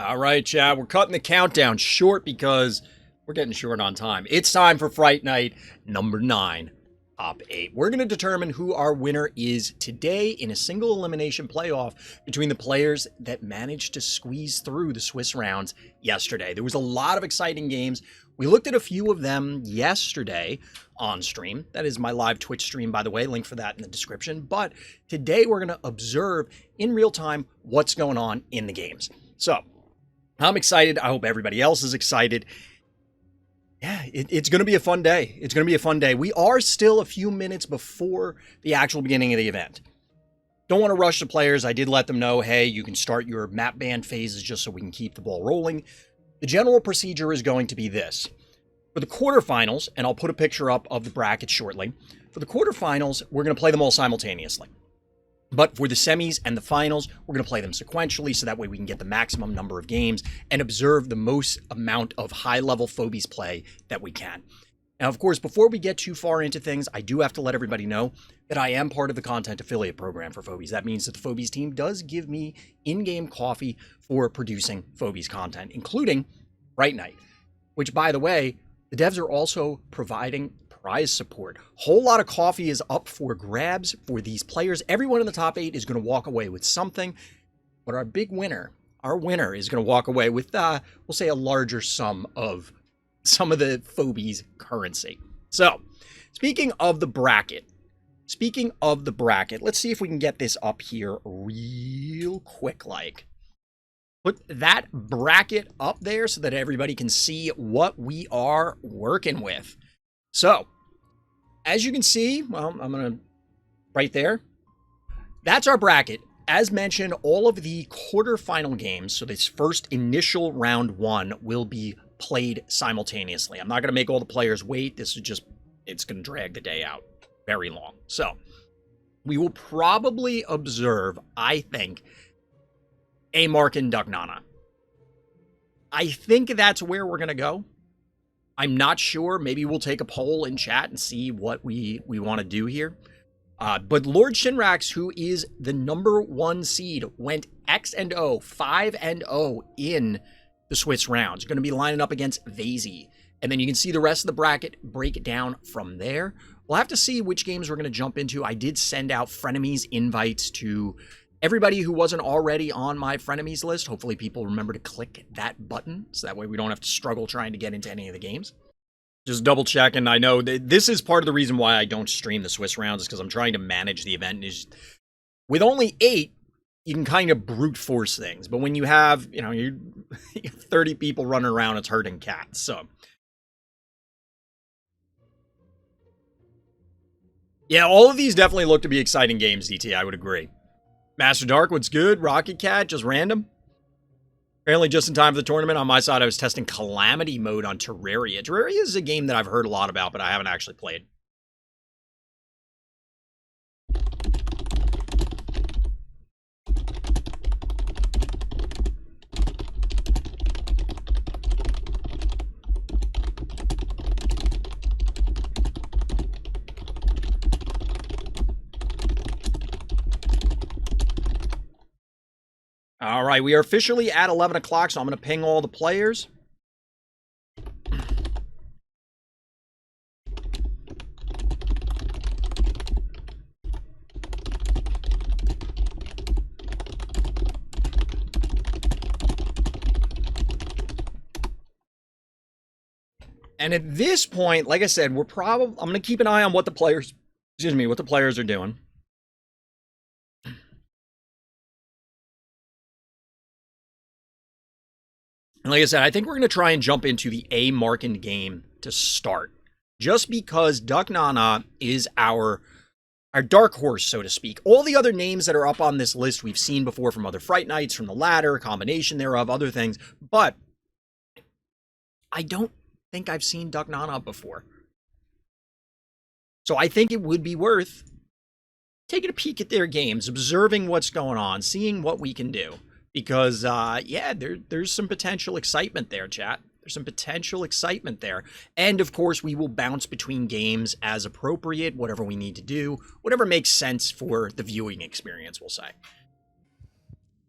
All right, chat. We're cutting the countdown short because we're getting short on time. It's time for Fright Night number 9, top 8. We're going to determine who our winner is today in a single elimination playoff between the players that managed to squeeze through the Swiss rounds yesterday. There was a lot of exciting games. We looked at a few of them yesterday on stream. That is my live Twitch stream, by the way. Link for that in the description. But today we're going to observe in real time what's going on in the games. So I'm excited. I hope everybody else is excited. Yeah, it's going to be a fun day. It's going to be a fun day. We are still a few minutes before the actual beginning of the event. Don't want to rush the players. I did let them know, hey, you can start your map ban phases just so we can keep the ball rolling. The general procedure is going to be this. For the quarterfinals, and I'll put a picture up of the bracket shortly. For the quarterfinals, we're going to play them all simultaneously. But for the semis and the finals, we're going to play them sequentially so that way we can get the maximum number of games and observe the most amount of high-level Phobies play that we can. Now, of course, before we get too far into things, I do have to let everybody know that I am part of the content affiliate program for Phobies. That means that the Phobies team does give me in-game coffee for producing Phobies content, including Fright Night, which, by the way, the devs are also providing prize support. Whole lot of coffee is up for grabs for these players. Everyone in the top 8 is going to walk away with something, but our big winner, our winner is going to walk away with, we'll say, a larger sum of some of the Phobies currency. So, speaking of the bracket, let's see if we can get this up here real quick like. Put that bracket up there so that everybody can see what we are working with. So, as you can see, well, I'm going to, right there, that's our bracket. As mentioned, all of the quarterfinal games, so this first initial round 1 will be played simultaneously. I'm not going to make all the players wait. This is just, it's going to drag the day out very long. So, we will probably observe, I think, A-Mark and Duck Nana. I think that's where we're going to go. I'm not sure. Maybe we'll take a poll in chat and see what we want to do here. But Lord Shinrax, who is the number 1 seed, went X&O, 5-0 in the Swiss rounds. Going to be lining up against Vazy. And then you can see the rest of the bracket, break it down from there. We'll have to see which games we're going to jump into. I did send out frenemies invites to everybody who wasn't already on my frenemies list. Hopefully people remember to click that button, so that way we don't have to struggle trying to get into any of the games. Just double checking. I know this is part of the reason why I don't stream the Swiss rounds, is because I'm trying to manage the event. With only 8, you can kind of brute force things. But when you have, you 30 people running around, it's herding cats. So, yeah, all of these definitely look to be exciting games, DT. I would agree. Master Dark, what's good? Rocket Cat, just random. Apparently just in time for the tournament. On my side, I was testing Calamity mode on Terraria. Terraria is a game that I've heard a lot about, but I haven't actually played. All right, we are officially at 11 o'clock, so I'm going to ping all the players. And at this point, like I said, I'm going to keep an eye on what the players are doing. And like I said, I think we're going to try and jump into the A-Markin game to start. Just because Duck Nana is our dark horse, so to speak. All the other names that are up on this list we've seen before from other Fright Nights, from the ladder, combination thereof, other things. But I don't think I've seen Duck Nana before. So I think it would be worth taking a peek at their games, observing what's going on, seeing what we can do. Because, yeah, there's some potential excitement there, chat. There's some potential excitement there. And, of course, we will bounce between games as appropriate, whatever we need to do, whatever makes sense for the viewing experience, we'll say.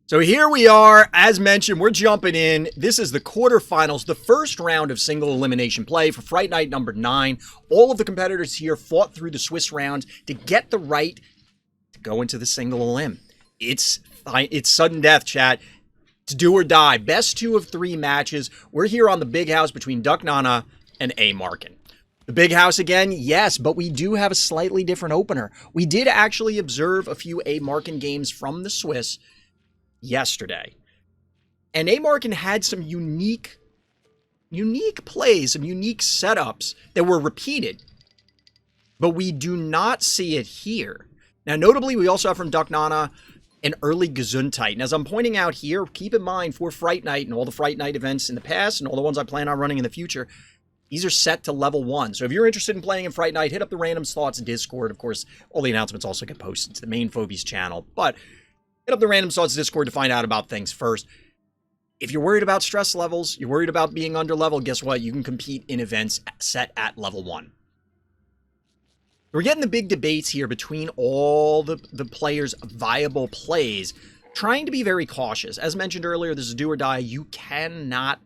So here we are. As mentioned, we're jumping in. This is the quarterfinals, the first round of single elimination play for Fright Night number 9. All of the competitors here fought through the Swiss rounds to get the right to go into the single elim. It's sudden death, chat. It's do or die. Best 2 of 3 matches. We're here on the big house between Duck Nana and A. Markin. The big house again, yes, but we do have a slightly different opener. We did actually observe a few A. Markin games from the Swiss yesterday. And A. Markin had some unique plays, some unique setups that were repeated. But we do not see it here. Now, notably, we also have from Duck Nana an early Gesundheit. And as I'm pointing out here, keep in mind for Fright Night and all the Fright Night events in the past and all the ones I plan on running in the future, these are set to level 1. So if you're interested in playing in Fright Night, hit up the Random Thoughts Discord. Of course, all the announcements also get posted to the main Phobies channel. But hit up the Random Thoughts Discord to find out about things first. If you're worried about stress levels, you're worried about being under level, guess what? You can compete in events set at level 1. We're getting the big debates here between all the players' viable plays, trying to be very cautious. As mentioned earlier, this is do or die. You cannot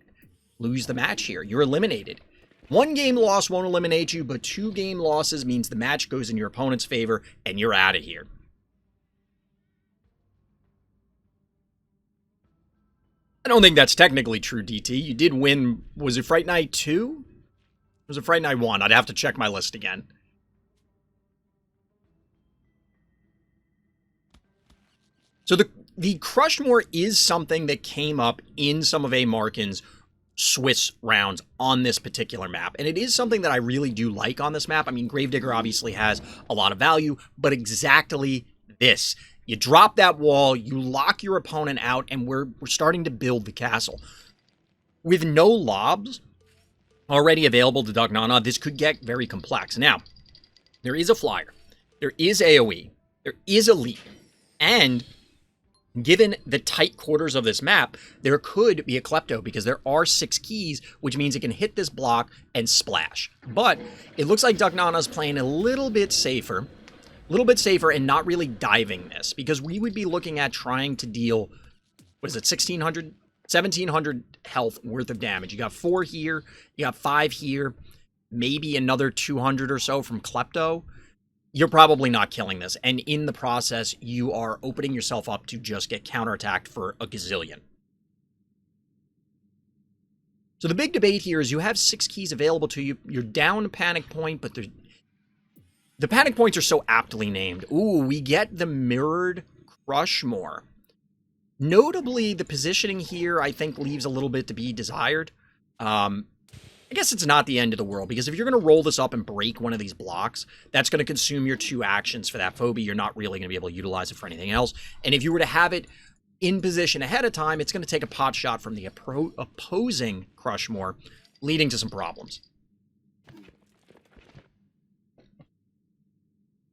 lose the match here. You're eliminated. 1 game loss won't eliminate you, but 2 game losses means the match goes in your opponent's favor and you're out of here. I don't think that's technically true, DT. You did win, was it Fright Night 2? Was it Fright Night 1? I'd have to check my list again. So the Crushmore is something that came up in some of A. Markin's Swiss rounds on this particular map. And it is something that I really do like on this map. I mean, Gravedigger obviously has a lot of value, but exactly this. You drop that wall, you lock your opponent out, and we're starting to build the castle. With no lobs already available to Duck Nana, this could get very complex. Now, there is a flyer, there is AoE, there is a leap, and given the tight quarters of this map, there could be a Klepto because there are 6 keys, which means it can hit this block and splash. But it looks like Duck Nana's playing a little bit safer and not really diving this, because we would be looking at trying to deal, what is it, 1,700 health worth of damage. You got 4 here, you got 5 here, maybe another 200 or so from Klepto. You're probably not killing this, and in the process, you are opening yourself up to just get counterattacked for a gazillion. So the big debate here is you have 6 keys available to you. You're down a panic point, but the panic points are so aptly named. Ooh, we get the mirrored Crushmore. Notably, the positioning here, I think, leaves a little bit to be desired. I guess it's not the end of the world, because if you're going to roll this up and break one of these blocks, that's going to consume your 2 actions for that phobia. You're not really going to be able to utilize it for anything else. And if you were to have it in position ahead of time, it's going to take a pot shot from the opposing Crushmore, leading to some problems.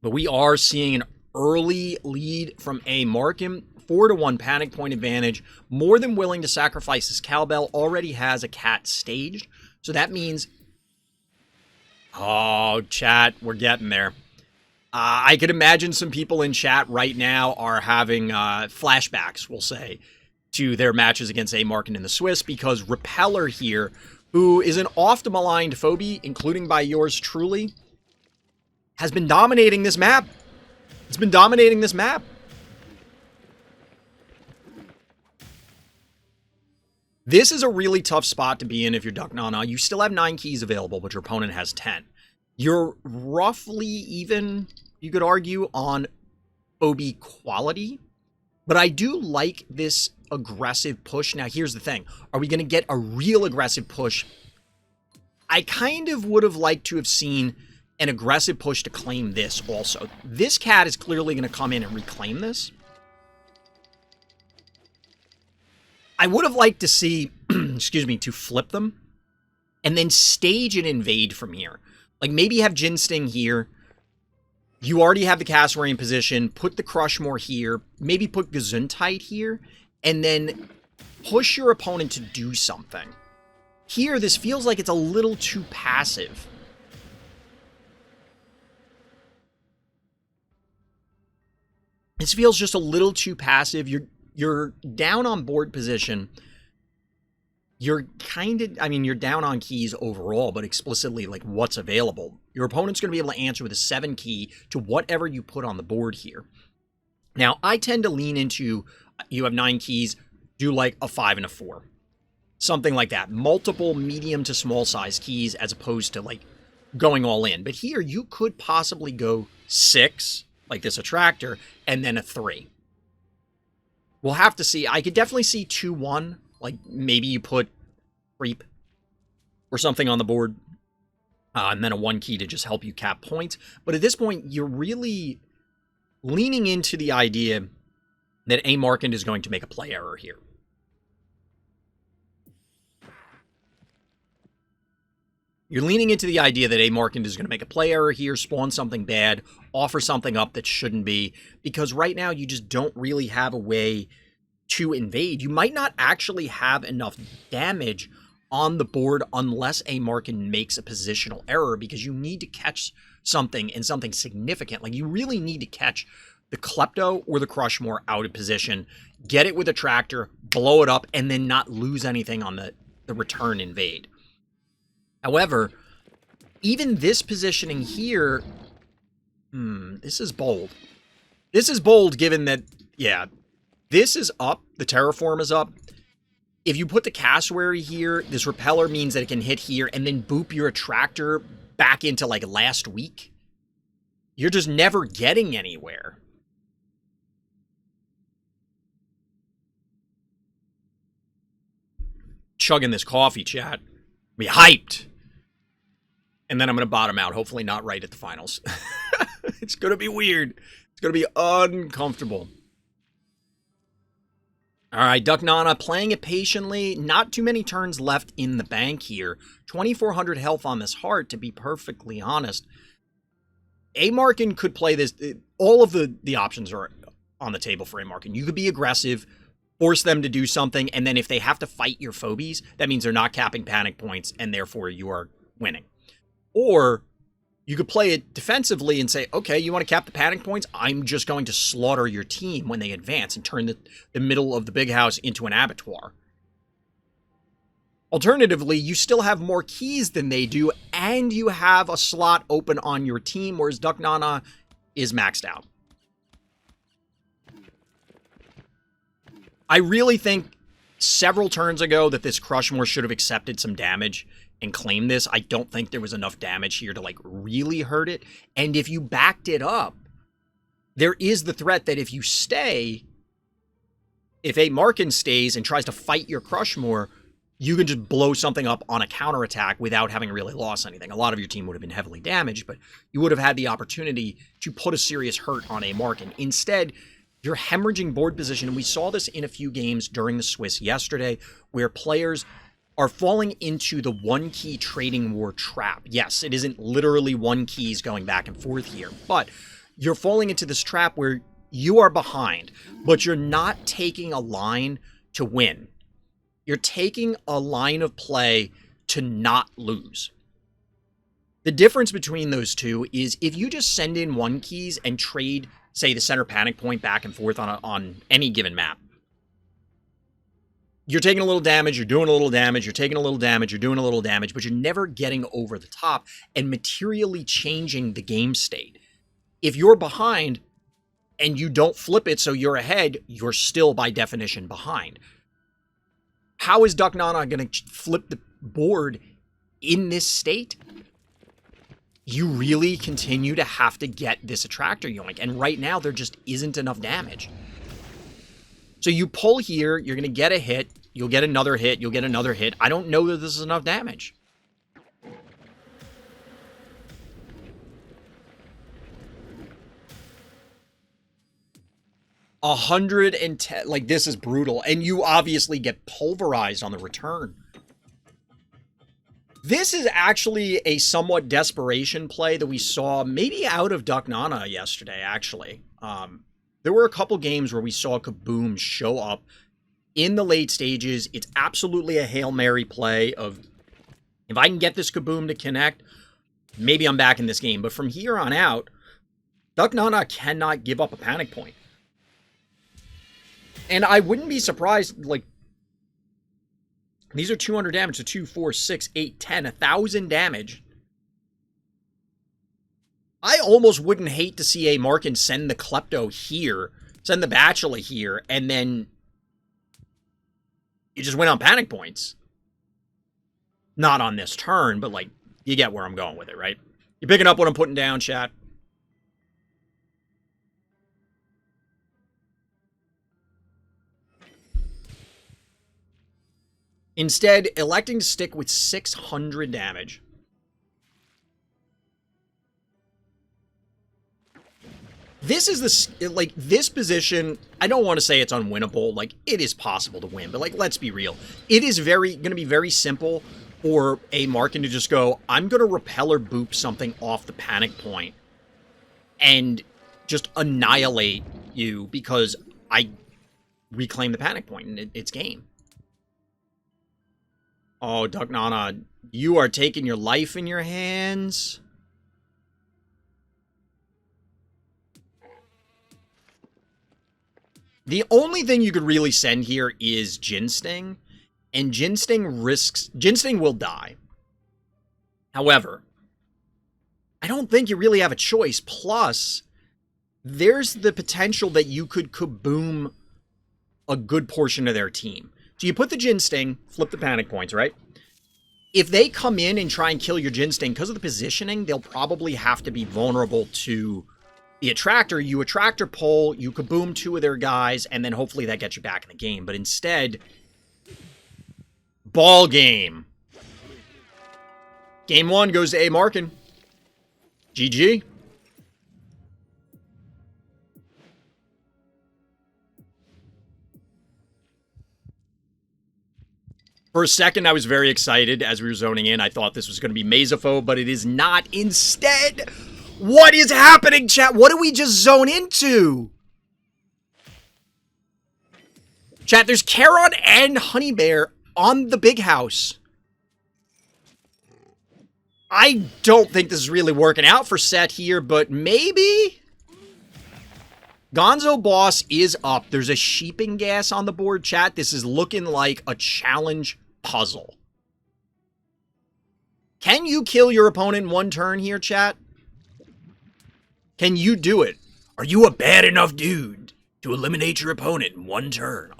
But we are seeing an early lead from A. Markin. 4-1 panic point advantage. More than willing to sacrifice his cowbell. Already has a cat staged. So that means... Oh, chat, we're getting there. I could imagine some people in chat right now are having flashbacks, we'll say, to their matches against A. Markin in the Swiss, because Repeller here, who is an oft-maligned phobie, including by yours truly, has been dominating this map. It's been dominating this map. This is a really tough spot to be in if you're Duck Nana. You still have 9 keys available, but your opponent has 10. You're roughly even, you could argue, on phobie quality. But I do like this aggressive push. Now, here's the thing. Are we going to get a real aggressive push? I kind of would have liked to have seen an aggressive push to claim this also. This cat is clearly going to come in and reclaim this. I would have liked to see, excuse me, to flip them and then stage an invade from here. Like maybe have Jin Sting here. You already have the Cassowary in position. Put the Crushmore here. Maybe put Gesundheit here. And then push your opponent to do something. Here, this feels like it's a little too passive. This feels just a little too passive. You're you're down on board position. You're kind of, I mean, you're down on keys overall, but explicitly like what's available. Your opponent's going to be able to answer with a 7 key to whatever you put on the board here. Now, I tend to lean into, you have 9 keys, do like a 5 and a 4. Something like that. Multiple medium to small size keys as opposed to like going all in. But here you could possibly go 6, like this attractor, and then a 3. We'll have to see. I could definitely see 2-1. Like, maybe you put creep or something on the board, and then a 1 key to just help you cap points. But at this point, you're really leaning into the idea that A. Markand is going to make a play error here. You're leaning into the idea that A. Markand is going to make a play error here, spawn something bad, offer something up that shouldn't be, because right now you just don't really have a way to invade. You might not actually have enough damage on the board unless A. Markand makes a positional error, because you need to catch something and something significant. Like, you really need to catch the Klepto or the Crushmore out of position, get it with a tractor, blow it up, and then not lose anything on the return invade. However, even this positioning here, this is bold. This is bold given that, yeah, this is up. The Terraform is up. If you put the Cassowary here, this Repeller means that it can hit here and then boop your Attractor back into, like, last week. You're just never getting anywhere. Chugging this coffee, chat. Be hyped. And then I'm going to bottom out. Hopefully not right at the finals. It's going to be weird. It's going to be uncomfortable. All right, Duck Nana playing it patiently. Not too many turns left in the bank here. 2,400 health on this heart, to be perfectly honest. A. Markand could play this. All of the options are on the table for A. Markand. You could be aggressive, force them to do something, and then if they have to fight your Phobies, that means they're not capping panic points, and therefore you are winning. Or you could play it defensively and say, okay, you want to cap the panic points? I'm just going to slaughter your team when they advance and turn the middle of the big house into an abattoir. Alternatively, you still have more keys than they do, and you have a slot open on your team, whereas Duck Nana is maxed out. I really think several turns ago that this Crushmore should have accepted some damage and claim this. I don't think there was enough damage here to, like, really hurt it. And if you backed it up, there is the threat that if you stay, if A. Markand stays and tries to fight your Crushmore, you can just blow something up on a counterattack without having really lost anything. A lot of your team would have been heavily damaged, but you would have had the opportunity to put a serious hurt on A. Markand. Instead, you're hemorrhaging board position, and we saw this in a few games during the Swiss yesterday, where players are falling into the 1-key trading war trap. Yes, it isn't literally 1 keys going back and forth here, but you're falling into this trap where you are behind, but you're not taking a line to win. You're taking a line of play to not lose. The difference between those two is if you just send in 1 keys and trade, say, the center panic point back and forth on any given map, you're taking a little damage, you're doing a little damage, you're taking a little damage, you're doing a little damage, but you're never getting over the top and materially changing the game state. If you're behind and you don't flip it so you're ahead, you're still by definition behind. How is Duck Nana going to flip the board in this state? You really continue to have to get this attractor yoink, and right now there just isn't enough damage. So you pull here, you're going to get a hit, you'll get another hit, you'll get another hit. I don't know that this is enough damage. $110, like, this is brutal. And you obviously get pulverized on the return. This is actually a somewhat desperation play that we saw maybe out of Duck Nana yesterday, actually. There were a couple games where we saw Kaboom show up in the late stages. It's absolutely a Hail Mary play of, if I can get this Kaboom to connect, maybe I'm back in this game. But from here on out, Duck Nana cannot give up a panic point. And I wouldn't be surprised, like, these are 200 damage, so 2, 4, 6, 8, 10, 1,000 damage. I almost wouldn't hate to see a Markin send the Klepto here, send the Bachelor here, and then you just win on panic points. Not on this turn, but, like, you get where I'm going with it, right? You're picking up what I'm putting down, chat. Instead, electing to stick with 600 damage. This is the, like, this position, I don't want to say it's unwinnable. Like, it is possible to win, but, like, let's be real. It is going to be very simple for a Markin to just go, I'm going to repel or boop something off the panic point and just annihilate you because I reclaim the panic point and it's game. Oh, Duck Nana, you are taking your life in your hands. The only thing you could really send here is Ginsting, and Ginsting will die. However, I don't think you really have a choice. Plus, there's the potential that you could kaboom a good portion of their team. So you put the Ginsting, flip the panic points, right? If they come in and try and kill your Ginsting, because of the positioning, they'll probably have to be vulnerable to the Attractor. You Attractor pull, you kaboom 2 of their guys, and then hopefully that gets you back in the game. But instead, ball game. Game 1 goes to A. Markin. GG. For a second, I was very excited as we were zoning in. I thought this was going to be Mesophobe, but it is not. Instead, what is happening, chat? What did we just zone into? Chat, there's Charon and Honey Bear on the big house. I don't think this is really working out for Set here, but maybe? Gonzo Boss is up. There's a Sheeping Gas on the board, chat. This is looking like a challenge puzzle. Can you kill your opponent in 1 turn here, chat? Can you do it? Are you a bad enough dude to eliminate your opponent in 1 turn?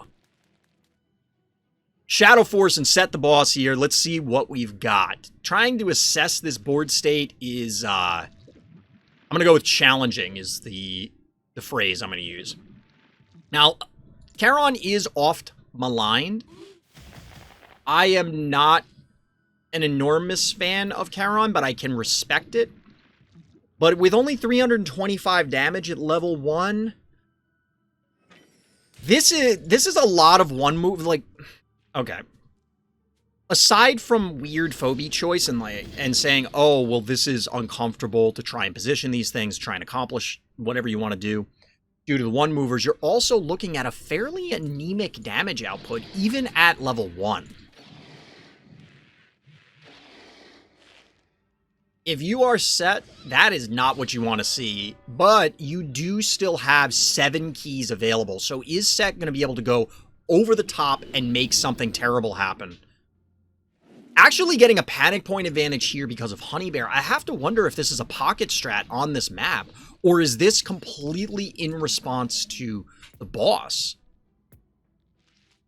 Shadow Force and Set the Boss here. Let's see what we've got. Trying to assess this board state is, I'm going to go with challenging is the phrase I'm going to use. Now, Charon is oft maligned. I am not an enormous fan of Charon, but I can respect it. But with only 325 damage at level 1, this is a lot of one move. Like, okay. Aside from weird phobie choice and saying, oh, well, this is uncomfortable to try and position these things, try and accomplish whatever you want to do due to the one movers, you're also looking at a fairly anemic damage output, even at level 1. If you are Set, that is not what you want to see, but you do still have 7 keys available. So is Set going to be able to go over the top and make something terrible happen? Actually getting a panic point advantage here because of Honey Bear, I have to wonder if this is a pocket strat on this map, or is this completely in response to the boss?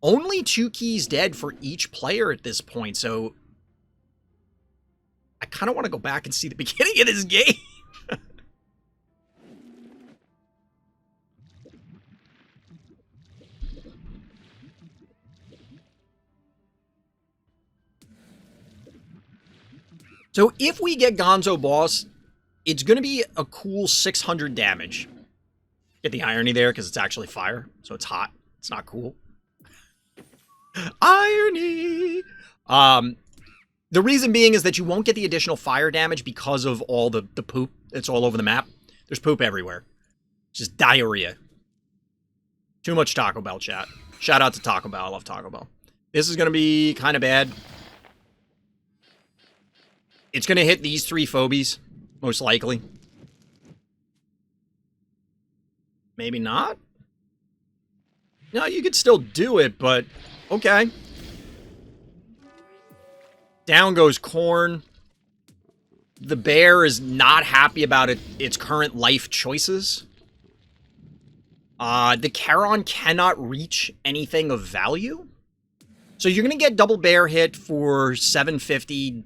Only 2 keys dead for each player at this point, so I kind of want to go back and see the beginning of this game. So if we get Gonzo Boss, it's going to be a cool 600 damage. Get the irony there because it's actually fire, so it's hot. It's not cool. Irony! The reason being is that you won't get the additional fire damage because of all the poop that's all over the map. There's poop everywhere. It's just diarrhea. Too much Taco Bell, chat. Shout out to Taco Bell. I love Taco Bell. This is going to be kind of bad. It's going to hit these 3 Phobies, most likely. Maybe not? No, you could still do it, but okay. Down goes Corn. The bear is not happy about its current life choices. The Charon cannot reach anything of value. So you're going to get double bear hit for 750.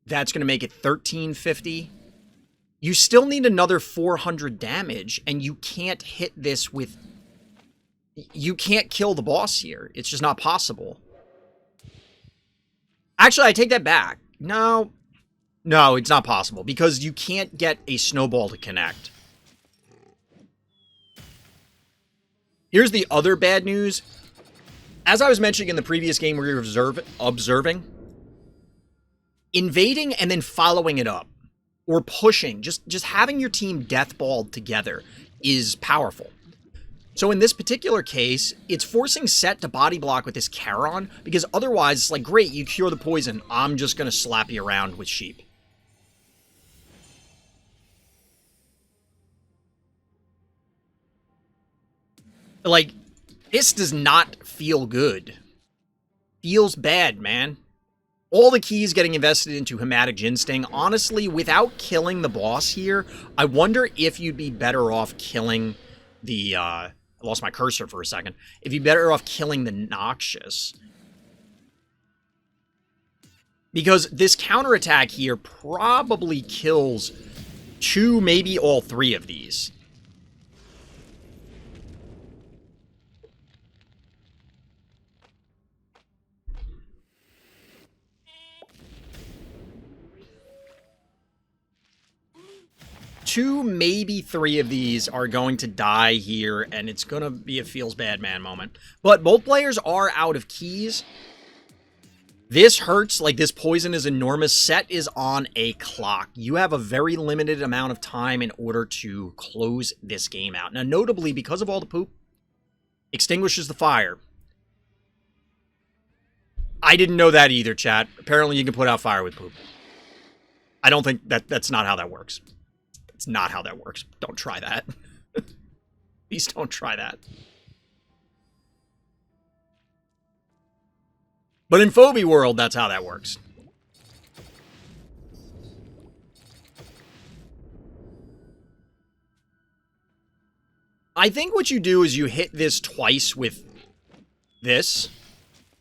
That's going to make it 1350. You still need another 400 damage, and you can't hit this with... You can't kill the boss here. It's just not possible. Actually, I take that back. No, it's not possible, because you can't get a snowball to connect. Here's the other bad news. As I was mentioning in the previous game where you're observing, invading and then following it up, or pushing, just having your team deathballed together is powerful. So in this particular case, it's forcing Set to body block with this Charon, because otherwise it's like, great, you cure the poison, I'm just going to slap you around with sheep. Like, this does not feel good. Feels bad, man. All the keys getting invested into Hematic Ginsting. Honestly, without killing the boss here, I wonder if you'd be better off killing the, I lost my cursor for a second. If you'd be better off killing the Noxious. Because this counterattack here probably kills 2, maybe all 3 of these. Two, maybe 3 of these are going to die here, and it's going to be a feels bad man moment. But both players are out of keys. This hurts, like this poison is enormous. Set is on a clock. You have a very limited amount of time in order to close this game out. Now, notably, because of all the poop, extinguishes the fire. I didn't know that either, chat. Apparently, you can put out fire with poop. I don't think that's not how that works. It's not how that works. Don't try that. Please don't try that. But in Phobie world, that's how that works. I think what you do is you hit this twice with this.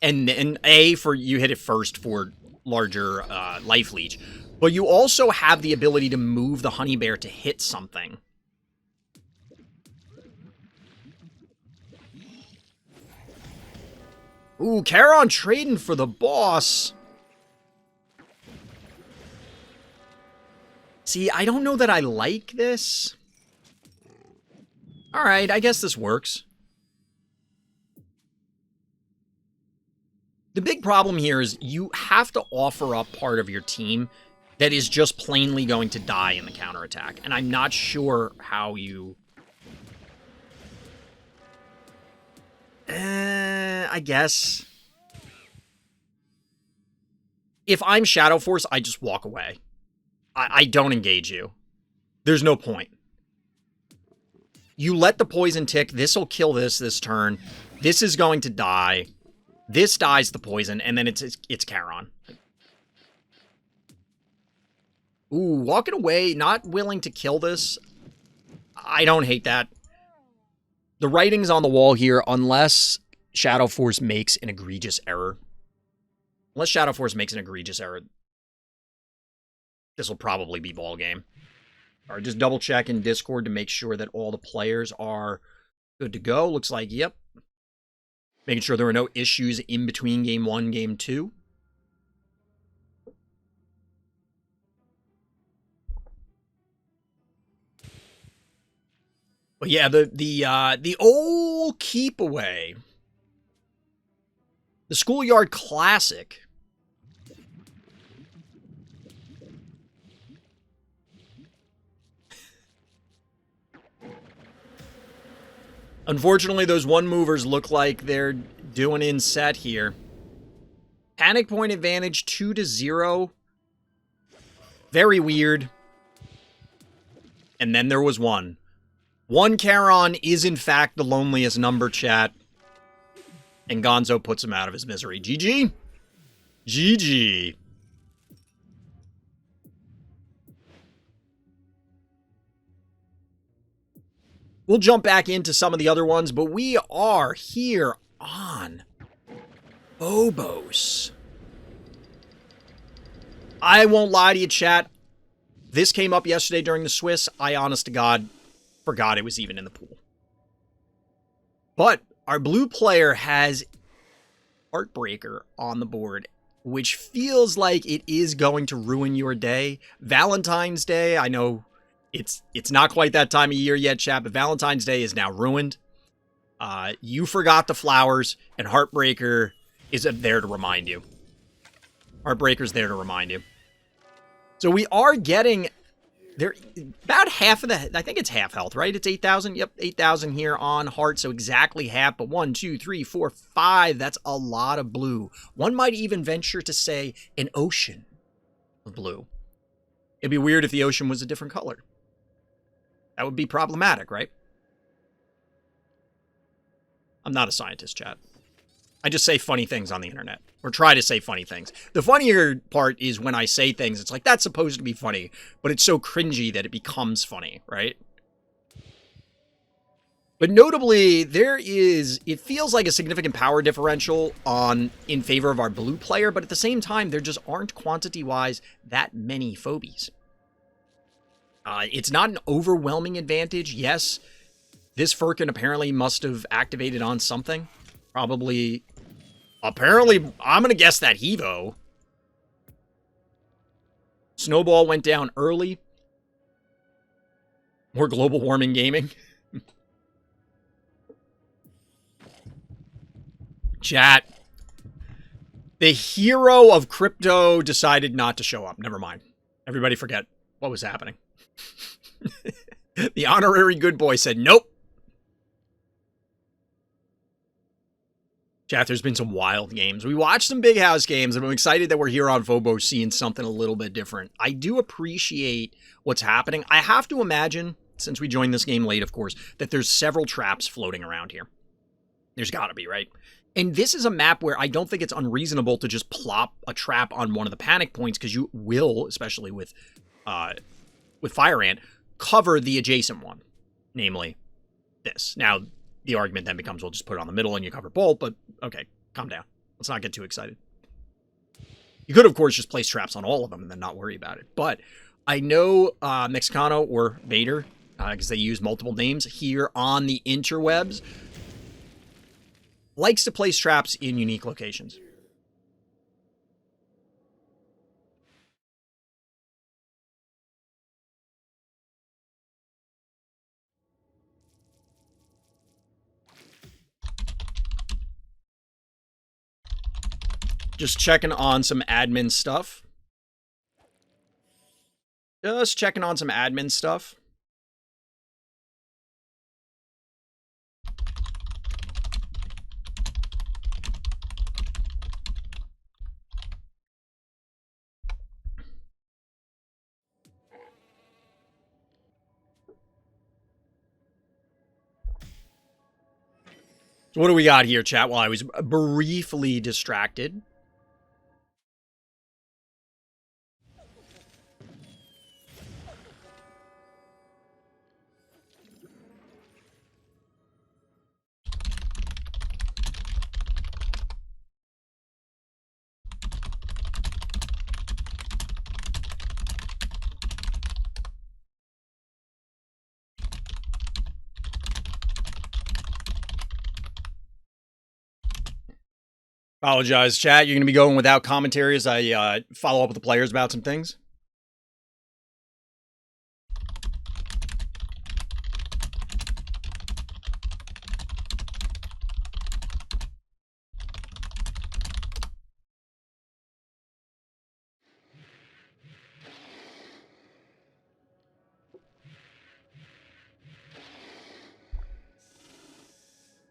And you hit it first for larger life leech. But you also have the ability to move the honey bear to hit something. Ooh, Charon trading for the boss. See, I don't know that I like this. Alright, I guess this works. The big problem here is you have to offer up part of your team that is just plainly going to die in the counterattack. And I'm not sure how you... I guess. If I'm Shadow Force, I just walk away. I don't engage you. There's no point. You let the poison tick. This will kill this turn. This is going to die. This dies the poison, and then it's Charon. Ooh, walking away, not willing to kill this. I don't hate that. The writing's on the wall here, unless Shadow Force makes an egregious error. Unless Shadow Force makes an egregious error, this will probably be ball game. All right, just double check in Discord to make sure that all the players are good to go. Looks like, yep. Making sure there are no issues in between game 1, game 2. But yeah, the old keep away. The Schoolyard Classic. Unfortunately, those one movers look like they're doing in set here. Panic point advantage 2-0. Very weird. And then there was one. One Charon is in fact the loneliest number, chat. And Gonzo puts him out of his misery. GG. GG. We'll jump back into some of the other ones, but we are here on Phobos. I won't lie to you, chat. This came up yesterday during the Swiss. I, honest to God, forgot it was even in the pool. But our blue player has Heartbreaker on the board, which feels like it is going to ruin your day. Valentine's Day, I know it's not quite that time of year yet, chat, but Valentine's Day is now ruined. You forgot the flowers, and Heartbreaker is there to remind you. Heartbreaker's there to remind you. So we are getting there about half of the, I think it's half health, right? It's 8,000. Yep, 8,000 here on heart, so exactly half. But 1, 2, 3, 4, 5. That's a lot of blue. One might even venture to say an ocean of blue. It'd be weird if the ocean was a different color. That would be problematic, right? I'm not a scientist, chat. I just say funny things on the internet. Or try to say funny things. The funnier part is when I say things, it's like, that's supposed to be funny, but it's so cringy that it becomes funny, right? But notably, it feels like a significant power differential in favor of our blue player, but at the same time, there just aren't quantity-wise that many Phobies. It's not an overwhelming advantage. Yes, this Firkin apparently must have activated on something. Apparently, I'm going to guess that Hevo. Snowball went down early. More global warming gaming. Chat. The hero of crypto decided not to show up. Never mind. Everybody forget what was happening. The honorary good boy said, nope. Chat, there's been some wild games. We watched some big house games, and I'm excited that we're here on Phobos seeing something a little bit different. I do appreciate what's happening. I have to imagine, since we joined this game late, of course, that there's several traps floating around here. There's got to be, right? And this is a map where I don't think it's unreasonable to just plop a trap on one of the panic points, because you will, especially with Fire Ant, cover the adjacent one, namely this. Now, the argument then becomes, we'll just put it on the middle and you cover both, but okay, calm down. Let's not get too excited. You could, of course, just place traps on all of them and then not worry about it. But I know Mexicano or Vader, because they use multiple names here on the interwebs, likes to place traps in unique locations. Just checking on some admin stuff. Just checking on some admin stuff. So what do we got here, chat, while I was briefly distracted? Apologize, chat. You're going to be going without commentary as I follow up with the players about some things.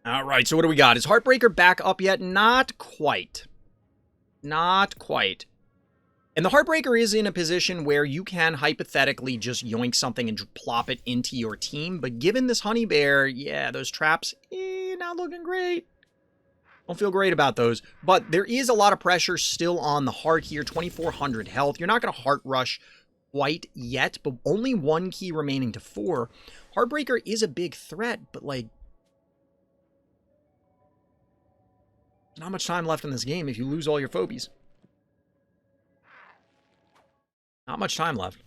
All right, so what do we got? Is Heartbreaker back up yet? Not quite. Not quite. And the Heartbreaker is in a position where you can hypothetically just yoink something and plop it into your team. But given this Honey Bear, yeah, those traps, not looking great. Don't feel great about those, but there is a lot of pressure still on the heart here. 2,400 health. You're not going to heart rush quite yet, but only 1 key remaining to 4. Heartbreaker is a big threat, but like, not much time left in this game if you lose all your phobies. Not much time left.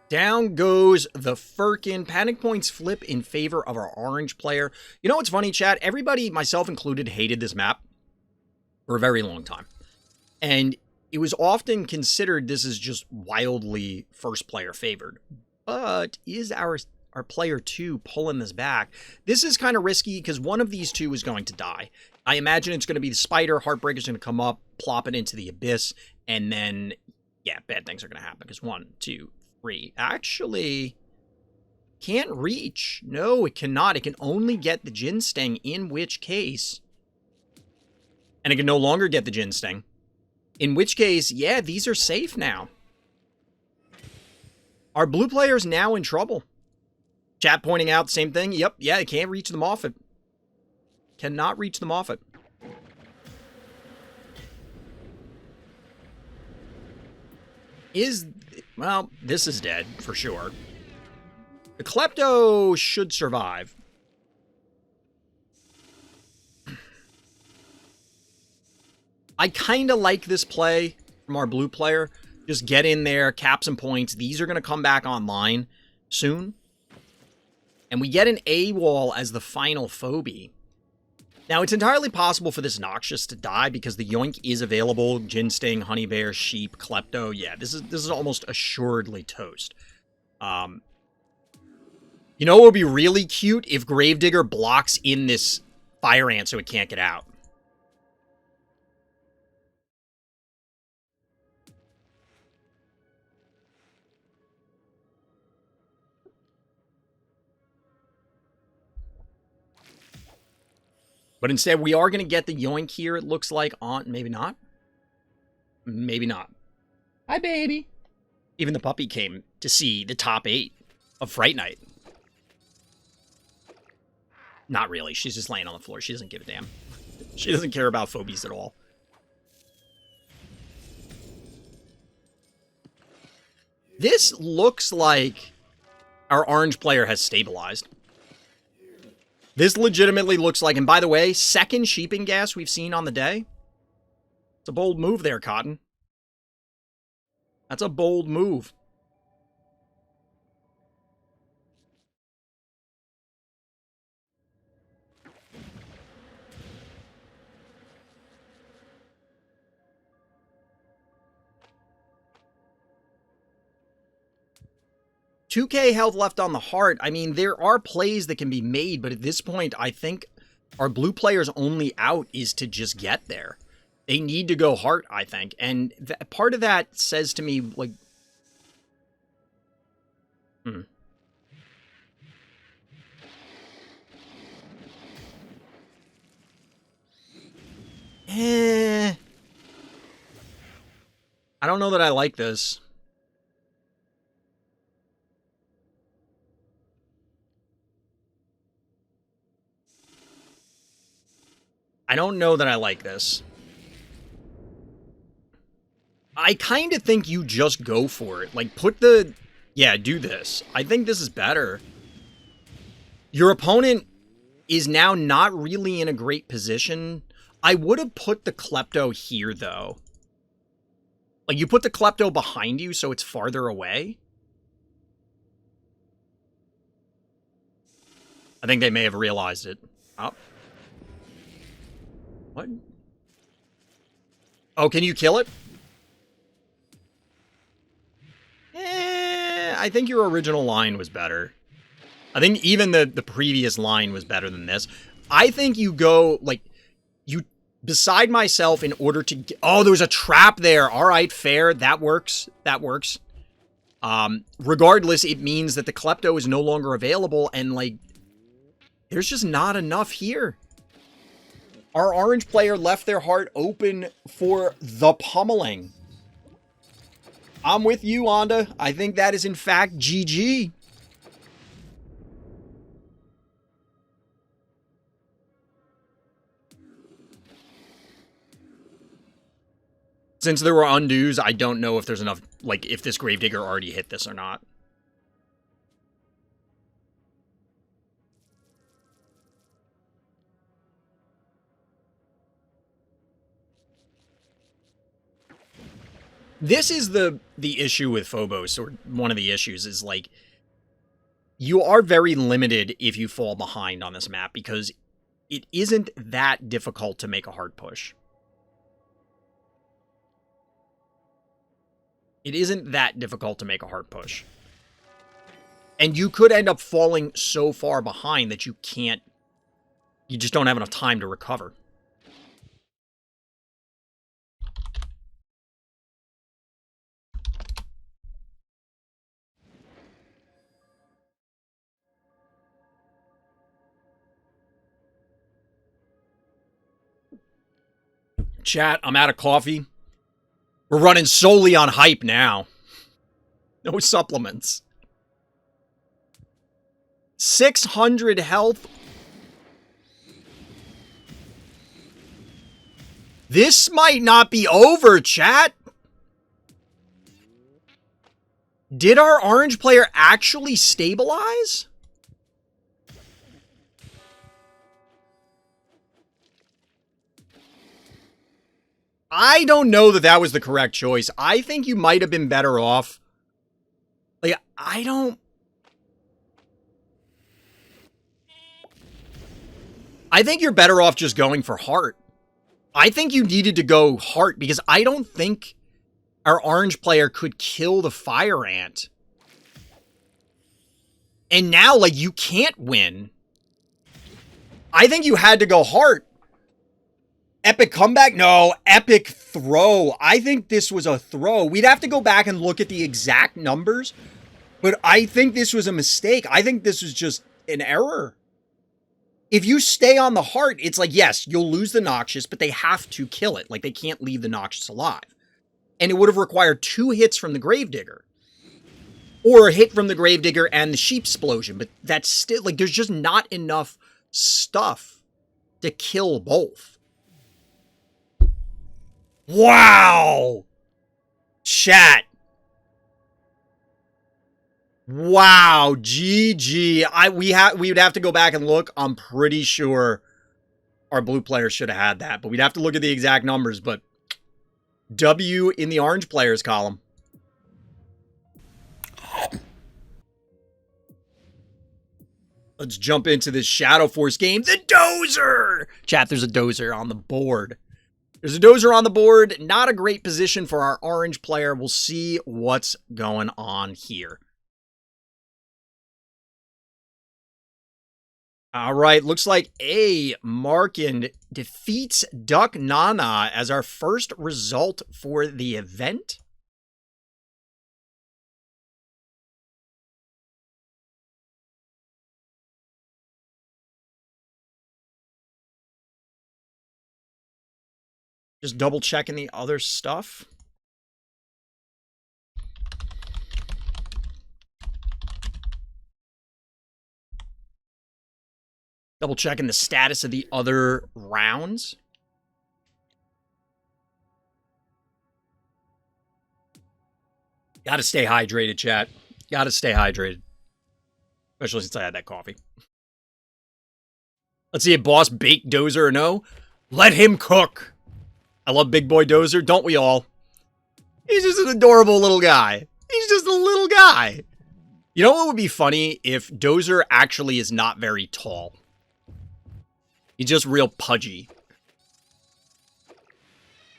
Down goes the Firkin. Panic points flip in favor of our orange player. You know what's funny, chat? Everybody, myself included, hated this map for a very long time. And it was often considered this is just wildly first player favored. But is our player 2 pulling this back? This is kind of risky because one of these two is going to die. I imagine it's going to be the spider. Heartbreaker's going to come up, plop it into the abyss, and then, yeah, bad things are going to happen because 1, 2, 3. Actually, can't reach. No, it cannot. It can only get the Gin Sting, in which case... And it can no longer get the Gin Sting. In which case, yeah, these are safe now. Our blue player's now in trouble. Chat pointing out the same thing. Yep, yeah, it can't reach them off it. Cannot reach them off it. Well, this is dead, for sure. The Klepto should survive. I kind of like this play from our blue player. Just get in there, cap some points. These are going to come back online soon. And we get an A-wall as the final phobie. Now, it's entirely possible for this Noxious to die because the Yoink is available. Gin Sting, Honey Bear, Sheep, Klepto. Yeah, this is almost assuredly toast. You know what would be really cute? If Gravedigger blocks in this Fire Ant so it can't get out. But instead, we are going to get the Yoink here, it looks like, on... Maybe not? Maybe not. Hi, baby. Even the puppy came to see the top 8 of Fright Night. Not really. She's just laying on the floor. She doesn't give a damn. She doesn't care about phobies at all. This looks like our orange player has stabilized. This legitimately looks like, and by the way, second sheeping gas we've seen on the day. It's a bold move there, Cotton. That's a bold move. $2K health left on the heart. I mean, there are plays that can be made, but at this point, I think our blue player's only out is to just get there. They need to go heart, I think. And part of that says to me, like... I don't know that I like this. I don't know that I like this. I kind of think you just go for it. Like, put the... Yeah, do this. I think this is better. Your opponent is now not really in a great position. I would have put the Klepto here, though. Like, you put the Klepto behind you so it's farther away. I think they may have realized it. Oh. What? Oh, can you kill it? I think your original line was better. I think even the previous line was better than this. I think you go, like, you beside myself in order to get... Oh, there was a trap there. All right, fair. That works. That works. Regardless, it means that the Klepto is no longer available, and, like, there's just not enough here. Our orange player left their heart open for the pummeling. I'm with you, Onda. I think that is, in fact, GG. Since there were undos, I don't know if there's enough, like, if this Gravedigger already hit this or not. This is the issue with Phobos, or one of the issues, is, like, you are very limited if you fall behind on this map, because it isn't that difficult to make a hard push. It isn't that difficult to make a hard push. And you could end up falling so far behind that you just don't have enough time to recover. Chat, I'm out of coffee. We're running solely on hype now. No supplements. 600 health. This might not be over, chat. Did our orange player actually stabilize? I don't know that that was the correct choice. I think you might have been better off. Like, I think you're better off just going for heart. I think you needed to go heart because I don't think our orange player could kill the fire ant. And now, like, you can't win. I think you had to go heart. Epic comeback? No, epic throw. I think this was a throw. We'd have to go back and look at the exact numbers, but I think this was a mistake. I think this was just an error. If you stay on the heart, it's like, yes, you'll lose the Noxious, but they have to kill it. Like, they can't leave the Noxious alive. And it would have required 2 hits from the Gravedigger. Or a hit from the Gravedigger and the Sheep Explosion. But that's still, like, there's just not enough stuff to kill both. Wow! Chat. Wow, GG. We would have to go back and look. I'm pretty sure our blue player should have had that, but we'd have to look at the exact numbers, but W in the orange players column. Let's jump into this Shadow Force game. The Dozer! Chat, there's a Dozer on the board. There's a Dozer on the board. Not a great position for our orange player. We'll see what's going on here. All right, looks like A. Markin defeats Duck Nana as our first result for the event. Just double checking the other stuff. Double checking the status of the other rounds. Gotta stay hydrated, chat. Gotta stay hydrated. Especially since I had that coffee. Let's see if Boss baked Dozer or no. Let him cook. I love Big Boy Dozer, don't we all? He's just an adorable little guy. He's just a little guy. You know what would be funny? If Dozer actually is not very tall. He's just real pudgy.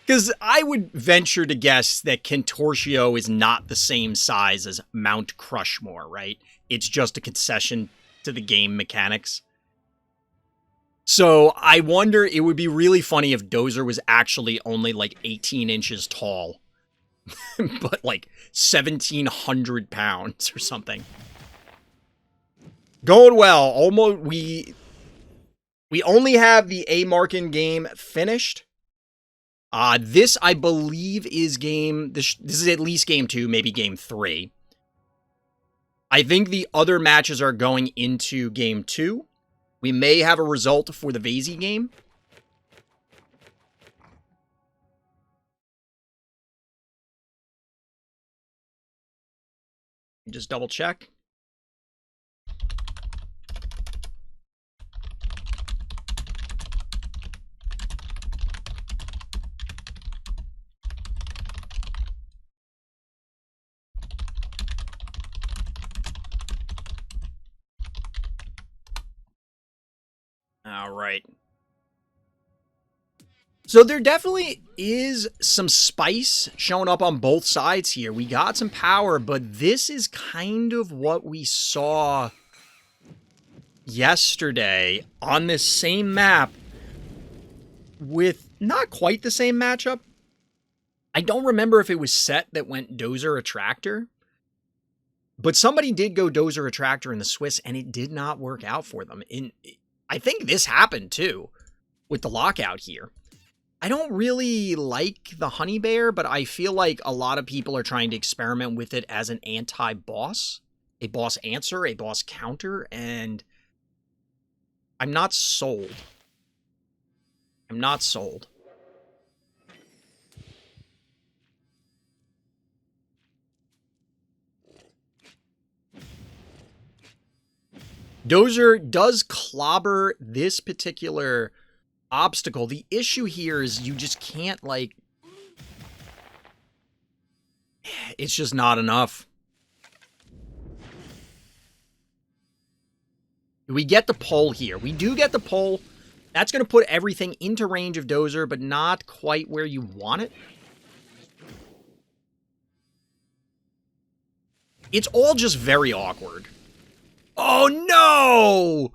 Because I would venture to guess that Contortio is not the same size as Mount Crushmore, right? It's just a concession to the game mechanics. So I wonder, it would be really funny if Dozer was actually only like 18 inches tall. but like 1,700 pounds or something. Going well. Almost, we only have the A Markin game finished. This, I believe, is this is at least game 2, maybe game 3. I think the other matches are going into game 2. We may have a result for the Vasey game. Just double check. All right. So there definitely is some spice showing up on both sides here. We got some power, but this is kind of what we saw yesterday on this same map with not quite the same matchup. I don't remember if it was Set that went Dozer Attractor, but somebody did go Dozer Attractor in the Swiss, and it did not work out for them. I think this happened, too, with the lockout here. I don't really like the Honey Bear, but I feel like a lot of people are trying to experiment with it as an anti-boss, a boss answer, a boss counter, and I'm not sold. I'm not sold. Dozer does clobber this particular obstacle. The issue here is you just can't, like... It's just not enough. We get the pull here. We do get the pull. That's going to put everything into range of Dozer, but not quite where you want it. It's all just very awkward. Oh, no!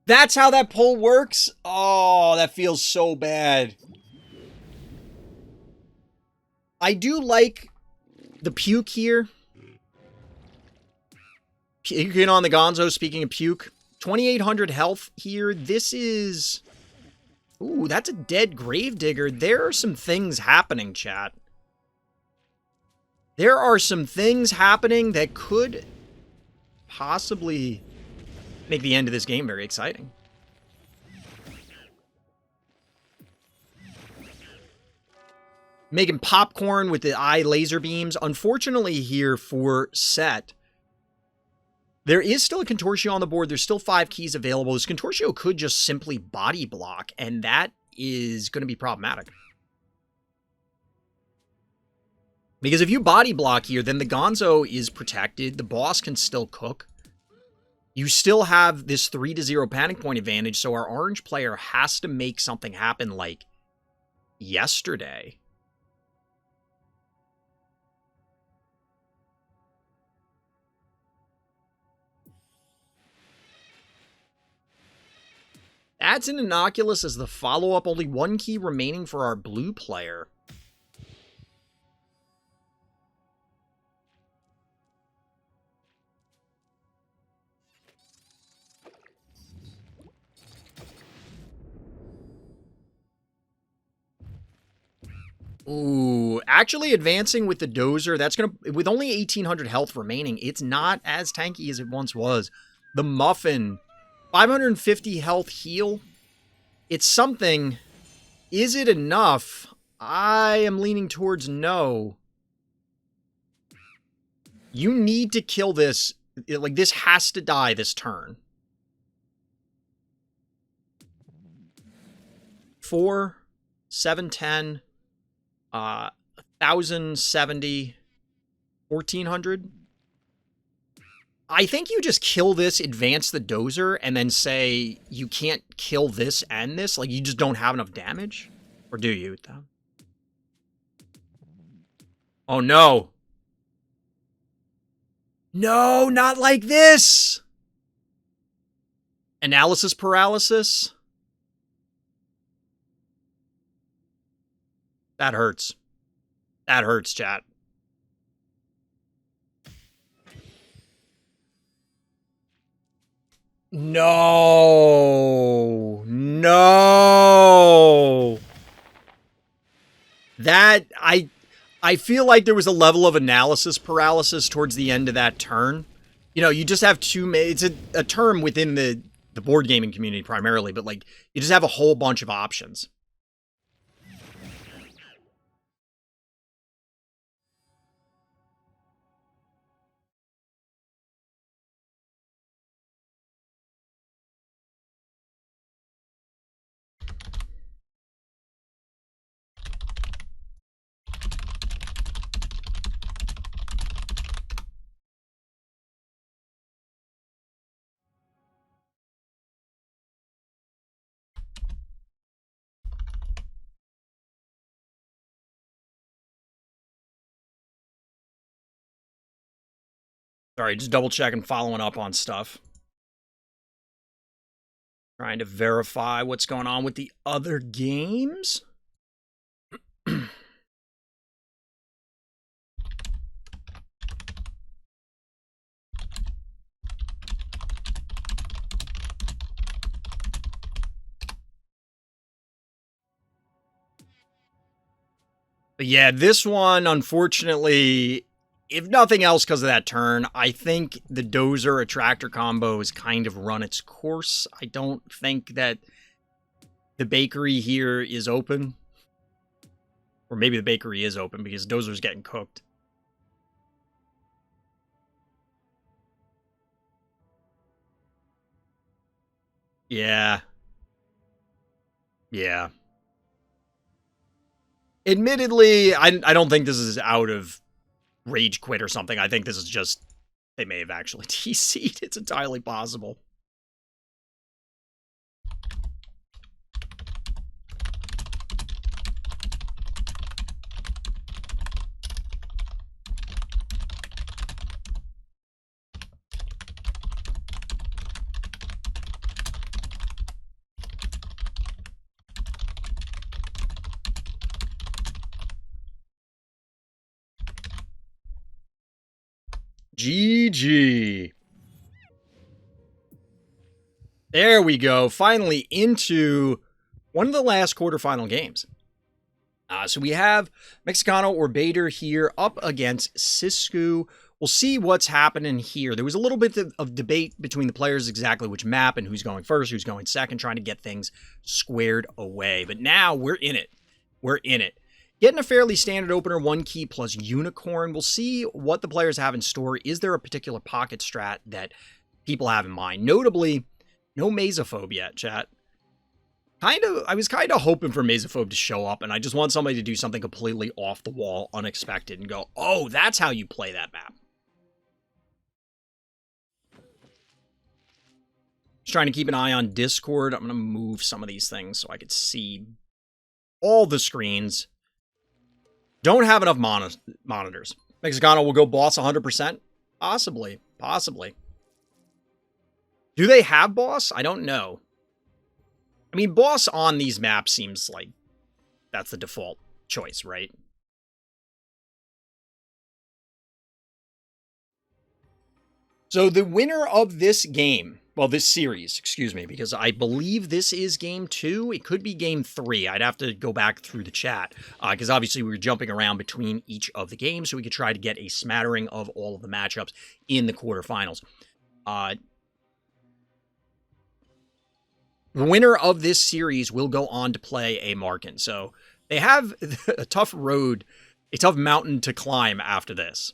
That's how that pull works? Oh, that feels so bad. I do like the puke here. Puking on the Gonzo, speaking of puke. 2,800 health here. This is... Ooh, that's a dead Gravedigger. There are some things happening, chat. There are some things happening that could possibly make the end of this game very exciting. Making popcorn with the eye laser beams. Unfortunately here for Set, there is still a Contortio on the board. There's still 5 keys available. This Contortio could just simply body block, and that is going to be problematic. Because if you body block here, then the Gonzo is protected. The boss can still cook. You still have this 3-0 panic point advantage, so our orange player has to make something happen like yesterday. Adds an Innocuous as the follow-up. Only 1 key remaining for our blue player. Ooh, actually advancing with the Dozer, that's going to, with only 1,800 health remaining, it's not as tanky as it once was. The Muffin, 550 health heal. It's something. Is it enough? I am leaning towards no. You need to kill this. Like, this has to die this turn. 4, 710, 1,070, 1,400. I think you just kill this, advance the Dozer, and then say you can't kill this and this. Like, you just don't have enough damage? Or do you? Oh, no. No, not like this! Analysis paralysis? That hurts. That hurts, chat. No. No. That I feel like there was a level of analysis paralysis towards the end of that turn. You know, you just have it's a term within the board gaming community primarily, but like you just have a whole bunch of options. Sorry, just double checking, following up on stuff. Trying to verify what's going on with the other games. But yeah, this one, unfortunately, if nothing else because of that turn, I think the Dozer Attractor combo has kind of run its course. I don't think that the bakery here is open. Or maybe the bakery is open because Dozer's getting cooked. Yeah. Yeah. Admittedly, I don't think this is out of rage quit or something. I think this is just, they may have actually TC'd. It's entirely possible. GG. There we go. Finally into one of the last quarterfinal games. So we have Mexicano or Bader here up against Cisco. We'll see what's happening here. There was a little bit of debate between the players exactly which map and who's going first, who's going second, trying to get things squared away. But now we're in it. We're in it. Getting a fairly standard opener, 1 key plus unicorn. We'll see what the players have in store. Is there a particular pocket strat that people have in mind? Notably, no Mesophobe yet, chat. I was kind of hoping for Mesophobe to show up, and I just want somebody to do something completely off the wall, unexpected, and go, oh, that's how you play that map. Just trying to keep an eye on Discord. I'm going to move some of these things so I could see all the screens. Don't have enough monitors. Mexicano will go boss 100%? Possibly. Possibly. Do they have boss? I don't know. I mean, boss on these maps seems like that's the default choice, right? So the winner of this game, well, this series, excuse me, because I believe this is game 2. It could be game 3. I'd have to go back through the chat because obviously we were jumping around between each of the games, so we could try to get a smattering of all of the matchups in the quarterfinals. The winner of this series will go on to play a Markin. So they have a tough road, a tough mountain to climb after this.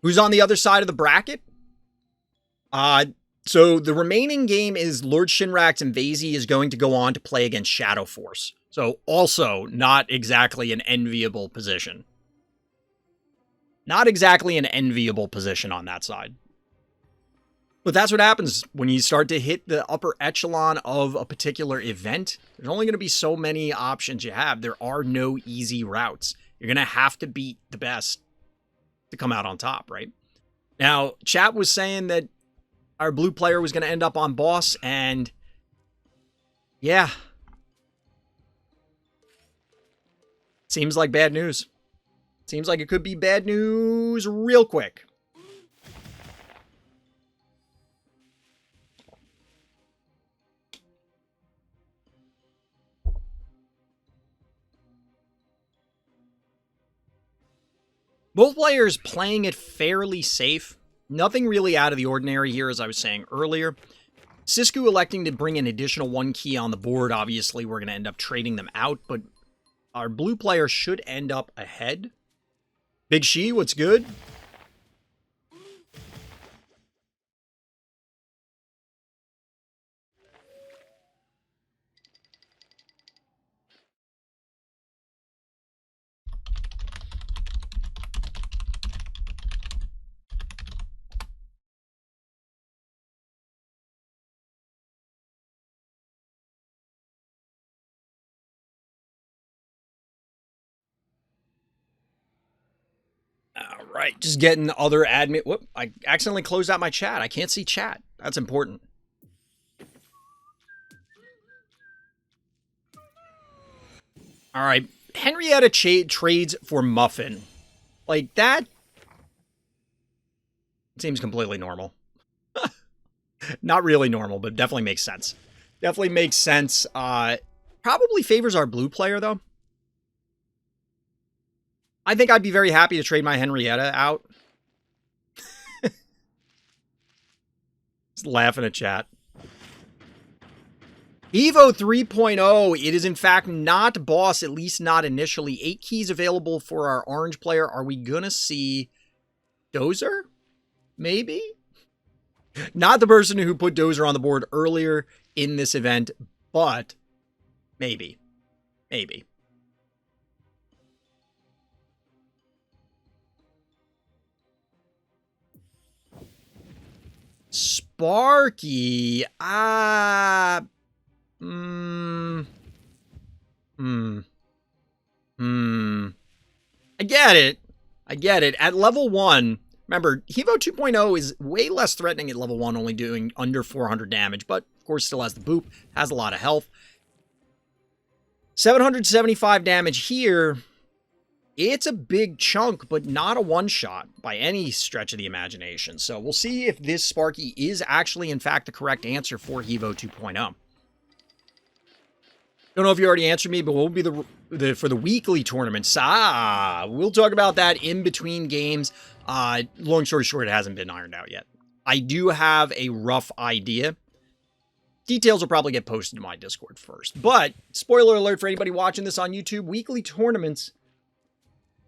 Who's on the other side of the bracket? So the remaining game is Lord Shinrax and Vazy is going to go on to play against Shadow Force. So also not exactly an enviable position. Not exactly an enviable position on that side. But that's what happens when you start to hit the upper echelon of a particular event. There's only going to be so many options you have. There are no easy routes. You're going to have to beat the best to come out on top, right? Now, chat was saying that our blue player was going to end up on boss, and Yeah. Seems like bad news. Seems like it could be bad news real quick. Both players playing it fairly safe. Nothing really out of the ordinary here, as I was saying earlier. Sisku electing to bring an additional 1 key on the board. Obviously, we're going to end up trading them out, but our blue player should end up ahead. Big Shi, what's good? All right, just getting other admin. Whoop, I accidentally closed out my chat. I can't see chat. That's important. All right, Henrietta trades for Muffin. Like, that seems completely normal. Not really normal, but definitely makes sense. Definitely makes sense. Probably favors our blue player, though. I think I'd be very happy to trade my Henrietta out. Just laughing at chat. Evo 3.0, it is in fact not boss, at least not initially. 8 keys available for our orange player. Are we going to see Dozer? Maybe? Not the person who put Dozer on the board earlier in this event, but maybe. Maybe. Sparky, I get it. I get it. At level 1, remember, Evo 2.0 is way less threatening at level 1, only doing under 400 damage, but of course still has the boop, has a lot of health. 775 damage here. It's a big chunk, but not a one-shot by any stretch of the imagination. So we'll see if this Sparky is actually, in fact, the correct answer for Evo 2.0. Don't know if you already answered me, but what will be for the weekly tournaments? We'll talk about that in between games. Long story short, it hasn't been ironed out yet. I do have a rough idea. Details will probably get posted to my Discord first. But, spoiler alert for anybody watching this on YouTube, weekly tournaments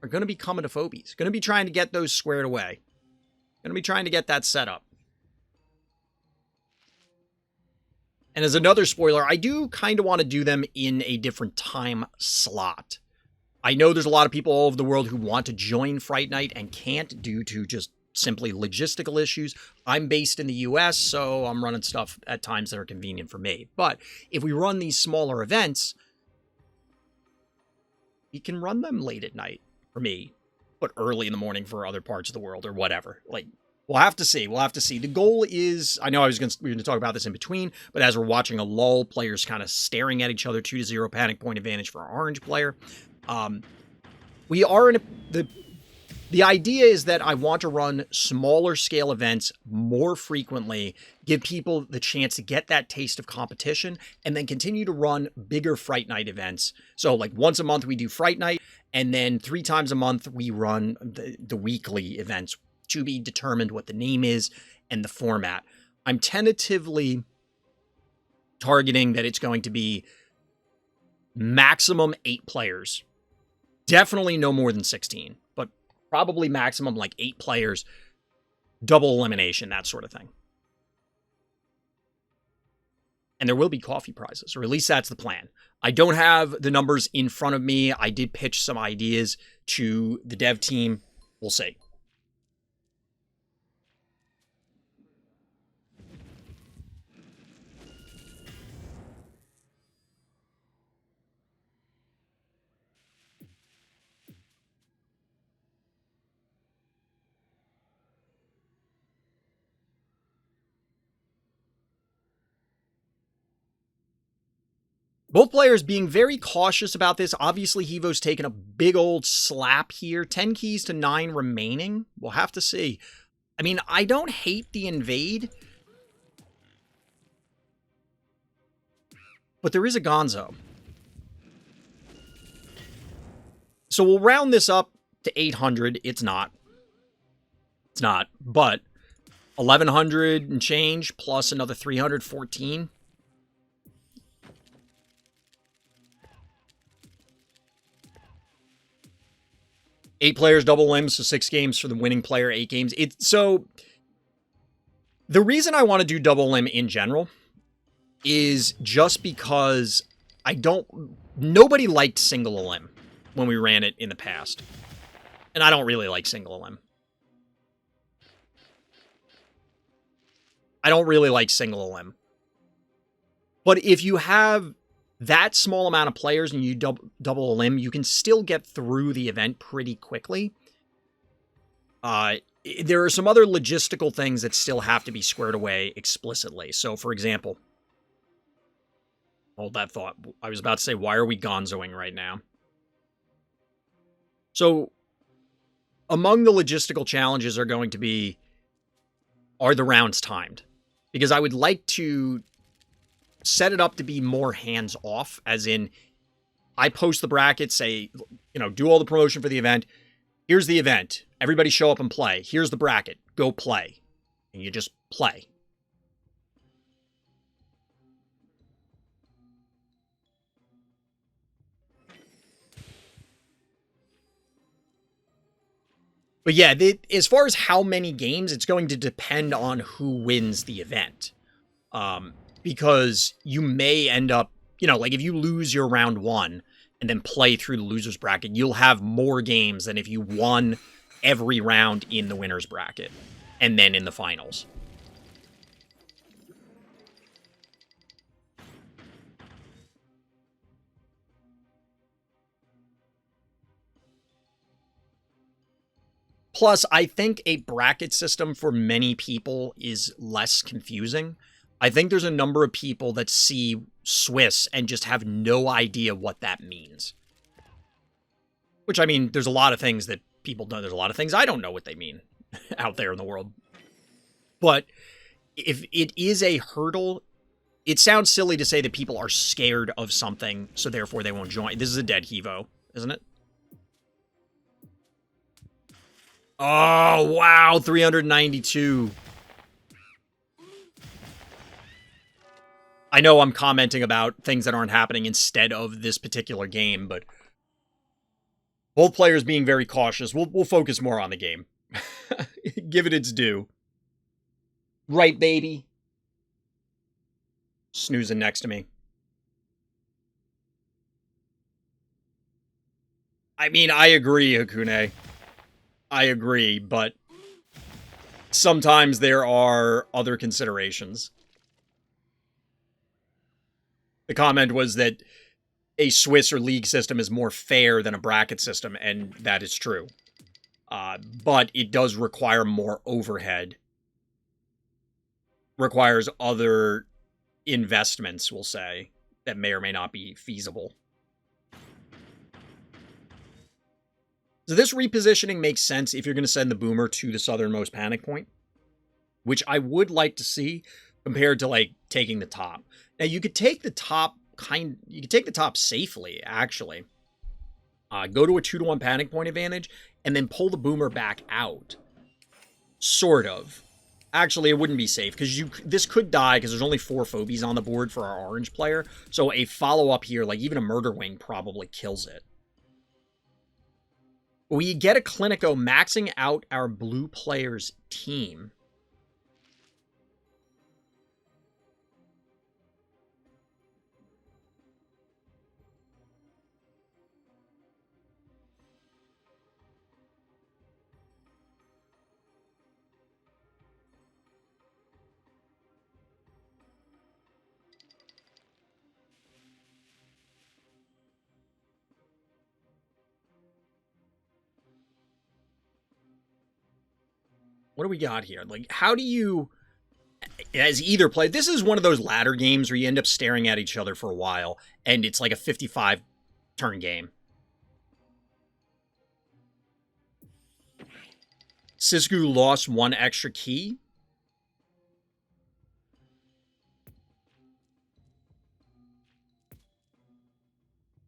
are going to be coming to Phobies. Going to be trying to get those squared away. Going to be trying to get that set up. And as another spoiler, I do kind of want to do them in a different time slot. I know there's a lot of people all over the world who want to join Fright Night and can't due to just simply logistical issues. I'm based in the US, so I'm running stuff at times that are convenient for me. But if we run these smaller events, we can run them late at night for me, but early in the morning for other parts of the world or whatever. Like, we'll have to see. We'll have to see. The goal is, I know we were going to talk about this in between, but as we're watching a lull, players kind of staring at each other, 2-0 panic point advantage for our orange player. We are in the idea is that I want to run smaller scale events more frequently, give people the chance to get that taste of competition, and then continue to run bigger Fright Night events. So like once a month we do Fright Night, and then 3 times a month we run the weekly events, to be determined what the name is and the format. I'm tentatively targeting that it's going to be maximum 8 players. Definitely no more than 16, but probably maximum like 8 players, double elimination, that sort of thing. And there will be coffee prizes, or at least that's the plan. I don't have the numbers in front of me. I did pitch some ideas to the dev team. We'll see. Both players being very cautious about this. Obviously, Hevo's taken a big old slap here. 10 keys to 9 remaining. We'll have to see. I mean, I don't hate the invade, but there is a Gonzo. So we'll round this up to 800. It's not. It's not. But 1,100 and change plus another 314. Eight players, double limbs, so 6 games for the winning player, 8 games. So the reason I want to do double limb in general is just because nobody liked single limb when we ran it in the past. And I don't really like single limb. I don't really like single limb. But if you have that small amount of players and you double a limb, you can still get through the event pretty quickly. There are some other logistical things that still have to be squared away explicitly. So, for example, hold that thought. I was about to say, why are we gonzoing right now? So, among the logistical challenges are going to be, are the rounds timed? Because I would like to set it up to be more hands-off, as in, I post the bracket, say, do all the promotion for the event. Here's the event. Everybody show up and play. Here's the bracket. Go play. And you just play. But yeah, as far as how many games, it's going to depend on who wins the event. Because you may end up, like if you lose your round 1 and then play through the loser's bracket, you'll have more games than if you won every round in the winner's bracket and then in the finals. Plus, I think a bracket system for many people is less confusing. I think there's a number of people that see Swiss and just have no idea what that means. Which, I mean, there's a lot of things that people know. There's a lot of things I don't know what they mean out there in the world. But if it is a hurdle, it sounds silly to say that people are scared of something, so therefore they won't join. This is a dead Hevo, isn't it? Oh, wow, 392. I know I'm commenting about things that aren't happening instead of this particular game, but both players being very cautious. We'll focus more on the game. Give it its due. Right, baby. Snoozing next to me. I mean, I agree, Hakune. I agree, but sometimes there are other considerations. The comment was that a Swiss or league system is more fair than a bracket system, and that is true. But it does require more overhead. Requires other investments, we'll say, that may or may not be feasible. So this repositioning makes sense if you're going to send the boomer to the southernmost panic point, which I would like to see compared to like taking the top. Now you could take the top you could take the top safely, actually. Go to a 2-to-1 panic point advantage and then pull the boomer back out. Sort of. Actually, it wouldn't be safe because this could die because there's only 4 Phobies on the board for our orange player. So a follow-up here, like even a Murder Wing, probably kills it. We get a Clinico maxing out our blue player's team. What do we got here? Like, how do you as either play. This is one of those ladder games where you end up staring at each other for a while, and it's like a 55 turn game. Sisko lost one extra key.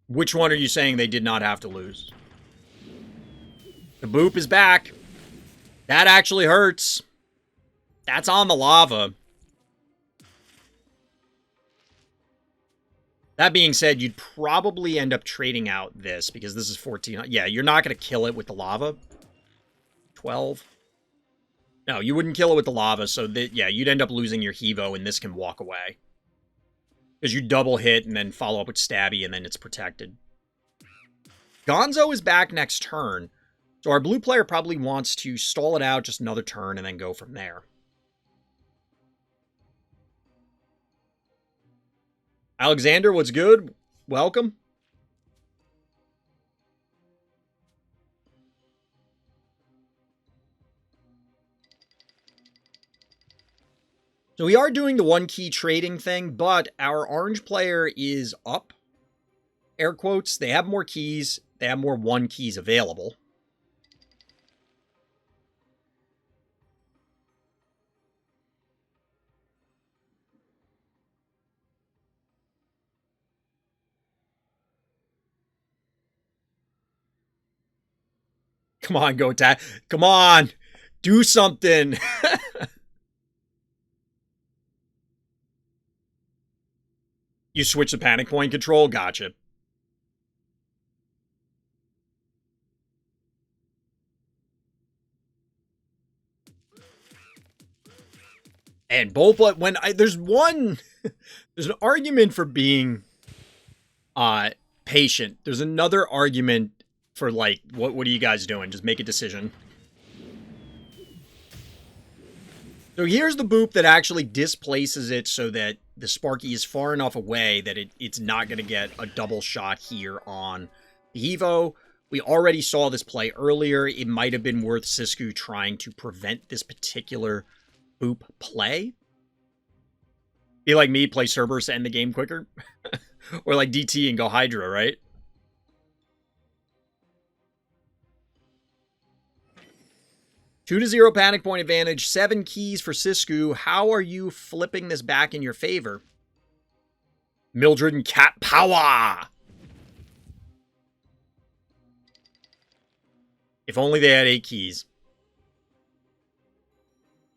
Which one are you saying they did not have to lose? The boop is back. That actually hurts. That's on the lava. That being said, you'd probably end up trading out this because this is 14. Yeah, you're not going to kill it with the lava. 12. No, you wouldn't kill it with the lava, so that, yeah, you'd end up losing your Hevo, and this can walk away. Because you double hit and then follow up with Stabby, and then it's protected. Gonzo is back next turn, so our blue player probably wants to stall it out just another turn and then go from there. Alexander, what's good? Welcome. So we are doing the one key trading thing, but our orange player is up. Air quotes. They have more keys. They have more one keys available. Come on, go attack. Come on. Do something. You switch the panic point control? Gotcha. And both, when there's one, there's an argument for being patient. There's another argument for, like, what are you guys doing? Just make a decision. So here's the boop that actually displaces it so that the Sparky is far enough away that it's not going to get a double shot here on the Evo. We already saw this play earlier. It might have been worth Sisko trying to prevent this particular boop play. Be like me, play Cerberus to end the game quicker. Or like DT and go Hydra, right? Two to 0 panic point advantage, 7 keys for Sisko. How are you flipping this back in your favor? Mildred and Cat Power! If only they had 8 keys.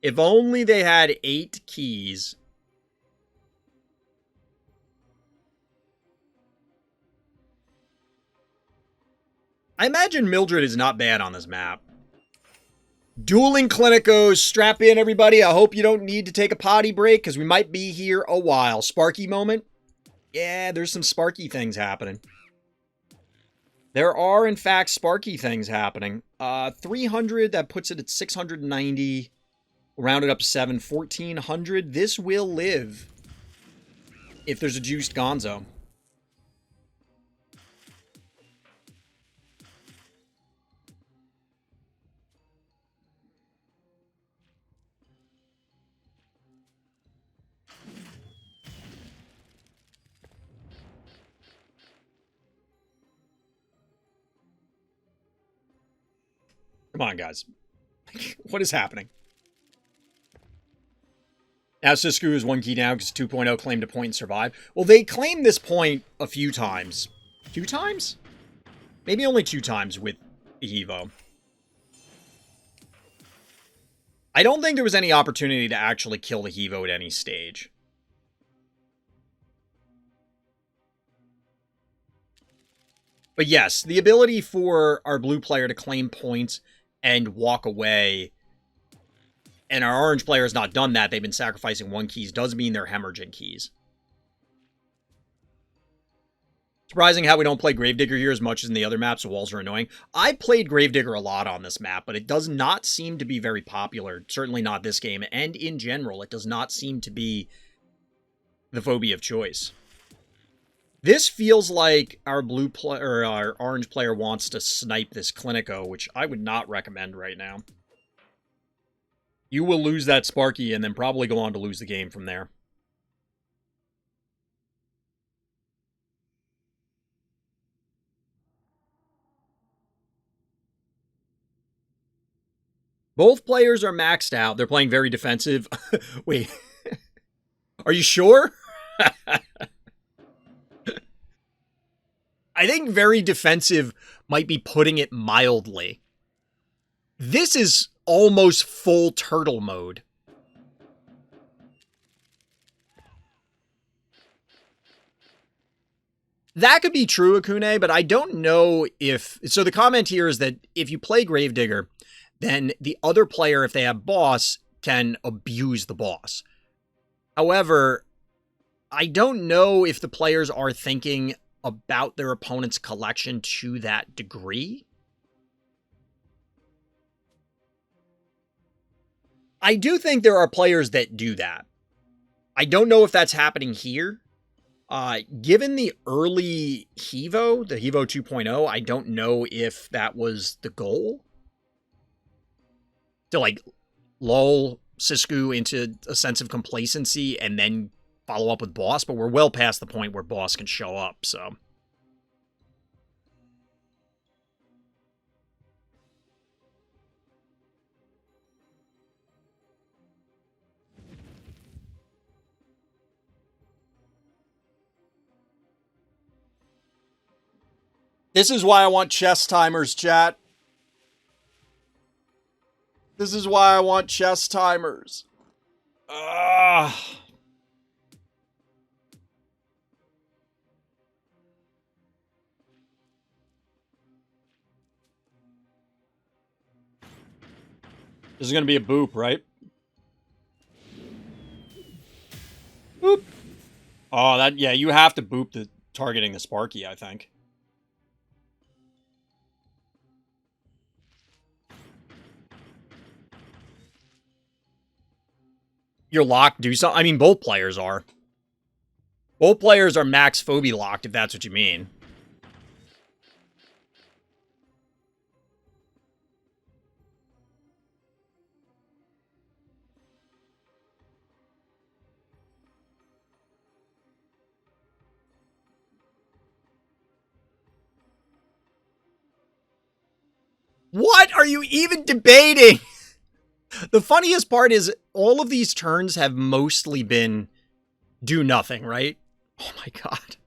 If only they had 8 keys. I imagine Mildred is not bad on this map. Dueling Clinicos, strap in everybody. I hope you don't need to take a potty break because we might be here a while. Sparky moment. Yeah, there's some Sparky things happening. There are, in fact, Sparky things happening. 300, that puts it at 690. Round it up to 7, 1400. This will live if there's a juiced Gonzo. Come on, guys. What is happening? Now Sisko is 1 key down because 2.0 claimed a point and survived. Well, they claimed this point a few times. 2 times? Maybe only 2 times with the Evo. I don't think there was any opportunity to actually kill the Evo at any stage. But yes, the ability for our blue player to claim points and walk away, and our orange player has not done that, they've been sacrificing 1 keys, does mean they're hemorrhaging keys. Surprising how we don't play Gravedigger here as much as in the other maps, so walls are annoying. I played Gravedigger a lot on this map, but it does not seem to be very popular. Certainly not this game, and in general, it does not seem to be the phobia of choice. This feels like our blue player or our orange player wants to snipe this Clinico, which I would not recommend right now. You will lose that Sparky and then probably go on to lose the game from there. Both players are maxed out. They're playing very defensive. Wait. Are you sure? I think very defensive might be putting it mildly. This is almost full turtle mode. That could be true, Akune, but I don't know if... So the comment here is that if you play Gravedigger, then the other player, if they have boss, can abuse the boss. However, I don't know if the players are thinking about their opponent's collection to that degree. I do think there are players that do that. I don't know if that's happening here. Given the early Hevo, the Hevo 2.0, I don't know if that was the goal. To, like, lull Sisku into a sense of complacency and then follow up with boss, but we're well past the point where boss can show up, so... This is why I want chess timers, chat. This is why I want chess timers. This is going to be a boop, right? Boop. Oh, that, yeah, you have to boop the targeting the Sparky, I think. You're locked, do something. I mean, both players are. Both players are max Phobie locked, if that's what you mean. What are you even debating? The funniest part is all of these turns have mostly been do nothing, right? Oh my god.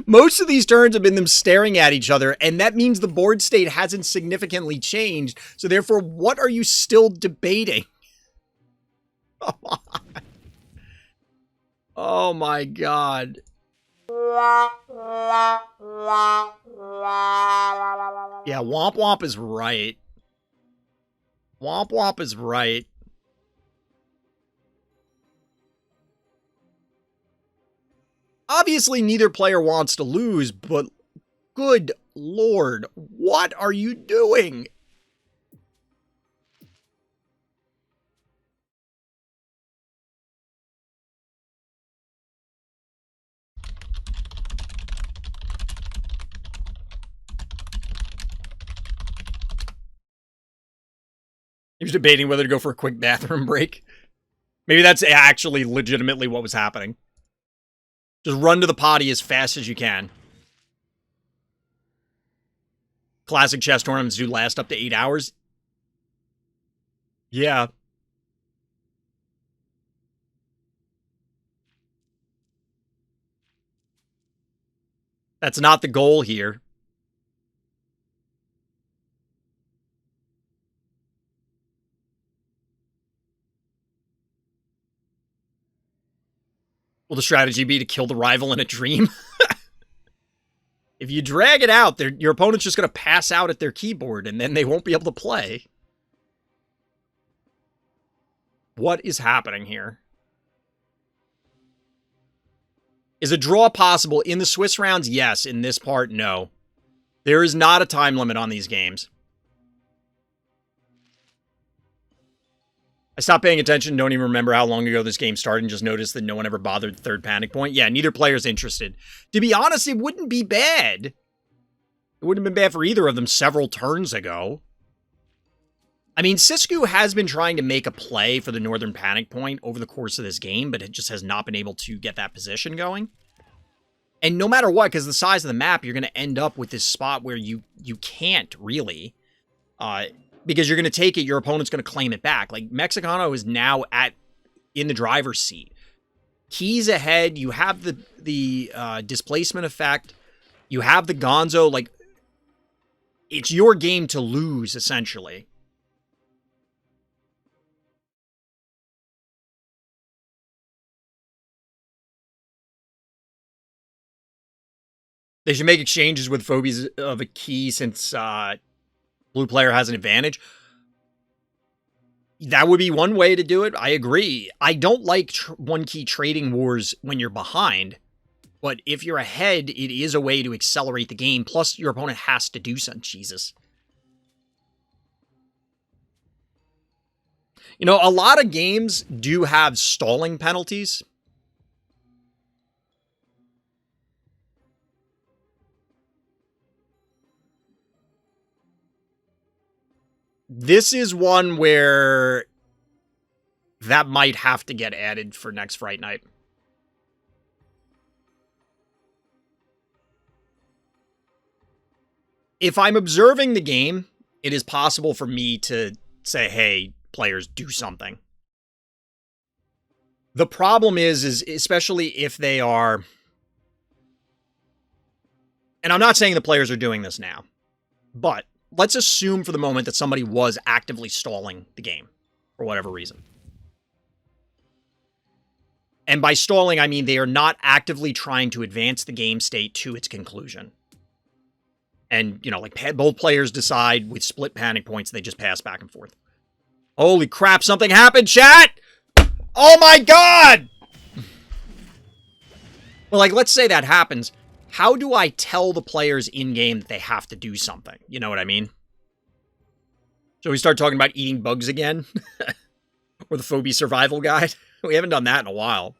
Most of these turns have been them staring at each other, and that means the board state hasn't significantly changed. So therefore, what are you still debating? Come on. Oh my god. Yeah, Womp Womp is right. Womp Womp is right. Obviously, neither player wants to lose, but good lord, what are you doing? He was debating whether to go for a quick bathroom break. Maybe that's actually legitimately what was happening. Just run to the potty as fast as you can. Classic chess tournaments do last up to 8 hours. Yeah. That's not the goal here. Will the strategy be to kill the rival in a dream? If you drag it out, your opponent's just going to pass out at their keyboard, and then they won't be able to play. What is happening here? Is a draw possible in the Swiss rounds? Yes. In this part, no. There is not a time limit on these games. I stopped paying attention, don't even remember how long ago this game started, and just noticed that no one ever bothered the third panic point. Yeah, neither player's interested. To be honest, it wouldn't be bad. It wouldn't have been bad for either of them several turns ago. I mean, Siskiyou has been trying to make a play for the Northern Panic Point over the course of this game, but it just has not been able to get that position going. And no matter what, because the size of the map, you're going to end up with this spot where you can't really, because you're going to take it, your opponent's going to claim it back. Like, Mexicano is now in the driver's seat. Keys ahead, you have the displacement effect, you have the Gonzo, like, it's your game to lose, essentially. They should make exchanges with Phobies of a key since blue player has an advantage. That would be one way to do it. I agree. I don't like one key trading wars when you're behind, but if you're ahead, it is a way to accelerate the game. Plus, your opponent has to do something. Jesus. You know, a lot of games do have stalling penalties. This is one where that might have to get added for next Fright Night. If I'm observing the game, it is possible for me to say, hey, players, do something. The problem is especially if they are... And I'm not saying the players are doing this now, but let's assume for the moment that somebody was actively stalling the game for whatever reason. And by stalling, I mean they are not actively trying to advance the game state to its conclusion. And, you know, like, both players decide with split panic points, they just pass back and forth. Holy crap, something happened, chat! Oh my god! Well, like, let's say that happens. How do I tell the players in-game that they have to do something? You know what I mean? So we start talking about eating bugs again? Or the Phobie survival guide? We haven't done that in a while.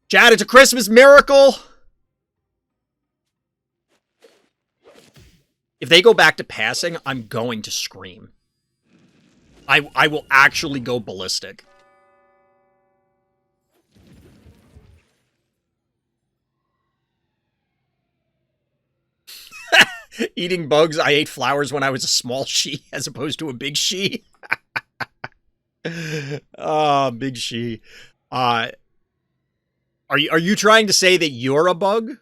Chat, it's a Christmas miracle! If they go back to passing, I'm going to scream. I will actually go ballistic. Eating bugs, I ate flowers when I was a small she as opposed to a big she. Oh, big she. Are you trying to say that you're a bug?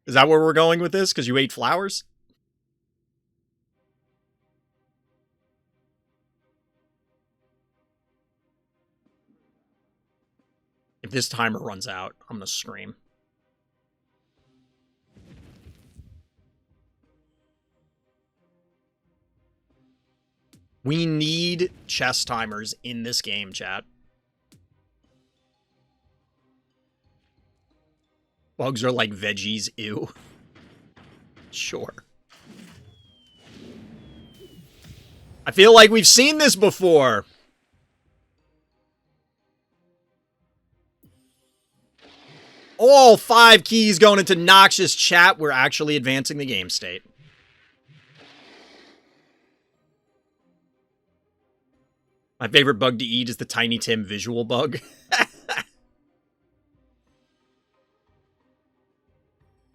Is that where we're going with this? Because you ate flowers? If this timer runs out, I'm going to scream. We need chess timers in this game, chat. Bugs are like veggies, ew. Sure. I feel like we've seen this before. All 5 keys going into Noxious, chat. We're actually advancing the game state. My favorite bug to eat is the Tiny Tim visual bug.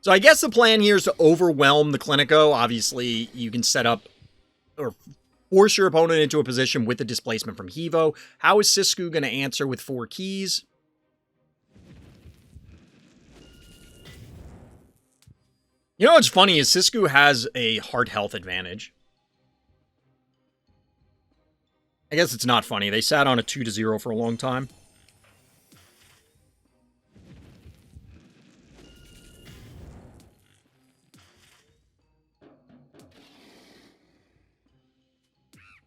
So I guess the plan here is to overwhelm the Clinico. Obviously, you can set up or force your opponent into a position with the displacement from Hevo. How is Siskiyou going to answer with 4 keys? You know what's funny is Siskiyou has a heart health advantage. I guess it's not funny. They sat on a 2-0 for a long time.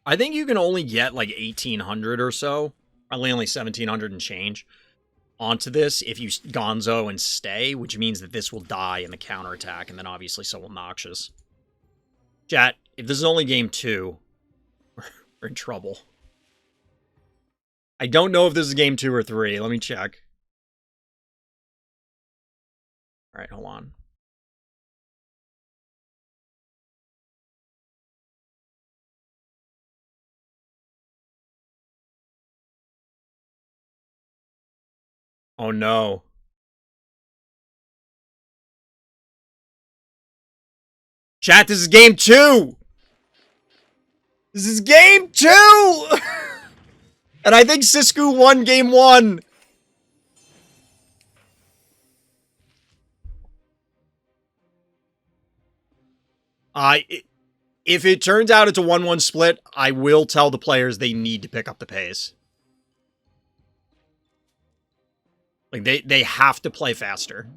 I think you can only get like 1,800 or so. Probably only 1,700 and change onto this if you Gonzo and stay, which means that this will die in the counterattack, and then obviously so will Noxious. Chat, if this is only game 2, we're in trouble. I don't know if this is game 2 or 3. Let me check. All right, hold on. Oh no. Chat, this is game 2! This is game 2! And I think Sisku won game 1. If it turns out it's a 1-1 split, I will tell the players they need to pick up the pace. Like, they have to play faster.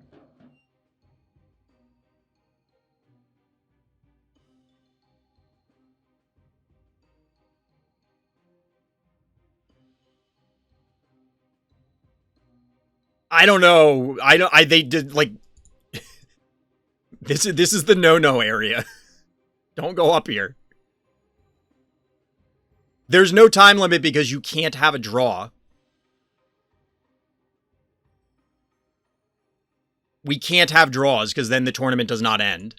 I don't know. They did, like... This is the no-no area. Don't go up here. There's no time limit because you can't have a draw. We can't have draws because then the tournament does not end.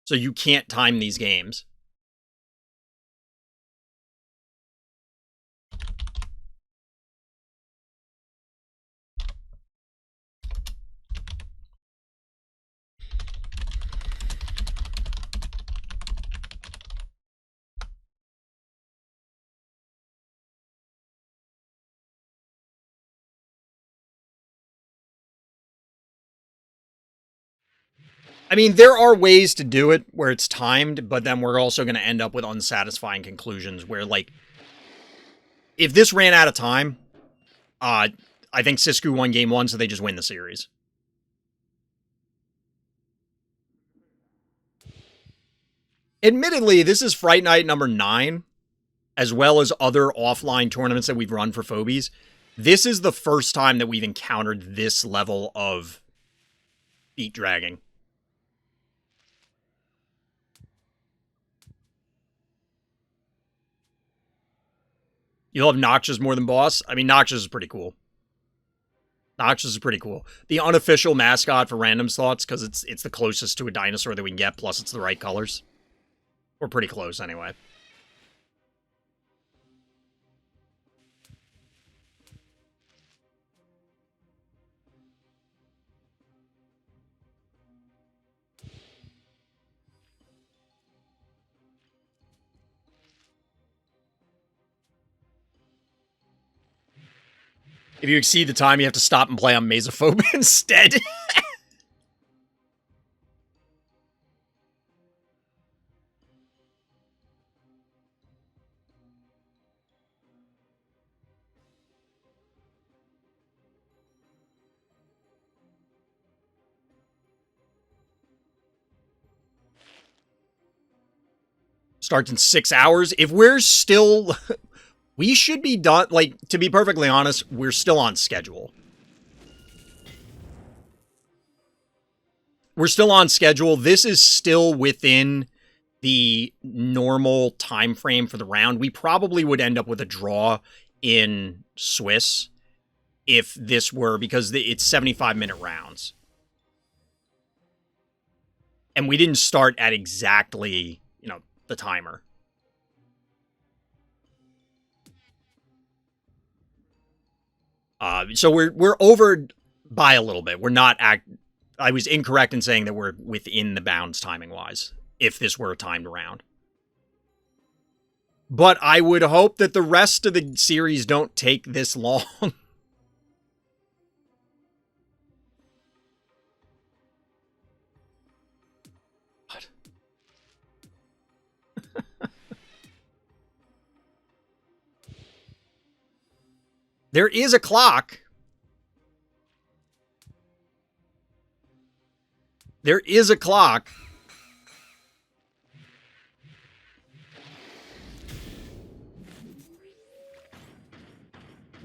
So you can't time these games. I mean, there are ways to do it where it's timed, but then we're also going to end up with unsatisfying conclusions where, like, if this ran out of time, I think Sisku won game 1, so they just win the series. Admittedly, this is Fright Night number 9, as well as other offline tournaments that we've run for Phobies. This is the first time that we've encountered this level of beat dragging. You love Noxious more than Boss? I mean, Noxious is pretty cool. Noxious is pretty cool. The unofficial mascot for Random Thoughts, because it's the closest to a dinosaur that we can get, plus it's the right colors. We're pretty close, anyway. If you exceed the time, you have to stop and play on Mesophobia instead. Starts in 6 hours. If we're still... We should be done... Like, to be perfectly honest, we're still on schedule. We're still on schedule. This is still within the normal time frame for the round. We probably would end up with a draw in Swiss if this were... Because it's 75-minute rounds. And we didn't start at exactly, you know, the timer. So we're over by a little bit. We're not I was incorrect in saying that we're within the bounds timing-wise, if this were a timed round. But I would hope that the rest of the series don't take this long. What? There is a clock. There is a clock.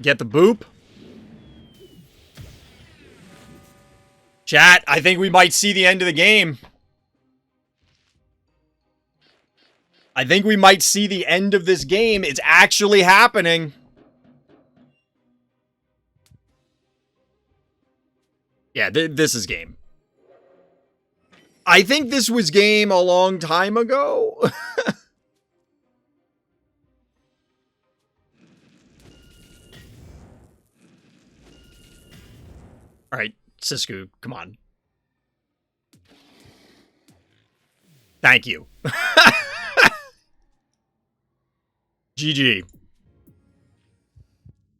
Get the boop. Chat, I think we might see the end of the game. I think we might see the end of this game. It's actually happening. Yeah, this is game. I think this was game a long time ago. Sisko, come on. Thank you. GG.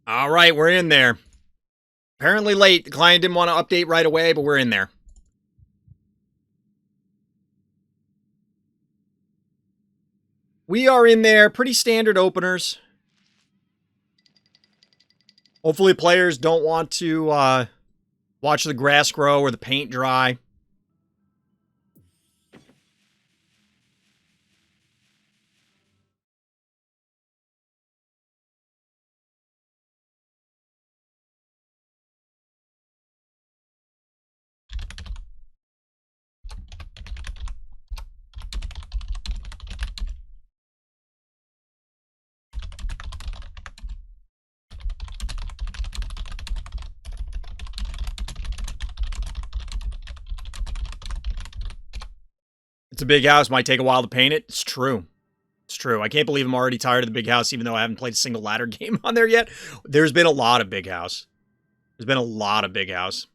All right, we're in there. Apparently late. The client didn't want to update right away, but we're in there. We are in there. Pretty standard openers. Hopefully players don't want to watch the grass grow or the paint dry. It's a big house. Might take a while to paint it. It's true. It's true. I can't believe I'm already tired of the big house, even though I haven't played a single ladder game on there yet. There's been a lot of big house. There's been a lot of big house.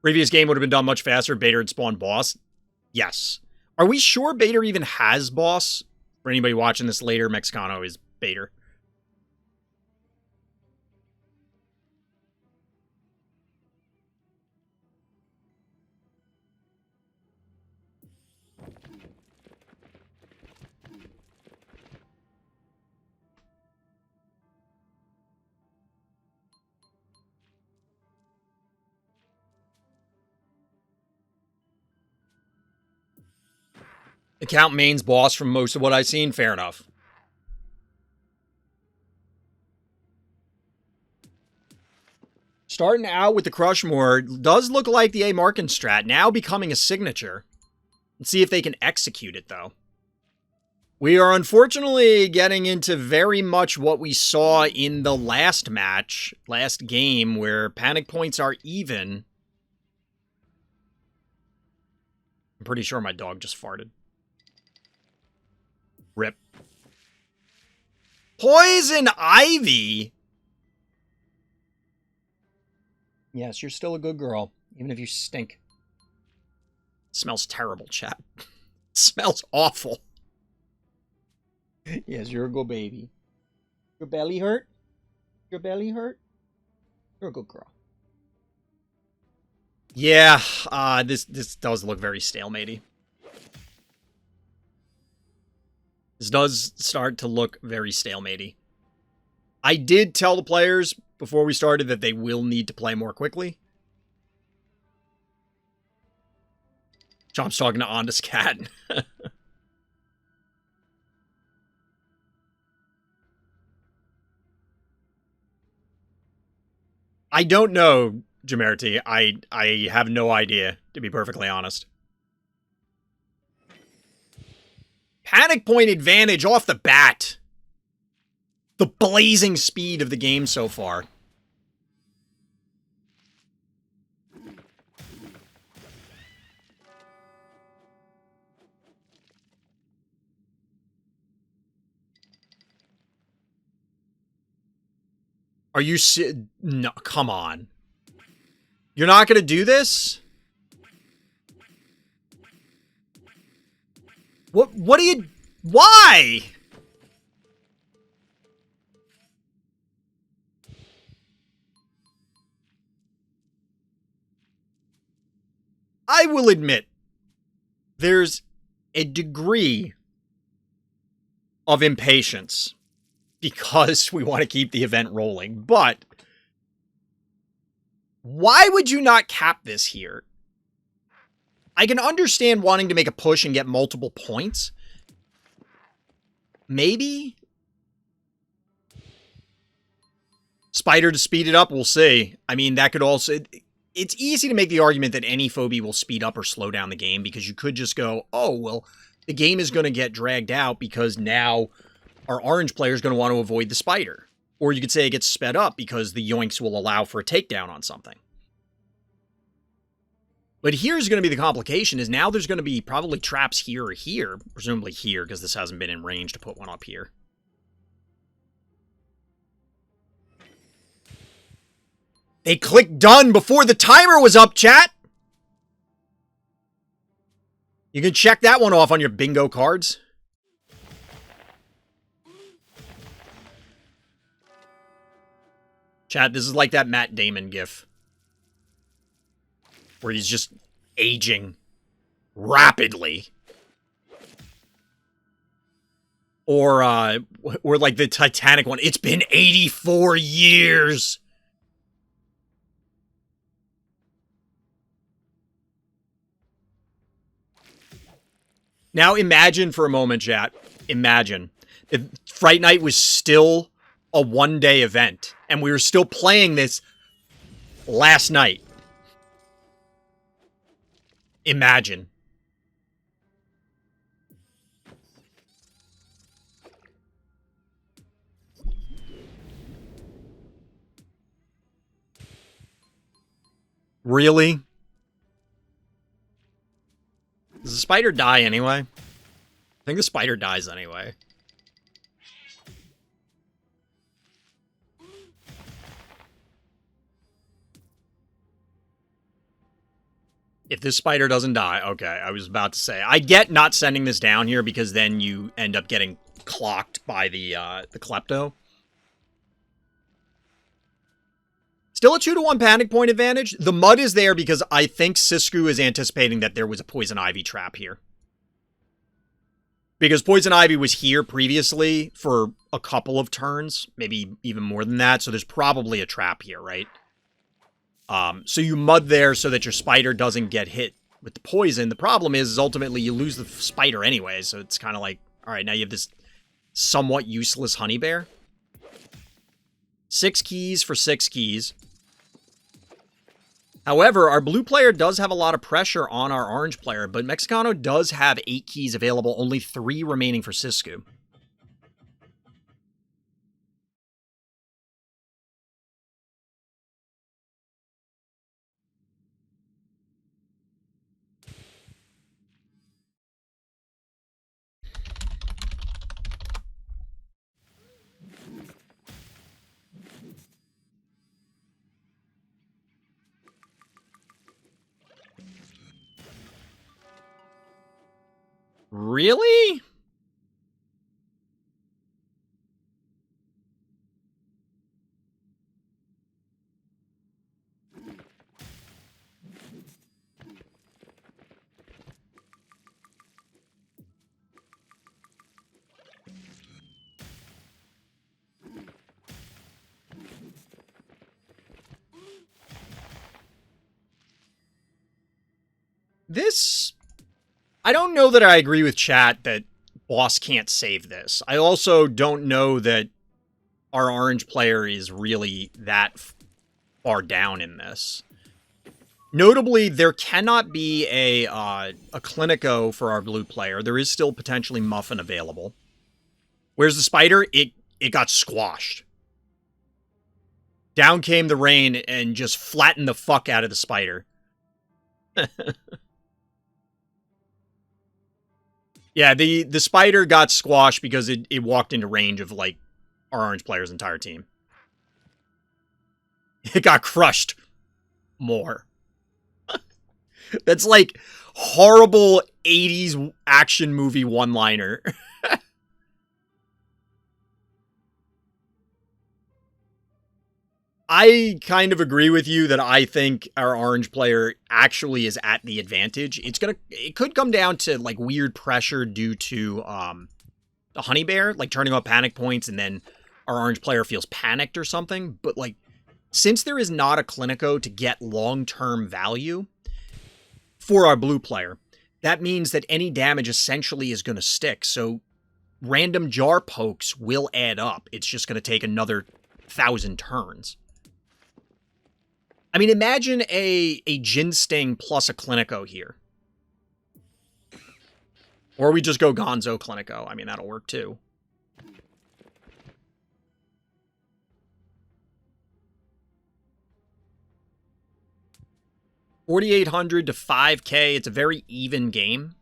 Previous game would have been done much faster if Bader had spawned boss. Yes. Are we sure Bader even has boss? For anybody watching this later, Mexicano is Bader. Account main's boss from most of what I've seen. Fair enough. Starting out with the Crushmore does look like the A. Markin strat, now becoming a signature. Let's see if they can execute it, though. We are unfortunately getting into very much what we saw in the last match, last game, where panic points are even. I'm pretty sure my dog just farted. Rip. Poison Ivy? Yes, you're still a good girl, even if you stink. It smells terrible, chat. It smells awful. Yes, you're a good baby. Your belly hurt? Your belly hurt? You're a good girl. Yeah, this does look very stalematey. This does start to look very stalematey. I did tell the players before we started that they will need to play more quickly. Chomp's talking to Onda's cat. I don't know, Jamerty. I have no idea, to be perfectly honest. Panic point advantage off the bat. The blazing speed of the game so far. Are you no, come on. You're not going to do this? What do you... Why? I will admit, there's a degree of impatience because we want to keep the event rolling, but why would you not cap this here? I can understand wanting to make a push and get multiple points. Maybe? Spider to speed it up, we'll see. I mean, that could also... It's easy to make the argument that any phobie will speed up or slow down the game because you could just go, oh, well, the game is going to get dragged out because now our orange player is going to want to avoid the spider. Or you could say it gets sped up because the yoinks will allow for a takedown on something. But here's going to be the complication is now there's going to be probably traps here or here. Presumably here because this hasn't been in range to put one up here. They clicked done before the timer was up, chat. You can check that one off on your bingo cards. Chat, this is like that Matt Damon gif. Where he's just aging rapidly. Or like the Titanic one. It's been 84 years. Now imagine for a moment, chat. Imagine if Fright Night was still a one-day event and we were still playing this last night. Imagine. Really? Does the spider die anyway? I think the spider dies anyway. If this spider doesn't die, okay, I was about to say. I get not sending this down here because then you end up getting clocked by the Klepto. Still a 2-to-1 panic point advantage. The mud is there because I think Sisku is anticipating that there was a Poison Ivy trap here. Because Poison Ivy was here previously for a couple of turns, maybe even more than that, so there's probably a trap here, right? So you mud there so that your spider doesn't get hit with the poison. The problem is ultimately you lose the spider anyway, so it's kind of like, all right, now you have this somewhat useless honey bear. 6 keys for 6 keys. However, our blue player does have a lot of pressure on our orange player, but Mexicano does have 8 keys available, only 3 remaining for Sisku. Really? This... I don't know that I agree with chat that boss can't save this. I also don't know that our orange player is really that far down in this. Notably, there cannot be a Clinico for our blue player. There is still potentially Muffin available. Where's the spider? It got squashed. Down came the rain and just flattened the fuck out of the spider. Yeah, the spider got squashed because it walked into range of, like, our orange player's entire team. It got crushed more. That's like horrible 80s action movie one-liner. I kind of agree with you that I think our orange player actually is at the advantage. It could come down to like weird pressure due to the honey bear, like turning off panic points and then our orange player feels panicked or something. But like, since there is not a Clinico to get long-term value for our blue player, that means that any damage essentially is going to stick. So random jar pokes will add up. It's just going to take another 1,000 turns. I mean, imagine a Jin Sting plus a Clinico here. Or we just go Gonzo Clinico. I mean, that'll work too. $4,800 to $5K. It's a very even game.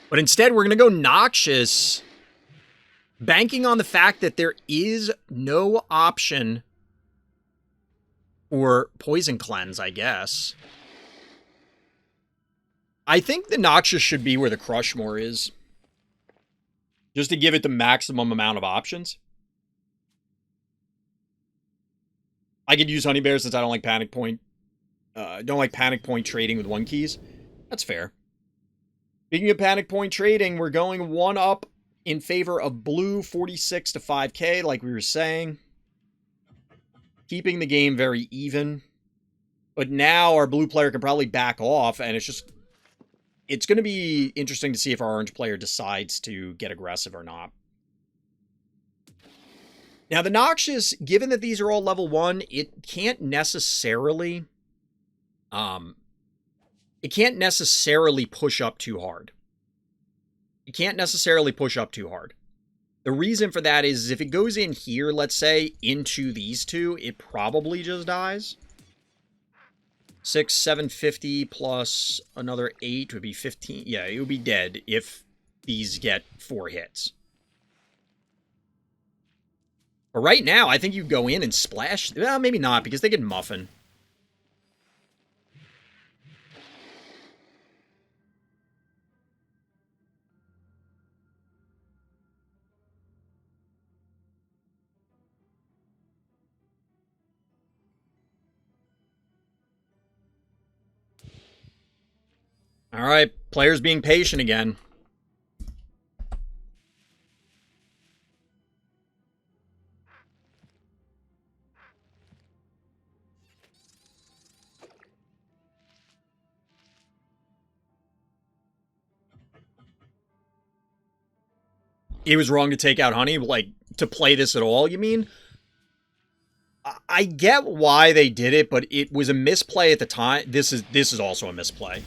But instead, we're going to go Noxious banking on the fact that there is no option for Poison Cleanse, I guess. I think the Noxious should be where the Crushmore is. Just to give it the maximum amount of options. I could use Honey Bear since I don't like Panic Point. Don't like Panic Point trading with 1 keys. That's fair. Speaking of Panic Point trading, we're going 1 up in favor of blue, 46 to 5k, like we were saying. Keeping the game very even. But now our blue player can probably back off, and it's going to be interesting to see if our orange player decides to get aggressive or not. Now, the Noxious, given that these are all level 1, it can't necessarily push up too hard. It can't necessarily push up too hard. The reason for that is if it goes in here, let's say, into these two, it probably just dies. 6, 750 plus another 8 would be 15. Yeah, it would be dead if these get 4 hits. But right now, I think you go in and splash. Well, maybe not, because they get Muffin. All right, players being patient again. It was wrong to take out Honey, like, to play this at all, you mean? I get why they did it, but it was a misplay at the time. This is also a misplay.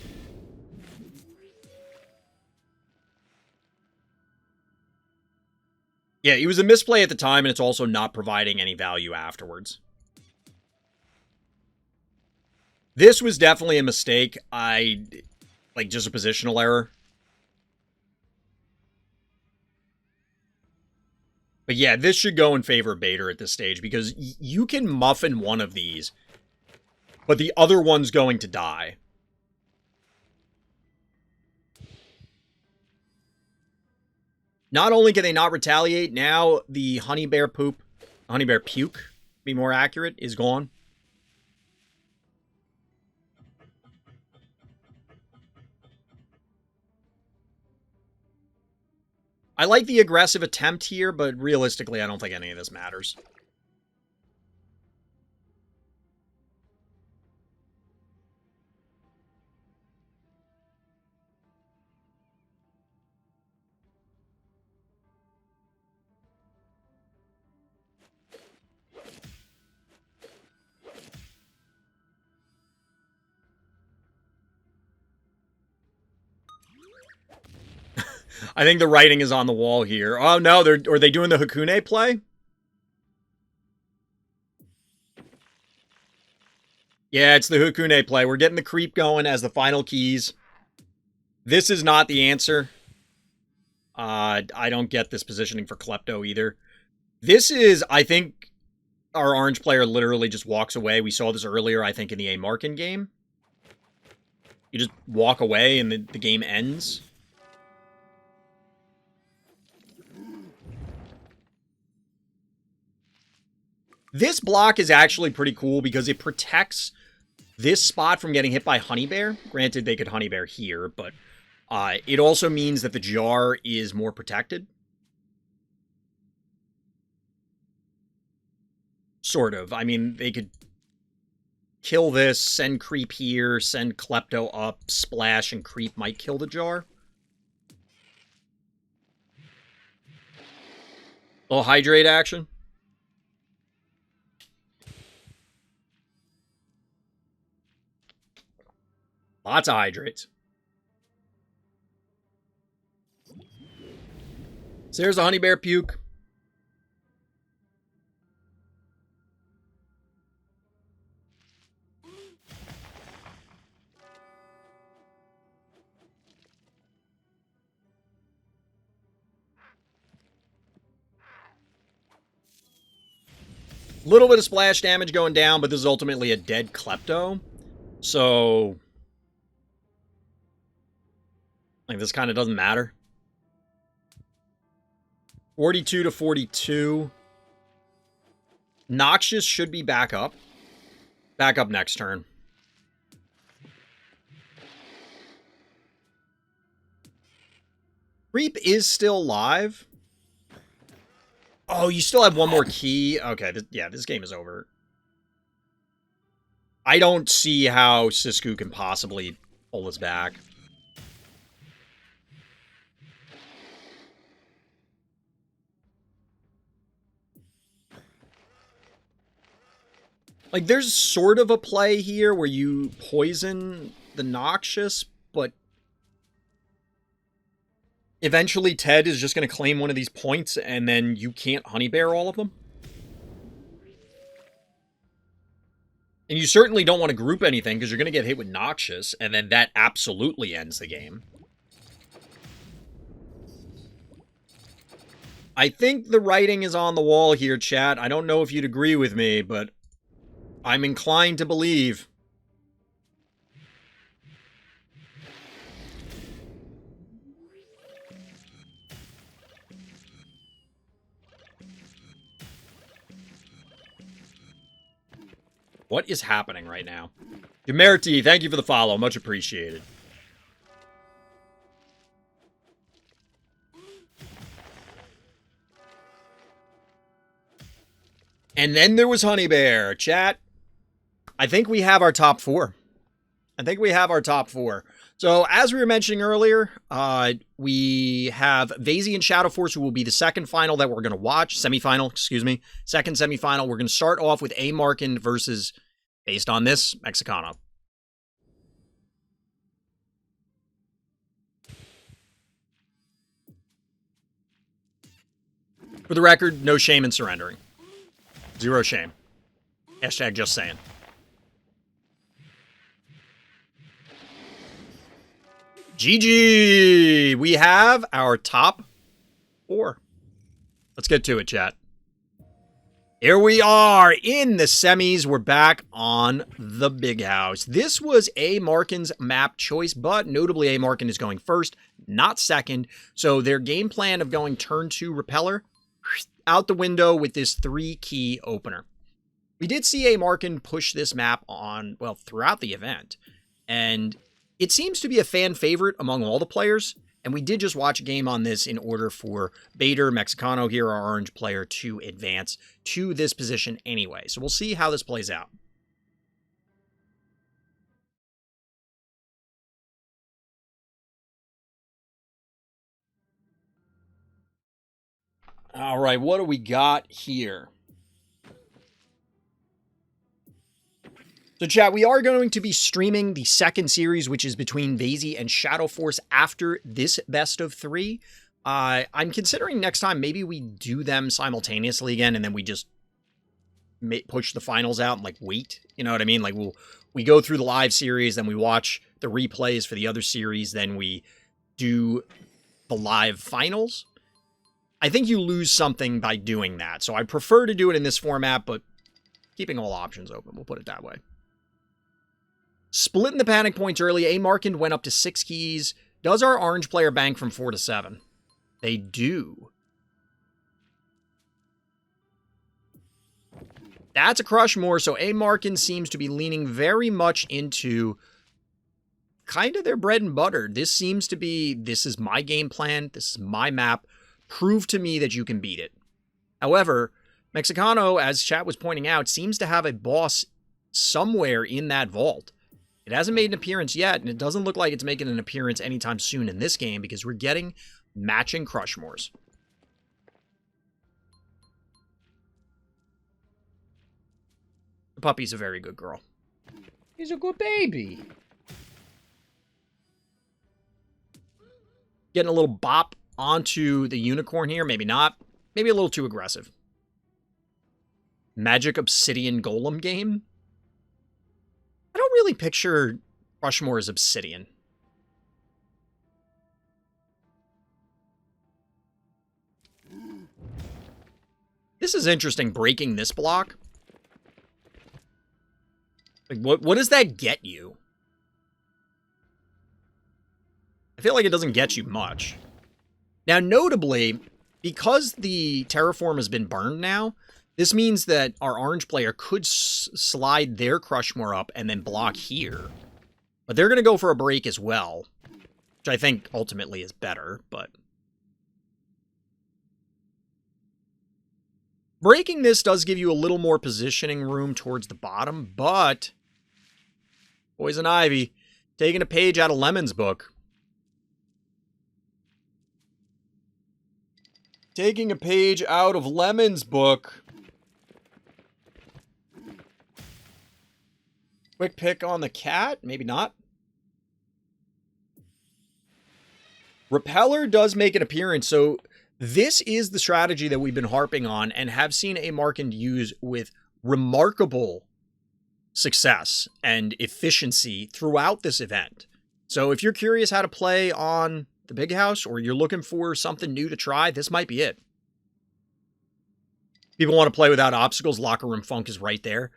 Yeah, it was a misplay at the time, and it's also not providing any value afterwards. This was definitely a mistake. Just a positional error. But yeah, this should go in favor of Bader at this stage, because you can muffin one of these, but the other one's going to die. Not only can they not retaliate, now the Honey Bear Puke, be more accurate, is gone. I like the aggressive attempt here, but realistically, I don't think any of this matters. I think the writing is on the wall here. Oh no, are they doing the Hakune play? Yeah, it's the Hakune play. We're getting the creep going as the final keys. This is not the answer. I don't get this positioning for Klepto either. This is, I think, our orange player literally just walks away. We saw this earlier, I think, in the A. Markin game. You just walk away and the game ends. This block is actually pretty cool because it protects this spot from getting hit by Honey Bear. Granted, they could Honey Bear here, but it also means that the jar is more protected. Sort of. I mean, they could kill this, send creep here, send Klepto up, splash, and creep might kill the jar. Little hydrate action. Lots of hydrates. So there's a Honey Bear Puke. Little bit of splash damage going down, but this is ultimately a dead Klepto. So, like, this kind of doesn't matter. 42 to 42. Noxious should be back up. Back up next turn. Creep is still live. Oh, you still have one more key? Okay, yeah, this game is over. I don't see how Sisku can possibly pull us back. Like, there's sort of a play here where you poison the Noxious, but eventually Ted is just going to claim one of these points, and then you can't Honey Bear all of them. And you certainly don't want to group anything, because you're going to get hit with Noxious, and then that absolutely ends the game. I think the writing is on the wall here, chat. I don't know if you'd agree with me, but I'm inclined to believe. What is happening right now? Humerity, thank you for the follow. Much appreciated. And then there was Honey Bear. Chat, I think we have our top four. So, as we were mentioning earlier, we have Vazey and Shadow Force, who will be the second final that we're going to watch. Semifinal, excuse me. Second semifinal. We're going to start off with A. Markin versus, based on this, Mexicano. For the record, no shame in surrendering. Zero shame. Hashtag just saying. GG! We have our top four. Let's get to it, chat. Here we are in the semis. We're back on the big house. This was A. Markin's map choice, but notably A. Markin is going first, not second. So their game plan of going turn 2 Repeller out the window with this 3-key opener. We did see A. Markin push this map on, well, throughout the event. And it seems to be a fan favorite among all the players. And we did just watch a game on this in order for Bader, Mexicano here, our orange player, to advance to this position anyway. So we'll see how this plays out. All right, what do we got here? So, chat, we are going to be streaming the second series, which is between Vazey and Shadow Force after this best of 3. I'm considering next time maybe we do them simultaneously again, and then we just push the finals out and, like, wait. You know what I mean? Like, we go through the live series, then we watch the replays for the other series, then we do the live finals. I think you lose something by doing that. So I prefer to do it in this format, but keeping all options open, we'll put it that way. Splitting the panic points early. A. Markin went up to 6 keys. Does our orange player bank from 4 to 7? They do. That's a crush more, so A. Markin seems to be leaning very much into kind of their bread and butter. This seems to be, this is my game plan, this is my map. Prove to me that you can beat it. However, Mexicano, as chat was pointing out, seems to have a boss somewhere in that vault. It hasn't made an appearance yet, and it doesn't look like it's making an appearance anytime soon in this game because we're getting matching Crushmores. The puppy's a very good girl. He's a good baby. Getting a little bop onto the unicorn here. Maybe not. Maybe a little too aggressive. Magic Obsidian Golem game? I don't really picture Rushmore as Obsidian. This is interesting, breaking this block. Like, what does that get you? I feel like it doesn't get you much. Now, notably, because the terraform has been burned now, this means that our orange player could slide their Crushmore up and then block here. But they're going to go for a break as well, which I think ultimately is better, but... breaking this does give you a little more positioning room towards the bottom, but... Poison Ivy, taking a page out of Lemon's book. Taking a page out of Lemon's book. Quick pick on the cat? Maybe not. Repeller does make an appearance, so this is the strategy that we've been harping on and have seen a Markand use with remarkable success and efficiency throughout this event. So if you're curious how to play on the big house, or you're looking for something new to try, this might be it. People want to play without obstacles, Locker Room Funk is right there.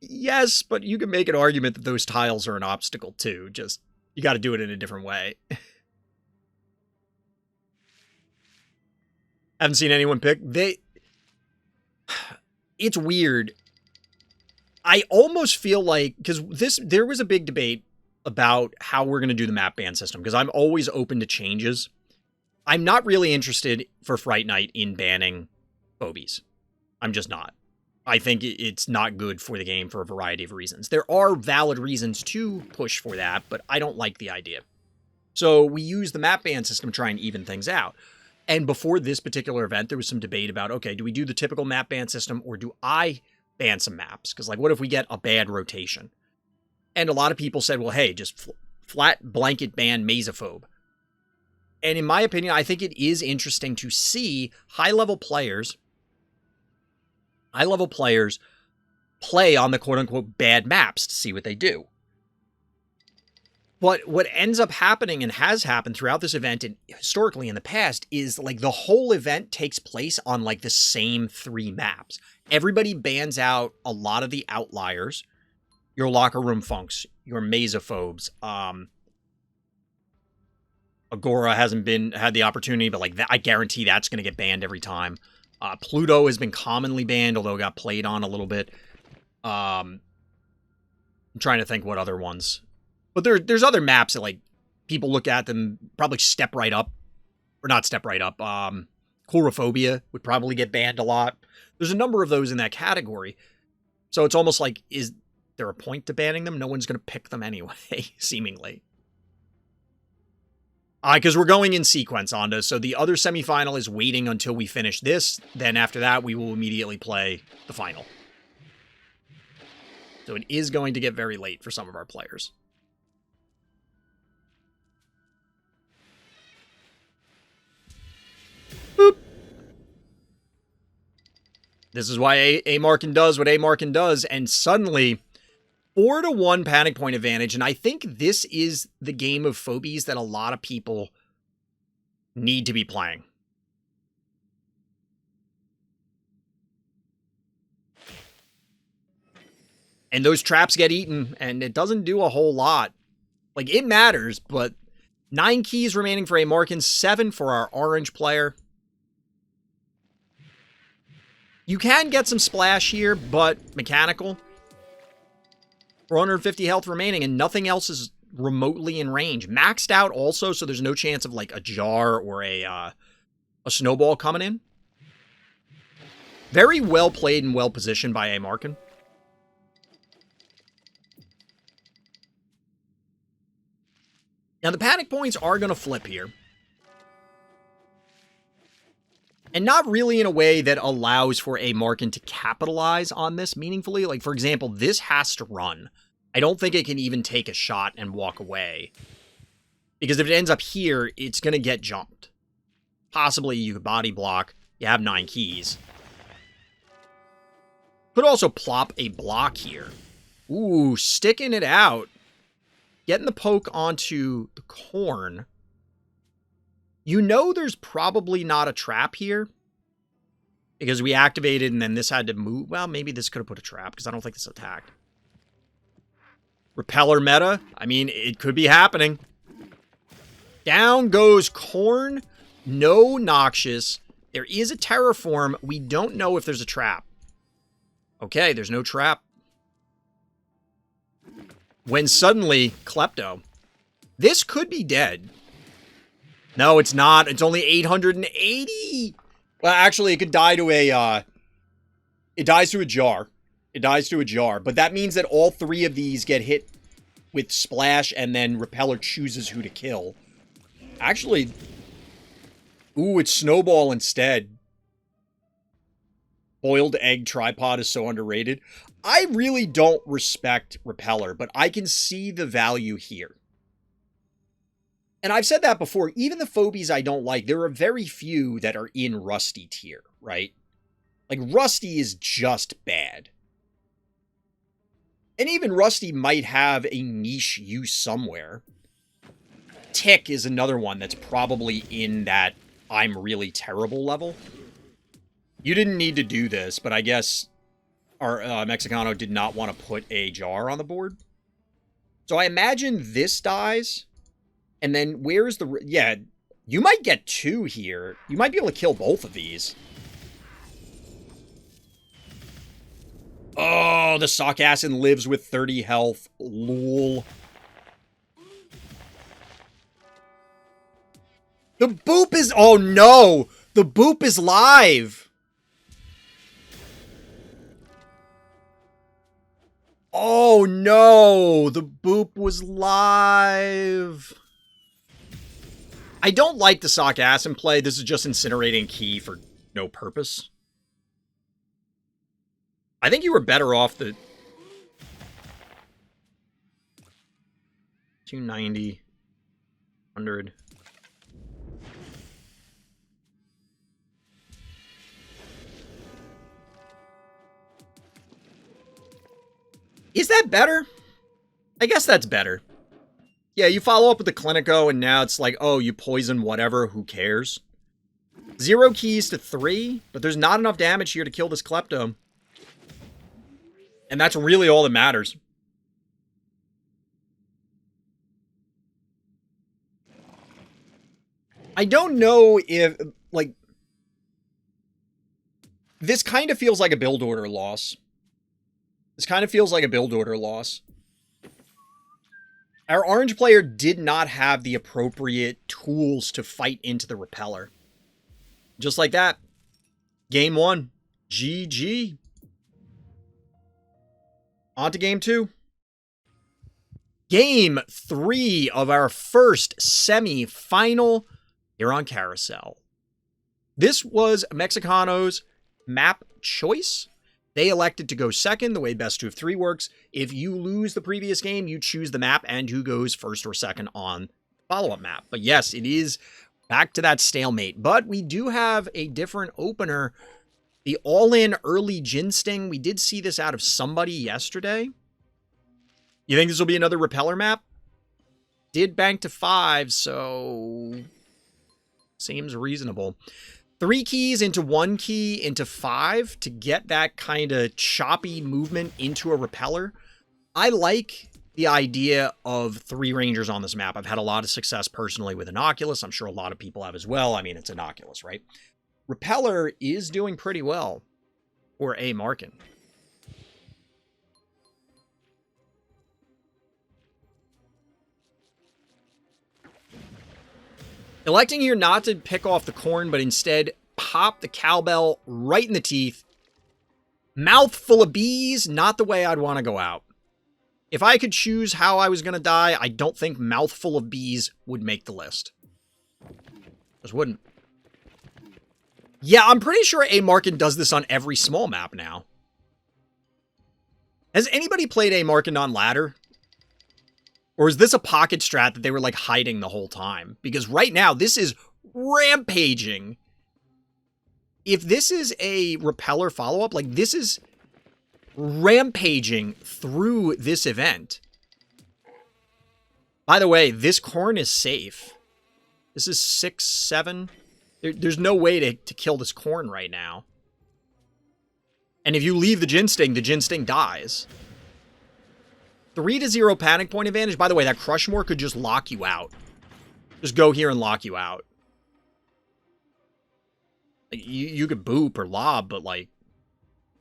Yes, but you can make an argument that those tiles are an obstacle too, just you got to do it in a different way. Haven't seen anyone pick. It's weird. I almost feel like, because there was a big debate about how we're going to do the map ban system, because I'm always open to changes. I'm not really interested for Fright Night in banning Phobies. I'm just not. I think it's not good for the game for a variety of reasons. There are valid reasons to push for that, but I don't like the idea. So we use the map ban system to try and even things out. And before this particular event, there was some debate about, okay, do we do the typical map ban system, or do I ban some maps? Because, like, what if we get a bad rotation? And a lot of people said, well, hey, just flat blanket ban Mesophobe. And in my opinion, I think it is interesting to see high-level players play on the quote-unquote bad maps to see what they do. But what ends up happening, and has happened throughout this event and historically in the past, is like the whole event takes place on like the same 3 maps. Everybody bans out a lot of the outliers. Your Locker Room Funks, your Mesophobes. Agora hasn't had the opportunity, but like that, I guarantee that's going to get banned every time. Pluto has been commonly banned, although it got played on a little bit. I'm trying to think what other ones. But there's other maps that, like, people look at them, probably Step Right Up. Or not Step Right Up. Coulrophobia would probably get banned a lot. There's a number of those in that category. So it's almost like, is there a point to banning them? No one's going to pick them anyway, seemingly. Because we're going in sequence, Onda. So the other semifinal is waiting until we finish this. Then after that, we will immediately play the final. So it is going to get very late for some of our players. Boop. This is why A Markand does what A Markand does, and suddenly 4-1 panic point advantage, and I think this is the game of Phobies that a lot of people need to be playing. And those traps get eaten, and it doesn't do a whole lot. Like, it matters, but 9 keys remaining for A Markand, 7 for our orange player. You can get some splash here, but mechanical. 450 health remaining, and nothing else is remotely in range. Maxed out also, so there's no chance of, like, a jar or a snowball coming in. Very well played and well positioned by A Markand. Now, the panic points are going to flip here. And not really in a way that allows for A Markand to capitalize on this meaningfully. Like, for example, this has to run. I don't think it can even take a shot and walk away. Because if it ends up here, it's going to get jumped. Possibly you could body block. You have 9 keys. Could also plop a block here. Ooh, sticking it out. Getting the poke onto the corn. You know there's probably not a trap here. Because we activated and then this had to move. Well, maybe this could have put a trap because I don't think this attacked. Repeller meta. I mean, it could be happening. Down goes Corn. No Noxious. There is a Terraform. We don't know if there's a trap. Okay, there's no trap. When suddenly, Klepto. This could be dead. No, it's not. It's only 880. Well, actually, it could die to a, it dies to a jar. It dies to a jar. But that means that all three of these get hit with Splash, and then Repeller chooses who to kill. Actually, ooh, it's Snowball instead. Boiled Egg Tripod is so underrated. I really don't respect Repeller, but I can see the value here. And I've said that before, even the Phobies I don't like, there are very few that are in Rusty tier, right? Like, Rusty is just bad. And even Rusty might have a niche use somewhere. Tick is another one that's probably in that I'm really terrible level. You didn't need to do this, but I guess our Mexicano did not want to put a jar on the board. So I imagine this dies. And then where's the... Yeah, you might get two here. You might be able to kill both of these. Oh, the Sarcassin lives with 30 health. Lol. The Boop is... Oh, no! The Boop is live! Oh, no! The Boop was live! I don't like the Sarcassin play. This is just incinerating Key for no purpose. I think you were better off the... 290. 100. Is that better? I guess that's better. Yeah, you follow up with the Clinico, and now it's like, oh, you poison whatever, who cares? 0 keys to 3, but there's not enough damage here to kill this Klepto. And that's really all that matters. I don't know if, like... This kind of feels like a build order loss. This kind of feels like a build order loss. Our orange player did not have the appropriate tools to fight into the Repeller. Just like that. Game 1. GG. On to game 2. Game 3 of our first semi-final here on Carousel. This was Mexicano's map choice. They elected to go second, the way best 2 of 3 works. If you lose the previous game, you choose the map and who goes first or second on follow-up map. But yes, it is back to that stalemate. But we do have a different opener. The all-in early Gin Sting. We did see this out of somebody yesterday. You think this will be another Repeller map? Did bank to 5, so... Seems reasonable. 3 keys into 1 key into 5 to get that kind of choppy movement into a Repeller. I like the idea of 3 Rangers on this map. I've had a lot of success personally with Inoculus. I'm sure a lot of people have as well. I mean, it's Inoculus, right? Repeller is doing pretty well for A. Markin. Electing here not to pick off the Corn, but instead pop the Cowbell right in the teeth. Mouth full of bees, not the way I'd want to go out. If I could choose how I was going to die, I don't think Mouthful of Bees would make the list. Just wouldn't. Yeah, I'm pretty sure A. Markin does this on every small map now. Has anybody played A. Markin on ladder? Or is this a pocket strat that they were like hiding the whole time? Because right now, this is rampaging. If this is a Repeller follow-up, like this is rampaging through this event. By the way, this Corn is safe. This is 6, 7. There's no way to kill this Corn right now. And if you leave the Ginsting dies. 3-0 panic point advantage. By the way, that Crushmore could just lock you out. Just go here and lock you out. Like, you could boop or lob, but, like,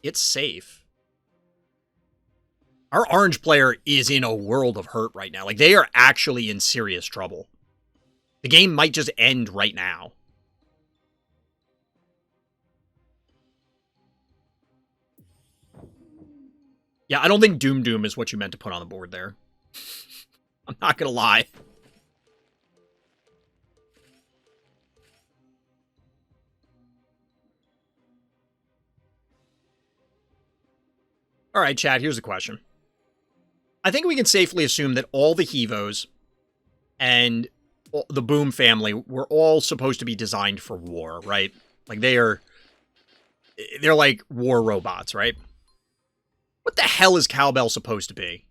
it's safe. Our orange player is in a world of hurt right now. Like, they are actually in serious trouble. The game might just end right now. Yeah, I don't think Doom Doom is what you meant to put on the board there. I'm not gonna lie. All right, chat, here's a question. I think we can safely assume that all the Hevos and the Boom family were all supposed to be designed for war, right? Like, they're like war robots, right? What the hell is Cowbell supposed to be?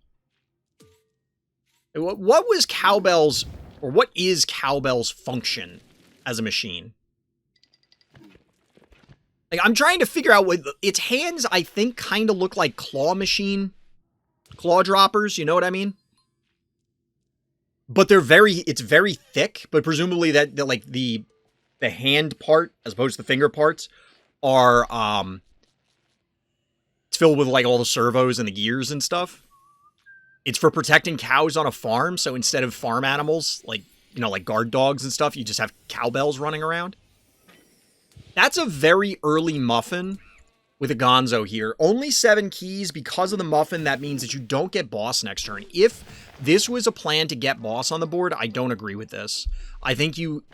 What was Cowbell's, or what is Cowbell's function as a machine? Like, I'm trying to figure out what its hands, I think, kind of look like claw droppers, you know what I mean? But it's very thick, but presumably that like the hand part as opposed to the finger parts are it's filled with like all the servos and the gears and stuff. It's for protecting cows on a farm, so instead of farm animals like, you know, like guard dogs and stuff, you just have cowbells running around. That's a very early muffin with a Gonzo here. Only 7 keys because of the muffin. That means that you don't get boss next turn. If this was a plan to get boss on the board, I don't agree with this. I think you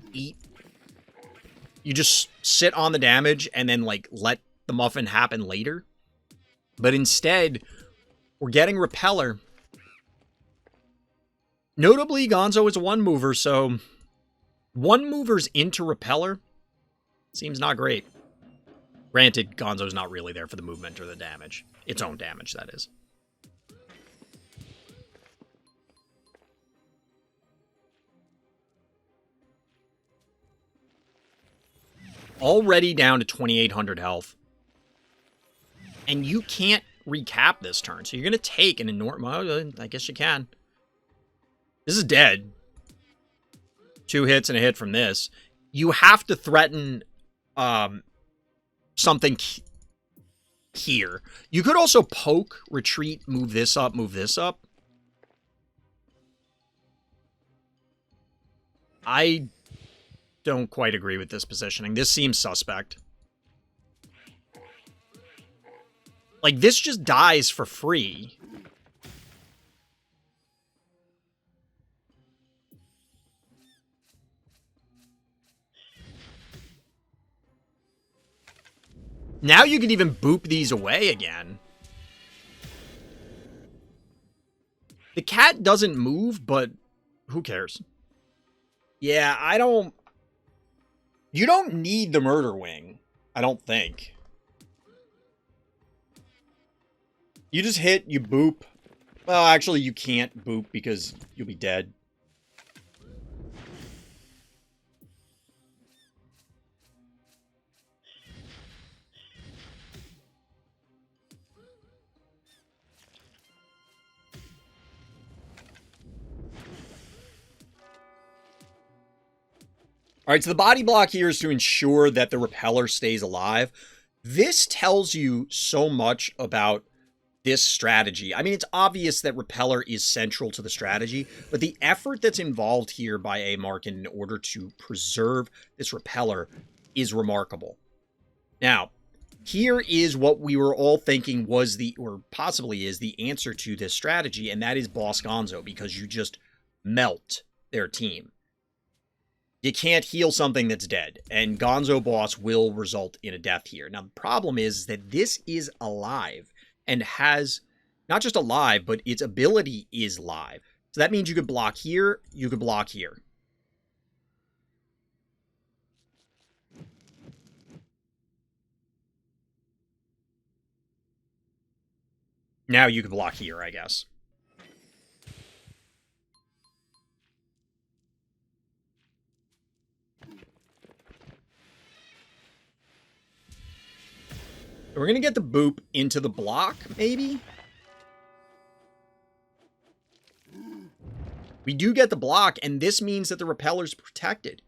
just sit on the damage and then like let the muffin happen later. But instead, we're getting Repeller. Notably, Gonzo is a 1-mover, so 1-movers into Repeller seems not great. Granted, Gonzo's not really there for the movement or the damage. Its own damage, that is. Already down to 2,800 health. And you can't recap this turn, so you're going to take an enormous... Well, I guess you can. This is dead. 2 hits and a hit from this. You have to threaten something here. You could also poke, retreat, move this up, move this up. I don't quite agree with this positioning. This seems suspect. Like, this just dies for free. Now you can even boop these away again. The cat doesn't move, but who cares? Yeah, I don't... You don't need the Murder Wing, I don't think. You just hit, you boop. Well, actually, you can't boop because you'll be dead. All right, so the body block here is to ensure that the Repeller stays alive. This tells you so much about this strategy. I mean, it's obvious that Repeller is central to the strategy, but the effort that's involved here by A. Markin in order to preserve this Repeller is remarkable. Now, here is what we were all thinking was or possibly is the answer to this strategy, and that is Boss Gonzo, because you just melt their team. You can't heal something that's dead, and Gonzo Boss will result in a death here. Now, the problem is that this is alive, and has, not just alive, but its ability is live. So that means you could block here, you could block here. Now you could block here, I guess. We're going to get the boop into the block, maybe? We do get the block, and this means that the repeller's protected.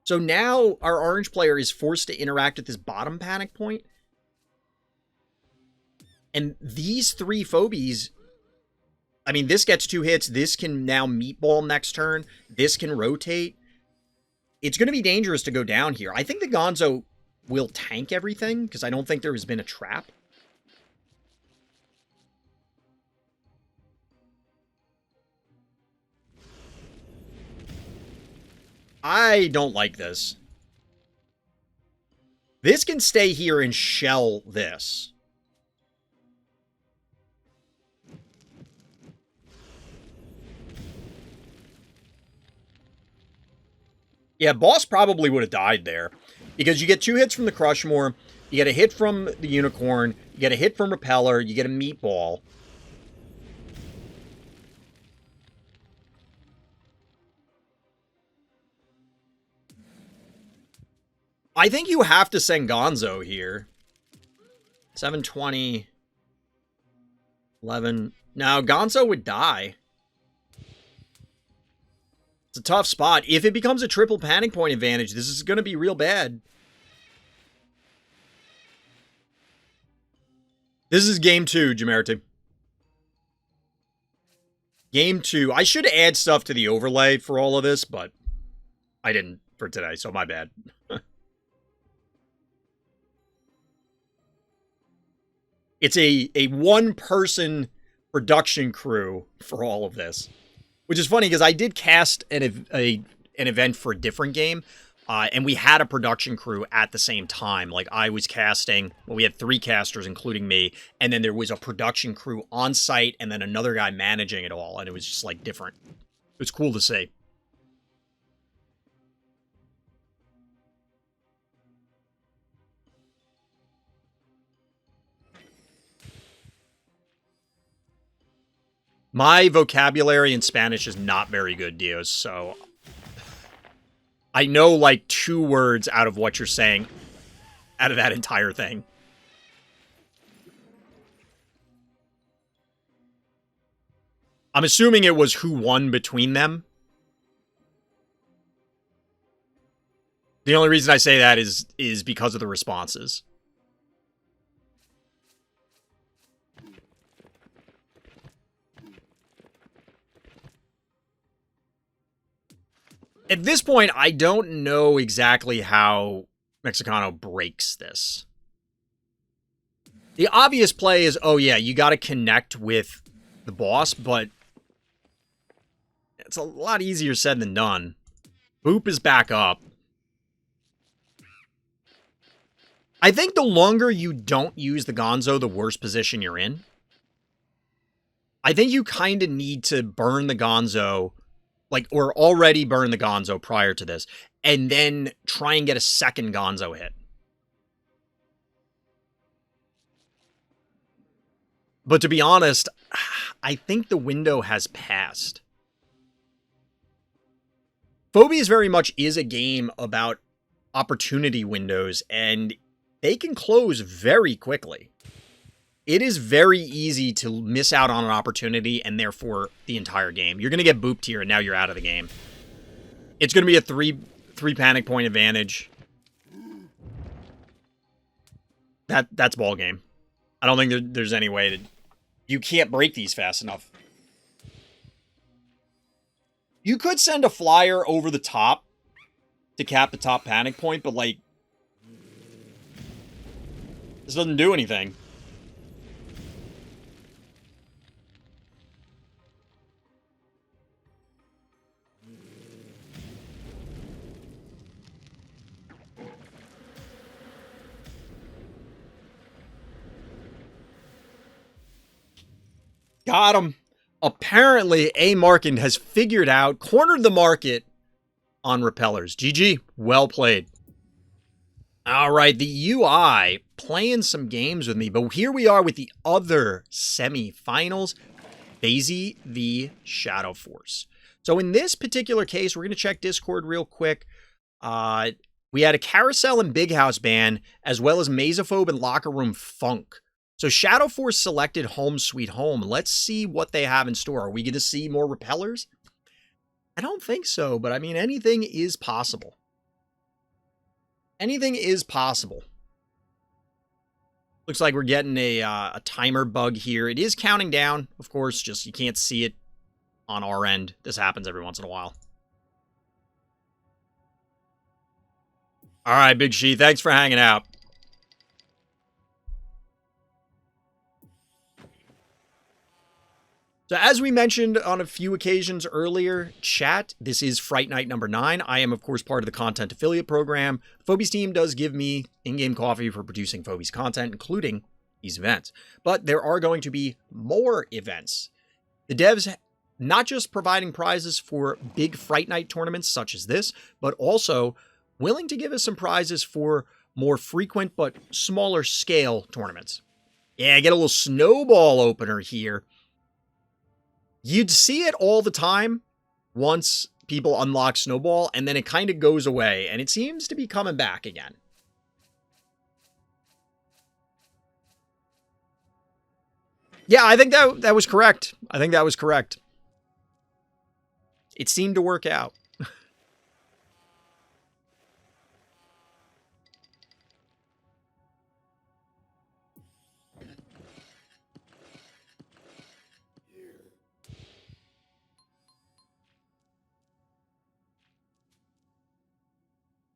So now our orange player is forced to interact with this bottom panic point. And these 3 Phobies, I mean, this gets 2 hits. This can now meatball next turn. This can rotate. It's going to be dangerous to go down here. I think the Gonzo will tank everything, because I don't think there has been a trap. I don't like this. This can stay here and shell this. Yeah, boss probably would have died there. Because you get 2 hits from the Crushmore, you get a hit from the Unicorn, you get a hit from Repeller, you get a Meatball. I think you have to send Gonzo here. 720. 11. Now, Gonzo would die. It's a tough spot. If it becomes a triple panic point advantage, this is going to be real bad. This is game 2, Jamerity. Game 2. I should add stuff to the overlay for all of this, but I didn't for today, so my bad. It's a one-person production crew for all of this. Which is funny, because I did cast an event for a different game, and we had a production crew at the same time. Like, I was casting, well, we had 3 casters, including me, and then there was a production crew on site, and then another guy managing it all, and it was just, like, different. It was cool to see. My vocabulary in Spanish is not very good, Dios, so I know like 2 words out of what you're saying out of that entire thing. I'm assuming it was who won between them. The only reason I say that is because of the responses. At this point, I don't know exactly how Mexicano breaks this. The obvious play is, oh yeah, you got to connect with the boss, but it's a lot easier said than done. Boop is back up. I think the longer you don't use the Gonzo, the worse position you're in. I think you kind of need to burn the Gonzo, like, or already burn the Gonzo prior to this, and then try and get a second Gonzo hit. But to be honest, I think the window has passed. Phobies very much is a game about opportunity windows, and they can close very quickly. It is very easy to miss out on an opportunity and therefore the entire game. You're going to get booped here and now you're out of the game. It's going to be a three panic point advantage. That's ball game. I don't think there's any way to... You can't break these fast enough. You could send a flyer over the top to cap the top panic point, but like... This doesn't do anything. Got him. Apparently, A. Markin has figured out, cornered the market on repellers. GG. Well played. All right, the UI playing some games with me, but here we are with the other semifinals. Daisy v. Shadow Force. So in this particular case, we're going to check Discord real quick. We had a Carousel and Big House ban, as well as Mesophobe and Locker Room Funk. So Shadow Force selected Home Sweet Home. Let's see what they have in store. Are we going to see more repellers? I don't think so, but I mean, anything is possible. Anything is possible. Looks like we're getting a timer bug here. It is counting down, of course, just you can't see it on our end. This happens every once in a while. All right, Big She, thanks for hanging out. So as we mentioned on a few occasions earlier, chat, this is Fright Night number 9. I am, of course, part of the content affiliate program. The Phobies team does give me in-game coffee for producing Phobies content, including these events. But there are going to be more events. The devs not just providing prizes for big Fright Night tournaments such as this, but also willing to give us some prizes for more frequent but smaller scale tournaments. Yeah, get a little snowball opener here. You'd see it all the time once people unlock Snowball, and then it kind of goes away, and it seems to be coming back again. Yeah, I think that was correct. I think that was correct. It seemed to work out.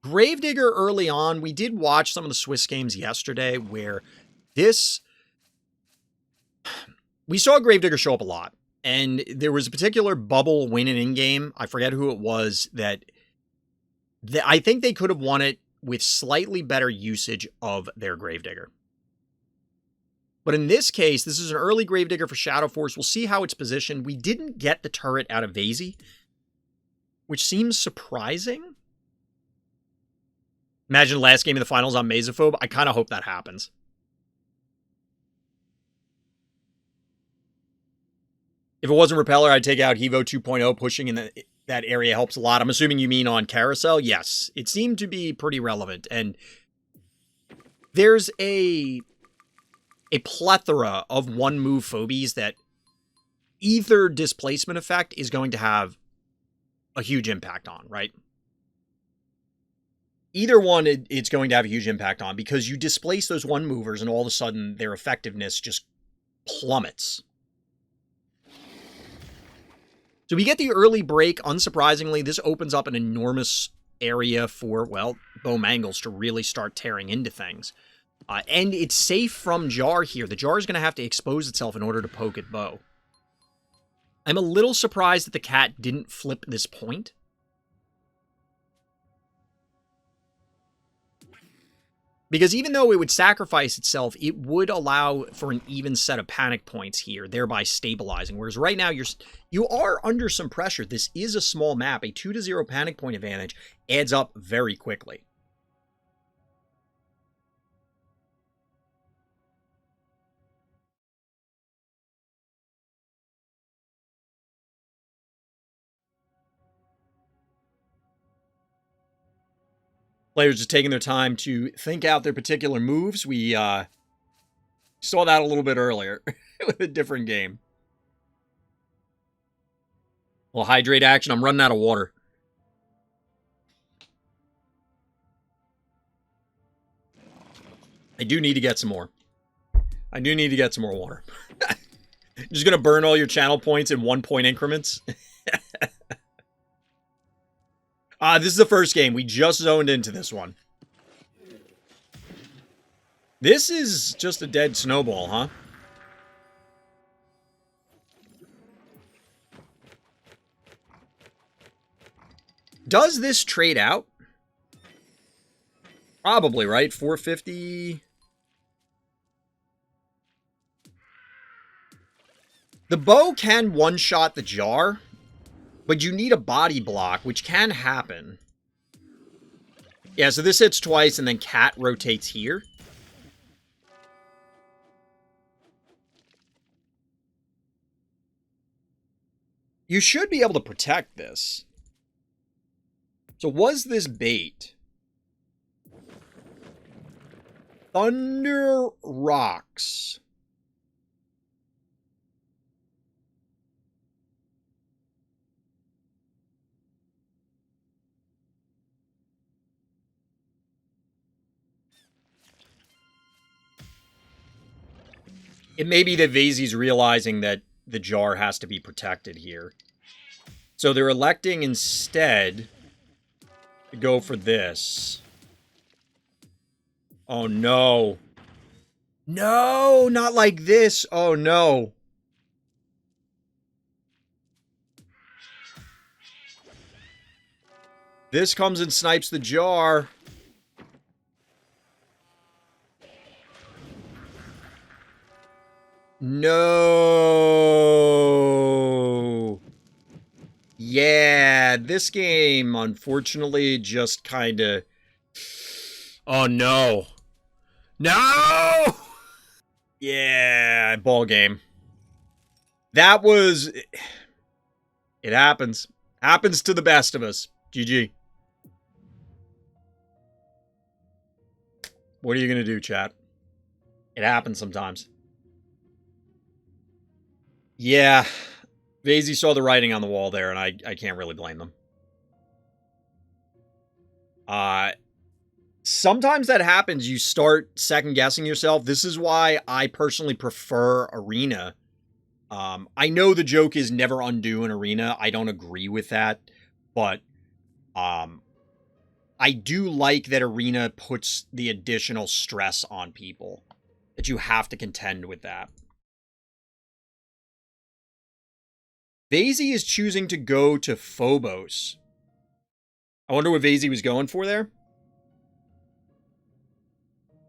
Gravedigger early on, we did watch some of the Swiss games yesterday where we saw Gravedigger show up a lot. And there was a particular bubble win in game. I forget who it was that I think they could have won it with slightly better usage of their Gravedigger. But in this case, this is an early Gravedigger for Shadow Force. We'll see how it's positioned. We didn't get the turret out of Vasey, which seems surprising. Imagine the last game of the finals on Mesophobe. I kind of hope that happens. If it wasn't Repeller, I'd take out Hevo 2.0. Pushing in that area helps a lot. I'm assuming you mean on Carousel. Yes, it seemed to be pretty relevant. And there's a plethora of one-move Phobies that either displacement effect is going to have a huge impact on, right? Either one, it's going to have a huge impact on because you displace those one movers and all of a sudden their effectiveness just plummets. So we get the early break. Unsurprisingly, this opens up an enormous area for, well, Bo Mangles to really start tearing into things. And it's safe from Jar here. The Jar is going to have to expose itself in order to poke at Bo. I'm a little surprised that the cat didn't flip this point. Because even though it would sacrifice itself, it would allow for an even set of panic points here, thereby stabilizing. Whereas right now, you are under some pressure. This is a small map. A 2-0 panic point advantage adds up very quickly. Players just taking their time to think out their particular moves. We saw that a little bit earlier with a different game. Well, hydrate action. I'm running out of water. I do need to get some more. I do need to get some more water. Just going to burn all your channel points in 1-point increments. This is the first game. We just zoned into this one. This is just a dead snowball, huh? Does this trade out? Probably, right? 450. The bow can one-shot the Jar, but you need a body block, which can happen. Yeah, so this hits twice, and then Cat rotates here. You should be able to protect this. So was this bait? Thunder Rocks. It may be that Vazey's realizing that the jar has to be protected here. So they're electing instead to go for this. Oh, no. No, not like this. Oh, no. This comes and snipes the jar. No. Yeah, this game, unfortunately, just kind of... Oh, no. No! Yeah, ball game. That was... It happens. Happens to the best of us. GG. What are you going to do, chat? It happens sometimes. Yeah. Vazey saw the writing on the wall there, and I can't really blame them. Sometimes that happens. You start second-guessing yourself. This is why I personally prefer Arena. I know the joke is never undo an Arena. I don't agree with that. But I do like that Arena puts the additional stress on people. That you have to contend with that. Vazey is choosing to go to Phobos. I wonder what Vazey was going for there.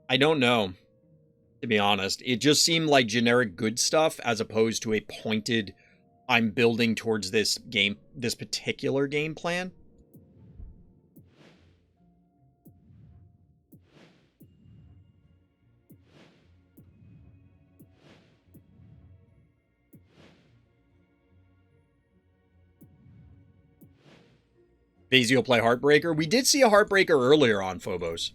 I don't know, to be honest. It just seemed like generic good stuff as opposed to a pointed, I'm building towards this particular game plan. Vazey will play Heartbreaker. We did see a Heartbreaker earlier on Phobos.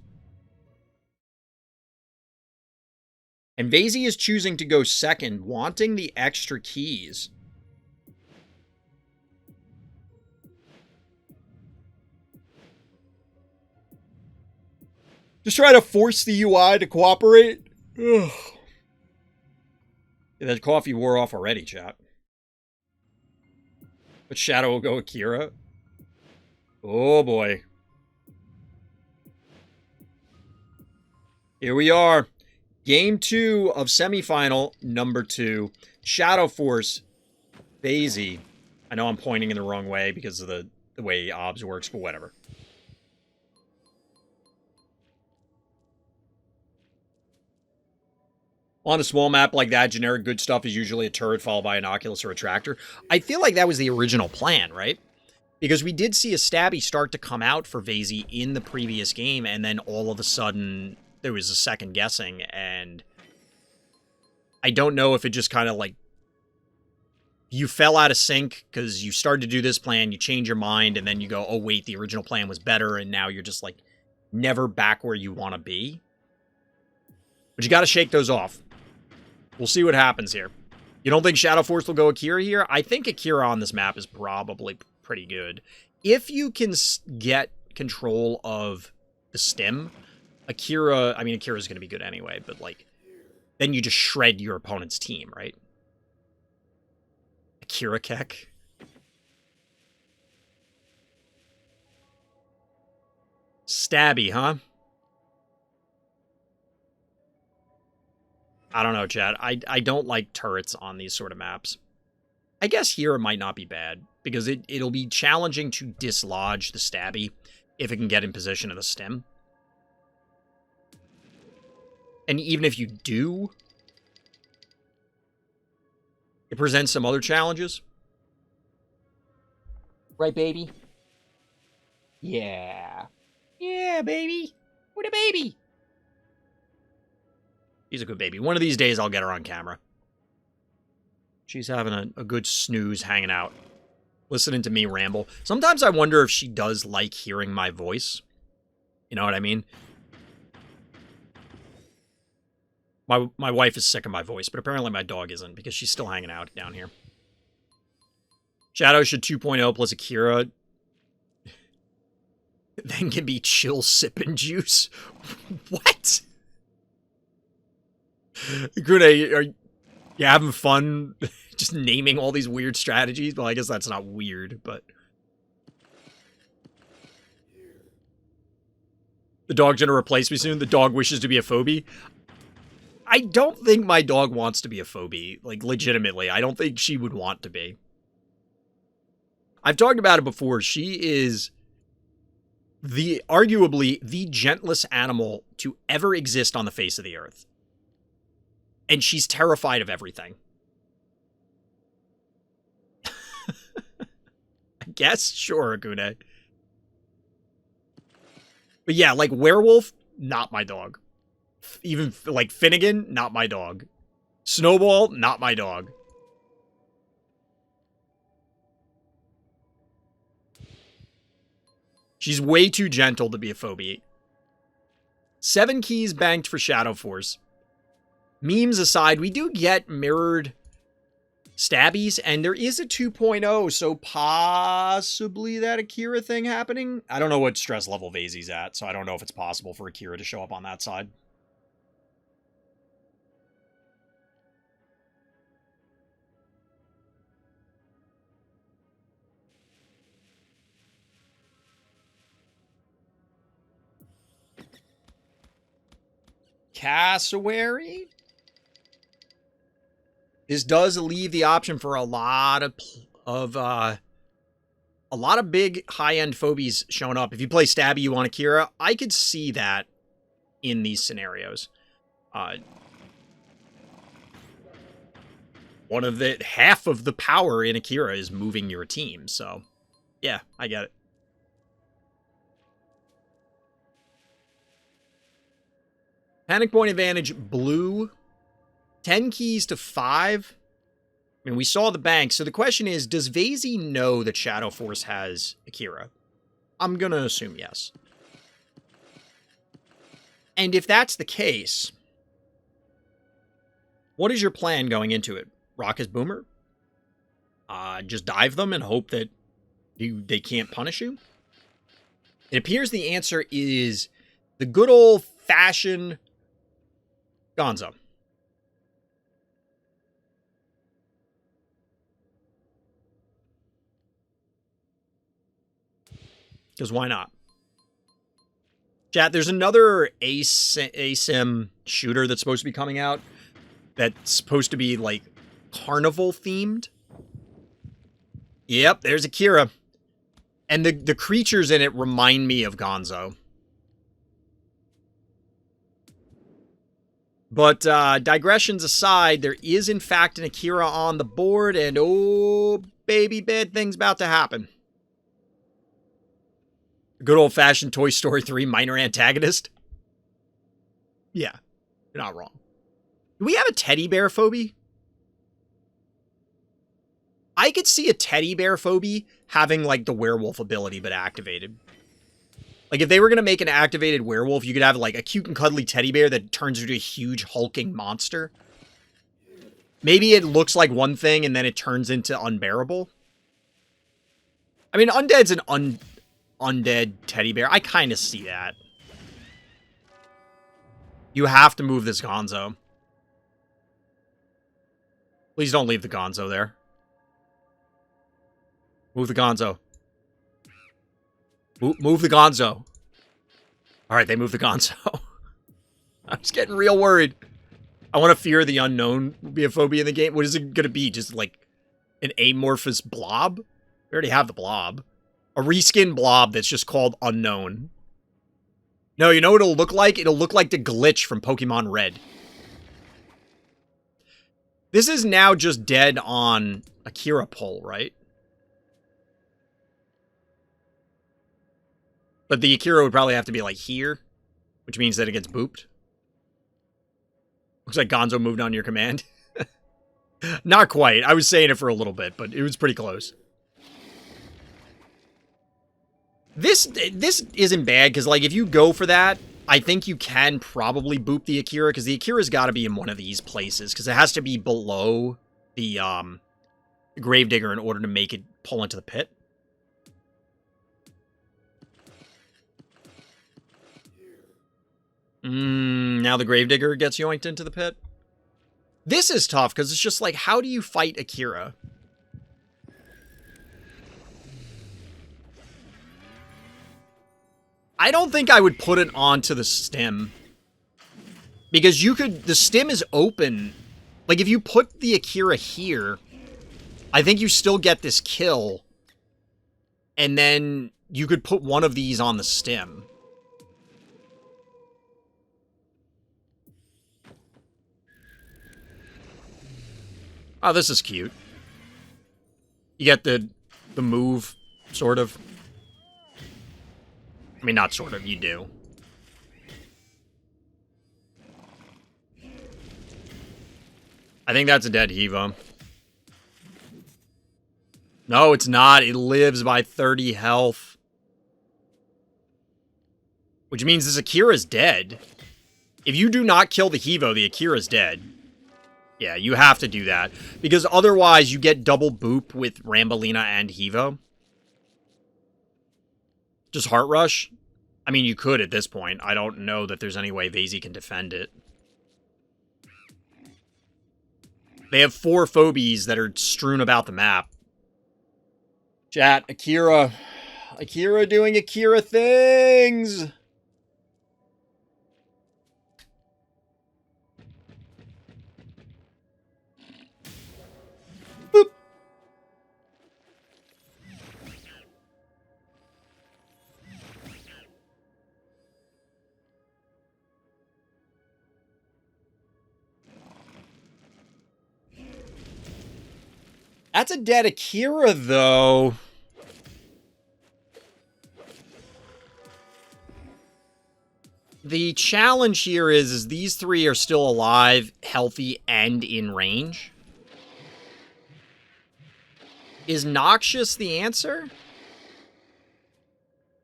And Vazey is choosing to go second, wanting the extra keys. Just try to force the UI to cooperate. Ugh. Yeah, that coffee wore off already, chat. But Shadow will go Akira. Oh boy. Here we are. Game 2 of semifinal number 2. Shadow Force. Vazey. I know I'm pointing in the wrong way because of the way OBS works, but whatever. On a small map like that, generic good stuff is usually a turret followed by an Oculus or a tractor. I feel like that was the original plan, right? Because we did see a stabby start to come out for Vazey in the previous game, and then all of a sudden there was a second guessing, and I don't know if it just kind of like you fell out of sync because you started to do this plan, you change your mind, and then you go, oh wait, the original plan was better, and now you're just like never back where you want to be. But you got to shake those off. We'll see what happens here. You don't think Shadow Force will go Akira here? I think Akira on this map is probably pretty good. If you can get control of the stim, Akira, I mean, Akira's going to be good anyway, but like, then you just shred your opponent's team, right? Akira Keck. Stabby, huh? I don't know, Chad. I don't like turrets on these sort of maps. I guess here it might not be bad, because it'll be challenging to dislodge the stabby if it can get in position of the stem. And even if you do, it presents some other challenges. Right, baby? Yeah. Yeah, baby. What a baby. She's a good baby. One of these days, I'll get her on camera. She's having a good snooze hanging out, listening to me ramble. Sometimes I wonder if she does like hearing my voice. You know what I mean? My wife is sick of my voice, but apparently my dog isn't because she's still hanging out down here. Shadow should 2.0 plus Akira. Then can be chill sipping juice. What? Grune, are you having fun just naming all these weird strategies? Well, I guess that's not weird, but... The dog's gonna replace me soon? The dog wishes to be a phobie? I don't think my dog wants to be a phobie. Like, legitimately. I don't think she would want to be. I've talked about it before. She is arguably the gentlest animal to ever exist on the face of the earth. And she's terrified of everything. I guess? Sure, Agune. But yeah, like, werewolf, not my dog. Even, like, Finnegan, not my dog. Snowball, not my dog. She's way too gentle to be a phobie. 7 keys banked for Shadow Force. Memes aside, we do get mirrored stabbies, and there is a 2.0, so possibly that Akira thing happening. I don't know what stress level Vazey's at, so I don't know if it's possible for Akira to show up on that side. Cassowary? This does leave the option for a lot of big high-end phobies showing up. If you play Stabby, you want Akira. I could see that in these scenarios. Half of the power in Akira is moving your team, so yeah, I get it. Panic point advantage, blue. 10 keys to 5. I mean, we saw the bank. So the question is, does Vazey know that Shadow Force has Akira? I'm going to assume yes. And if that's the case, what is your plan going into it? Rock his Boomer? Just dive them and hope that they can't punish you? It appears the answer is the good old-fashioned Gonzo. Because why not? Chat, there's another ASIM shooter that's supposed to be coming out that's supposed to be, like, carnival-themed. Yep, there's Akira. And the creatures in it remind me of Gonzo. But digressions aside, there is, in fact, an Akira on the board, and oh, baby, bad things about to happen. Good old-fashioned Toy Story 3 minor antagonist. Yeah, you're not wrong. Do we have a teddy bear phobie? I could see a teddy bear phobie having, like, the werewolf ability, but activated. Like, if they were going to make an activated werewolf, you could have, like, a cute and cuddly teddy bear that turns into a huge hulking monster. Maybe it looks like one thing, and then it turns into unbearable. I mean, Undead's an undead teddy bear. I kind of see that. You have to move this Gonzo. Please don't leave the Gonzo there. Move the Gonzo. Move the Gonzo. Alright, they moved the Gonzo. I'm just getting real worried. I want to fear the unknown will be a phobia in the game. What is it going to be? Just like an amorphous blob? We already have the blob. A reskin blob that's just called Unknown. No, you know what it'll look like? It'll look like the glitch from Pokemon Red. This is now just dead on Akira pull, right? But the Akira would probably have to be like here, which means that it gets booped. Looks like Gonzo moved on your command. Not quite. I was saying it for a little bit, but it was pretty close. This isn't bad, because, like, if you go for that, I think you can probably boop the Akira, because the Akira's got to be in one of these places, because it has to be below the Gravedigger in order to make it pull into the pit. Now the Gravedigger gets yoinked into the pit. This is tough, because it's just like, how do you fight Akira? I don't think I would put it onto the stem. Because you could... The stem is open. Like, if you put the Akira here, I think you still get this kill. And then you could put one of these on the stem. Oh, this is cute. You get the move, sort of. I mean, not sort of, you do. I think that's a dead Hivo. No, it's not. It lives by 30 health. Which means this Akira's dead. If you do not kill the Hivo, the Akira's dead. Yeah, you have to do that. Because otherwise, you get double boop with Rambolina and Hivo. Just Heart Rush? I mean, you could at this point. I don't know that there's any way Vazy can defend it. They have 4 Phobies that are strewn about the map. Chat, Akira. Akira doing Akira things! Boop. That's a dead Akira, though. The challenge here is these 3 are still alive, healthy, and in range. Is Noxious the answer?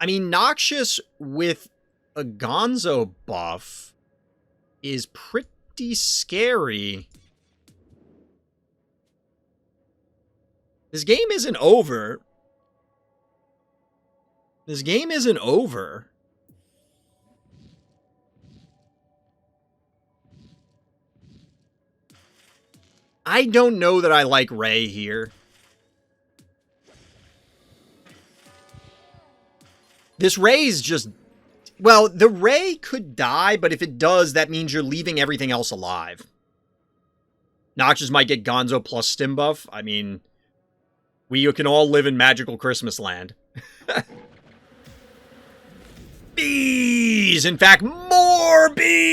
I mean, Noxious with a Gonzo buff is pretty scary. This game isn't over. This game isn't over. I don't know that I like Ray here. This Ray's just... Well, the Ray could die, but if it does, that means you're leaving everything else alive. Noxious might get Gonzo plus Stim buff. I mean... We can all live in magical Christmas land. Bees! In fact, more bees!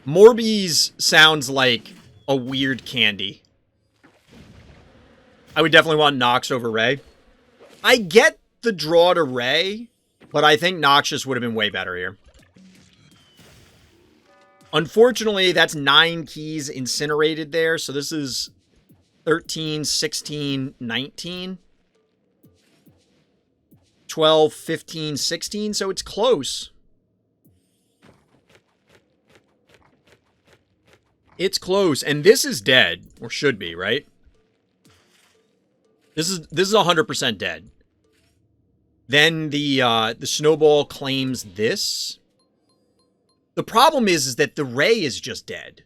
More bees sounds like a weird candy. I would definitely want Nox over Ray. I get the draw to Ray, but I think Noxious would have been way better here. Unfortunately, that's 9 keys incinerated there, so this is 13, 16, 19. 12, 15, 16, so it's close. It's close, and this is dead, or should be, right? This is 100% dead. Then the snowball claims this. The problem is that the Ray is just dead.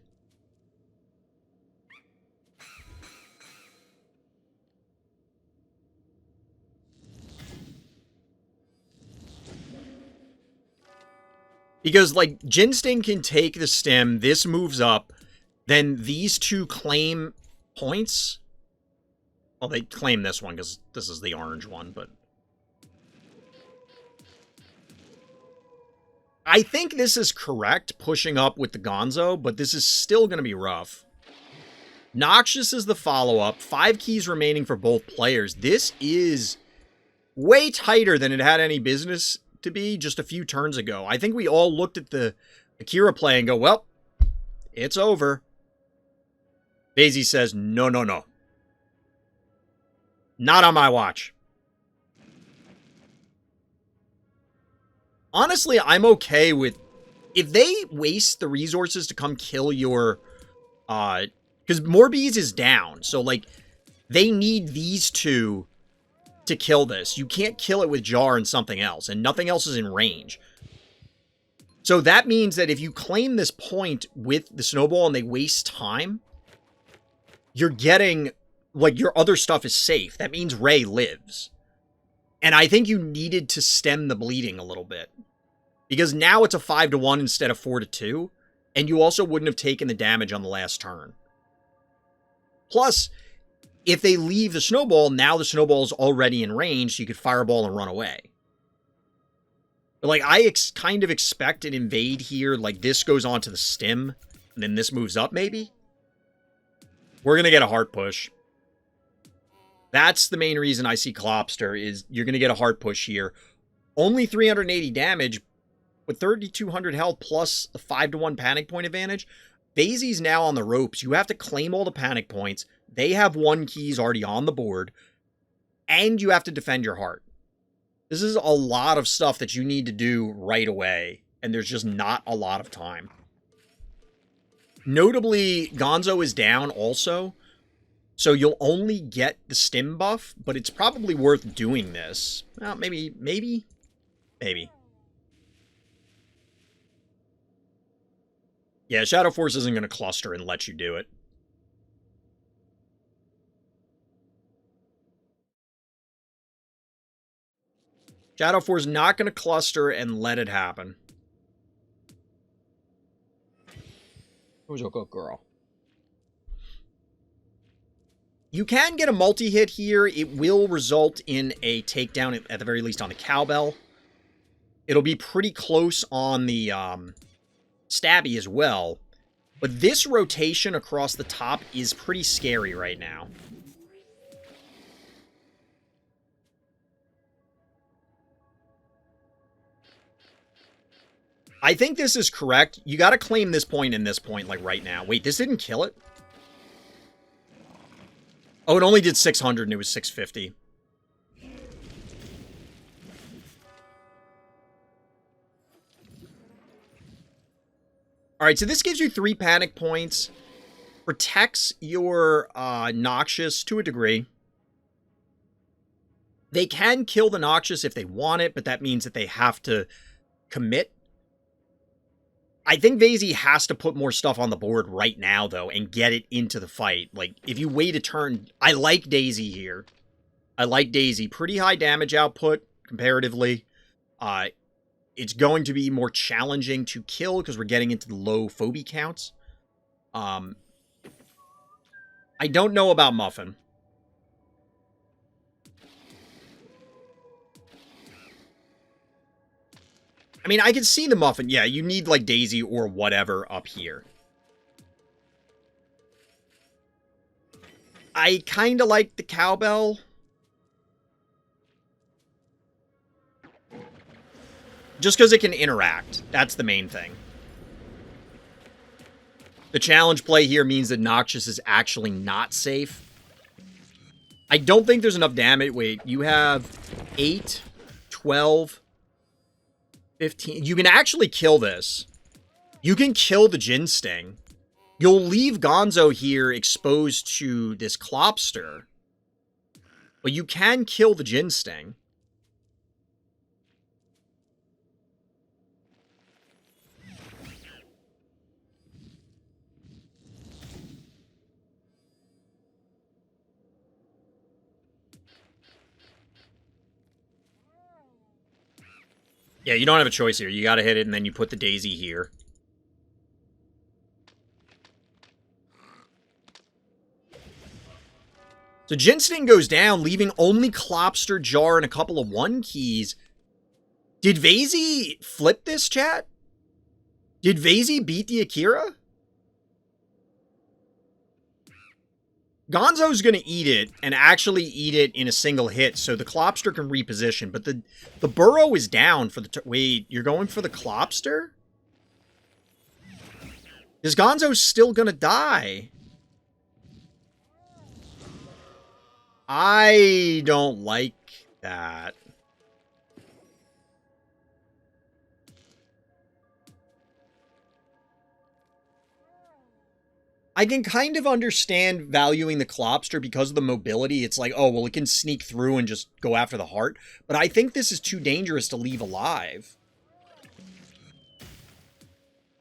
Because, like, Jinsting can take the stem, this moves up, then these 2 claim points. Well, they claim this one because this is the orange one, but... I think this is correct, pushing up with the Gonzo, but this is still going to be rough. Noxious is the follow-up. 5 keys remaining for both players. This is way tighter than it had any business to be just a few turns ago. I think we all looked at the Akira play and go, well, it's over. Daisy says, no, no, no. Not on my watch. Honestly, I'm okay with... If they waste the resources to come kill your... Because Morbies is down, so, like, they need these two to kill this. You can't kill it with Jar and something else, and nothing else is in range. So that means that if you claim this point with the Snowball and they waste time, you're getting... Like, your other stuff is safe. That means Ray lives. And I think you needed to stem the bleeding a little bit. Because now it's a 5-1 instead of 4-2. And you also wouldn't have taken the damage on the last turn. Plus, if they leave the Snowball, now the Snowball's already in range, so you could Fireball and run away. But, like, I kind of expect an invade here. Like, this goes on to the stem, and then this moves up, maybe? We're going to get a Heart Push. That's the main reason I see Clopster, is you're going to get a Heart Push here. Only 380 damage, with 3,200 health plus a 5-1 panic point advantage. Vazie's now on the ropes. You have to claim all the panic points. They have 1 keys already on the board. And you have to defend your heart. This is a lot of stuff that you need to do right away. And there's just not a lot of time. Notably, Gonzo is down also. So you'll only get the stim buff, but it's probably worth doing this. Well, maybe. Yeah, Shadow Force isn't going to cluster and let you do it. Shadow Force not going to cluster and let it happen. Who's your good girl? You can get a multi-hit here. It will result in a takedown, at the very least, on the Cowbell. It'll be pretty close on the Stabby as well. But this rotation across the top is pretty scary right now. I think this is correct. You got to claim this point and this point, like, right now. Wait, this didn't kill it? Oh, it only did 600 and it was 650. Alright, so this gives you 3 panic points. Protects your Noxious to a degree. They can kill the Noxious if they want it, but that means that they have to commit. I think Vazie has to put more stuff on the board right now, though, and get it into the fight. Like, if you wait a turn... I like Daisy here. I like Daisy. Pretty high damage output, comparatively. It's going to be more challenging to kill, because we're getting into the low Phobie counts. I don't know about Muffin. I mean, I can see the Muffin. Yeah, you need, like, Daisy or whatever up here. I kind of like the Cowbell. Just because it can interact. That's the main thing. The challenge play here means that Noxious is actually not safe. I don't think there's enough damage. Wait, you have 8, 12... 15. You can actually kill this. You can kill the Jin Sting. You'll leave Gonzo here exposed to this Clopster. But you can kill the Jin Sting. Yeah, you don't have a choice here. You gotta hit it, and then you put the Daisy here. So Jinsting goes down, leaving only Clopster, Jar, and a couple of 1 keys. Did Vazie flip this, chat? Did Vazie beat the Akira? Gonzo's going to eat it, and actually eat it in a single hit, so the Clopster can reposition. But the Burrow is down for the... Wait, you're going for the Clopster? Is Gonzo still going to die? I don't like that. I can kind of understand valuing the Clopster because of the mobility. It's like, oh, well, it can sneak through and just go after the heart. But I think this is too dangerous to leave alive.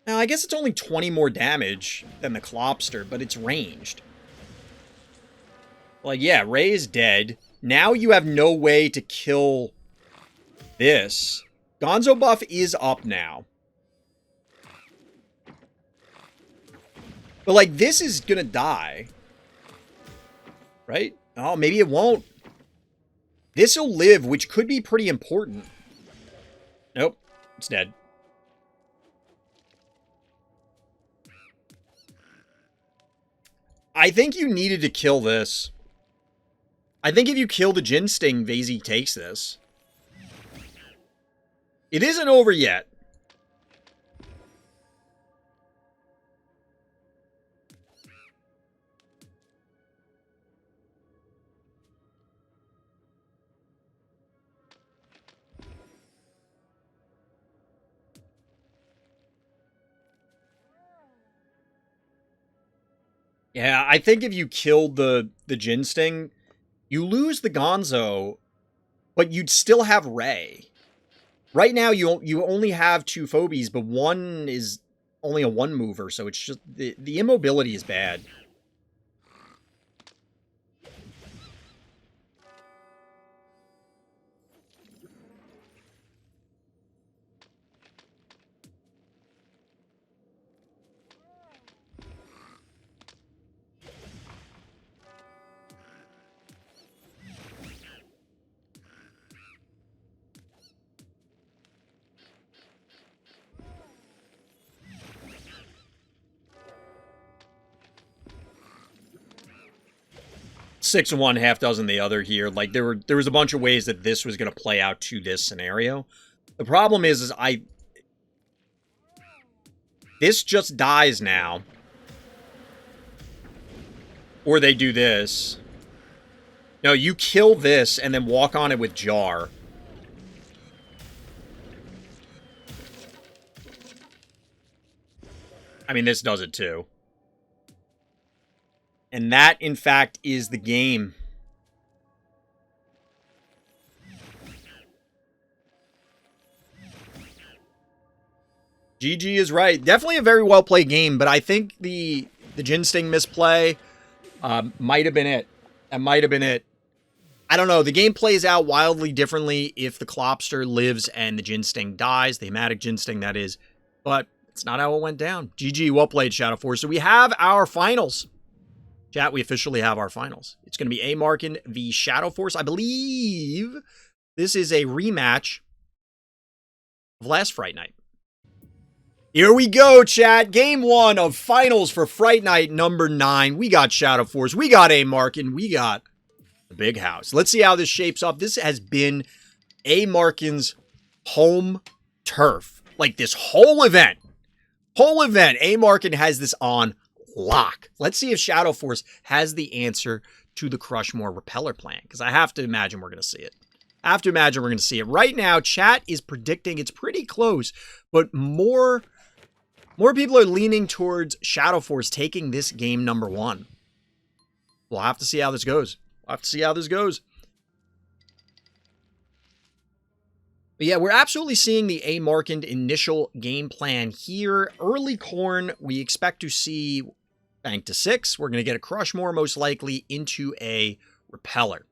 Now, I guess it's only 20 more damage than the Clopster, but it's ranged. Like, yeah, Ray is dead. Now you have no way to kill this. Gonzo buff is up now. But, like, this is gonna die. Right? Oh, maybe it won't. This'll live, which could be pretty important. Nope. It's dead. I think you needed to kill this. I think if you kill the Jin Sting, Vazey takes this. It isn't over yet. Yeah, I think if you killed the Jin Sting, you lose the Gonzo, but you'd still have Ray. Right now, you only have 2 Phobies, but one is only a 1 mover, so it's just the immobility is bad. Six and one, half dozen the other here. Like there was a bunch of ways that this was going to play out to this scenario. The problem is this just dies now, or they do this. No, you kill this and then walk on it with Jar. I mean, this does it too. And that, in fact, is the game. GG is right. Definitely a very well-played game, but I think the Jin Sting misplay might have been it. That might have been it. I don't know. The game plays out wildly differently if the Clopster lives and the Jin Sting dies. The Hematic Jin Sting, that is. But it's not how it went down. GG, well played, Shadow Force. So we have our finals. Chat, we officially have our finals. It's going to be A. Markin v. Shadow Force. I believe this is a rematch of last Fright Night. Here we go, chat. Game 1 of finals for Fright Night number 9. We got Shadow Force. We got A. Markin. We got the Big House. Let's see how this shapes up. This has been A. Markin's home turf. Like this whole event. A. Markin has this on lock. Let's see if Shadow Force has the answer to the Crushmore Repeller plan, because I have to imagine we're going to see it. Right now, chat is predicting it's pretty close, but more people are leaning towards Shadow Force taking this game number 1. We'll have to see how this goes. But yeah, we're absolutely seeing the A. Markin initial game plan here. Early corn, we expect to see bank to 6. We're going to get a Crushmore, most likely, into a Repeller.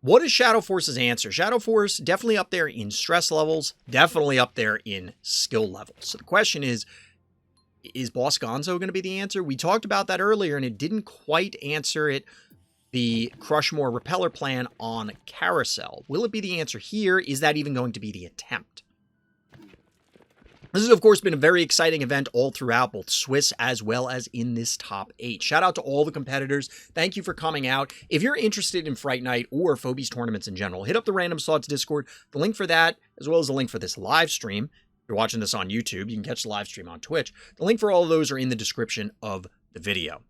What is Shadow Force's answer? Shadow Force, definitely up there in stress levels, definitely up there in skill levels. So the question is Boss Gonzo going to be the answer? We talked about that earlier, and it didn't quite answer it. The Crushmore Repeller plan on Carousel. Will it be the answer here? Is that even going to be the attempt? This has, of course, been a very exciting event all throughout, both Swiss as well as in this top 8. Shout out to all the competitors. Thank you for coming out. If you're interested in Fright Night or Phobies tournaments in general, hit up the Random Thoughts Discord. The link for that, as well as the link for this live stream. If you're watching this on YouTube, you can catch the live stream on Twitch. The link for all of those are in the description of the video.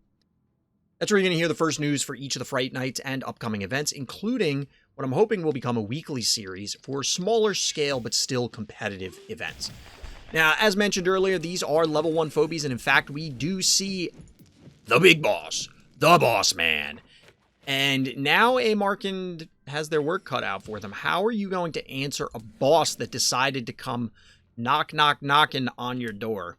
That's where you're going to hear the first news for each of the Fright Nights and upcoming events, including what I'm hoping will become a weekly series for smaller scale but still competitive events. Now, as mentioned earlier, these are level 1 Phobies, and in fact, we do see the big boss, the boss man. And now A. Markin has their work cut out for them. How are you going to answer a boss that decided to come knocking on your door?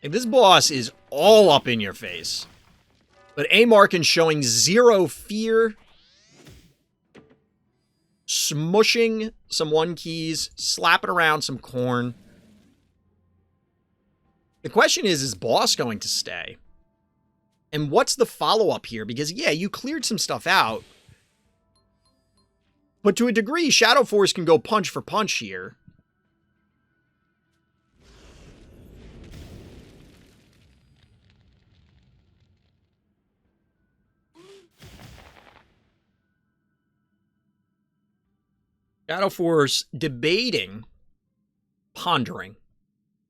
Like, this boss is all up in your face. But A. Markin showing zero fear. Smushing some 1 keys, slapping around some corn. The question is boss going to stay? And what's the follow-up here? Because, yeah, you cleared some stuff out. But to a degree, Shadow Force can go punch for punch here. Shadow Force debating, pondering,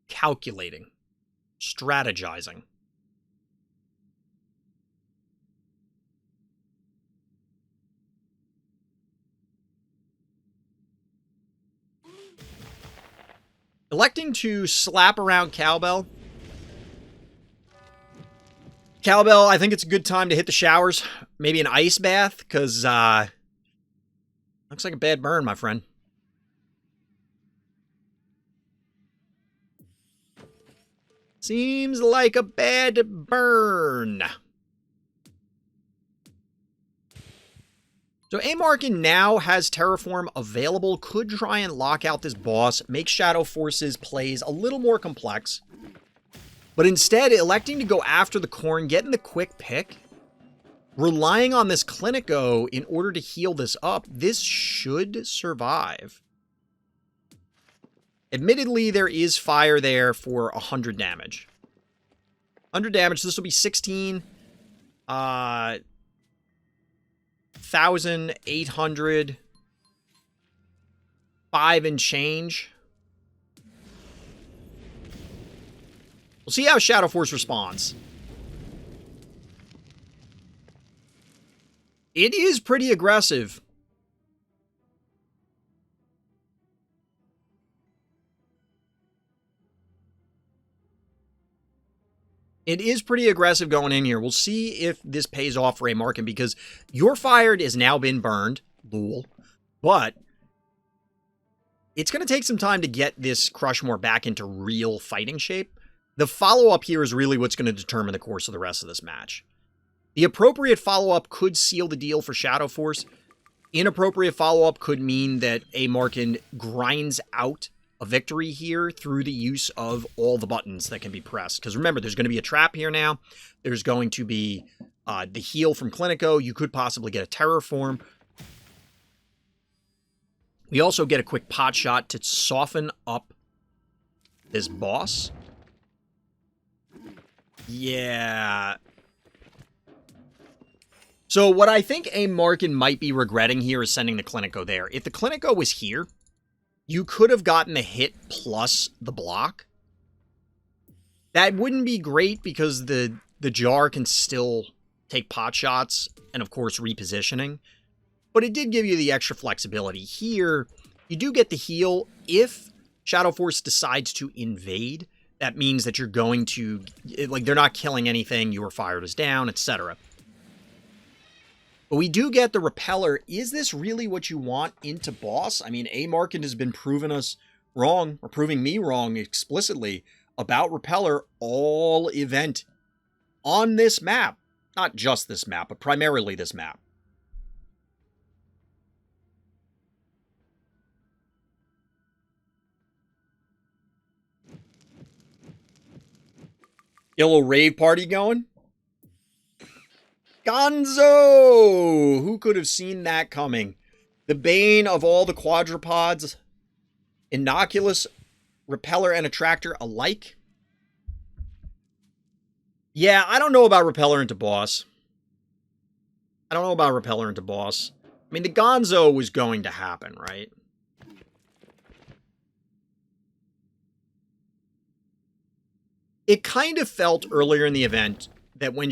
calculating, strategizing. Electing to slap around Cowbell. Cowbell, I think it's a good time to hit the showers. Maybe an ice bath, because, looks like a bad burn, my friend. Seems like a bad burn. So A. Markin now has Terraform available, could try and lock out this boss, make Shadow Force's plays a little more complex. But instead, electing to go after the corn, getting the quick pick, relying on this Clinico in order to heal this up, this should survive. Admittedly, there is fire there for 100 damage. 100 damage, so this will be 16. 1,800. 5 and change. We'll see how Shadow Force responds. It is pretty aggressive. It is pretty aggressive going in here. We'll see if this pays off for A. Markin, because your fired has now been burned. Lol. But it's going to take some time to get this Crushmore back into real fighting shape. The follow-up here is really what's going to determine the course of the rest of this match. The appropriate follow-up could seal the deal for Shadow Force. Inappropriate follow-up could mean that A. Markin grinds out a victory here through the use of all the buttons that can be pressed. Because remember, there's going to be a trap here now. There's going to be the heal from Clinico. You could possibly get a Terraform. We also get a quick pot shot to soften up this boss. Yeah. So what I think A. Markin might be regretting here is sending the Clinico there. If the Clinico was here, you could have gotten the hit plus the block. That wouldn't be great because the jar can still take pot shots and, of course, repositioning. But it did give you the extra flexibility. Here, you do get the heal. If Shadow Force decides to invade, that means that you're going to, like, they're not killing anything, your fired is down, etc. But we do get the Repeller. Is this really what you want into boss? I mean, A. Markin has been proving us wrong, or proving me wrong explicitly, about Repeller all event on this map. Not just this map, but primarily this map. Get a little rave party going. Gonzo! Who could have seen that coming? The bane of all the quadrupods. Innocuous, Repeller, and Attractor alike. Yeah, I don't know about Repeller into boss. I mean, the Gonzo was going to happen, right? It kind of felt earlier in the event that when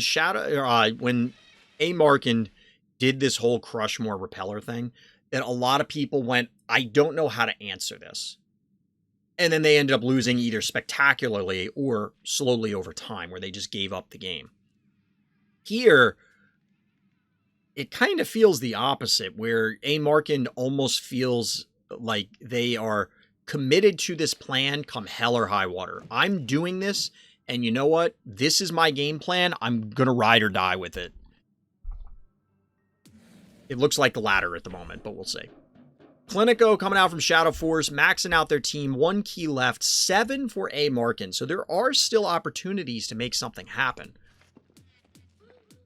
when A. Markin did this whole Crushmore Repeller thing, that a lot of people went, I don't know how to answer this. And then they ended up losing either spectacularly or slowly over time, where they just gave up the game. Here, it kind of feels the opposite, where A. Markin almost feels like they are committed to this plan come hell or high water. I'm doing this, and you know what? This is my game plan. I'm going to ride or die with it. It looks like the latter at the moment, but we'll see. Clinico coming out from Shadow Force, maxing out their team. 1 key left, 7 for A. Markin. So there are still opportunities to make something happen.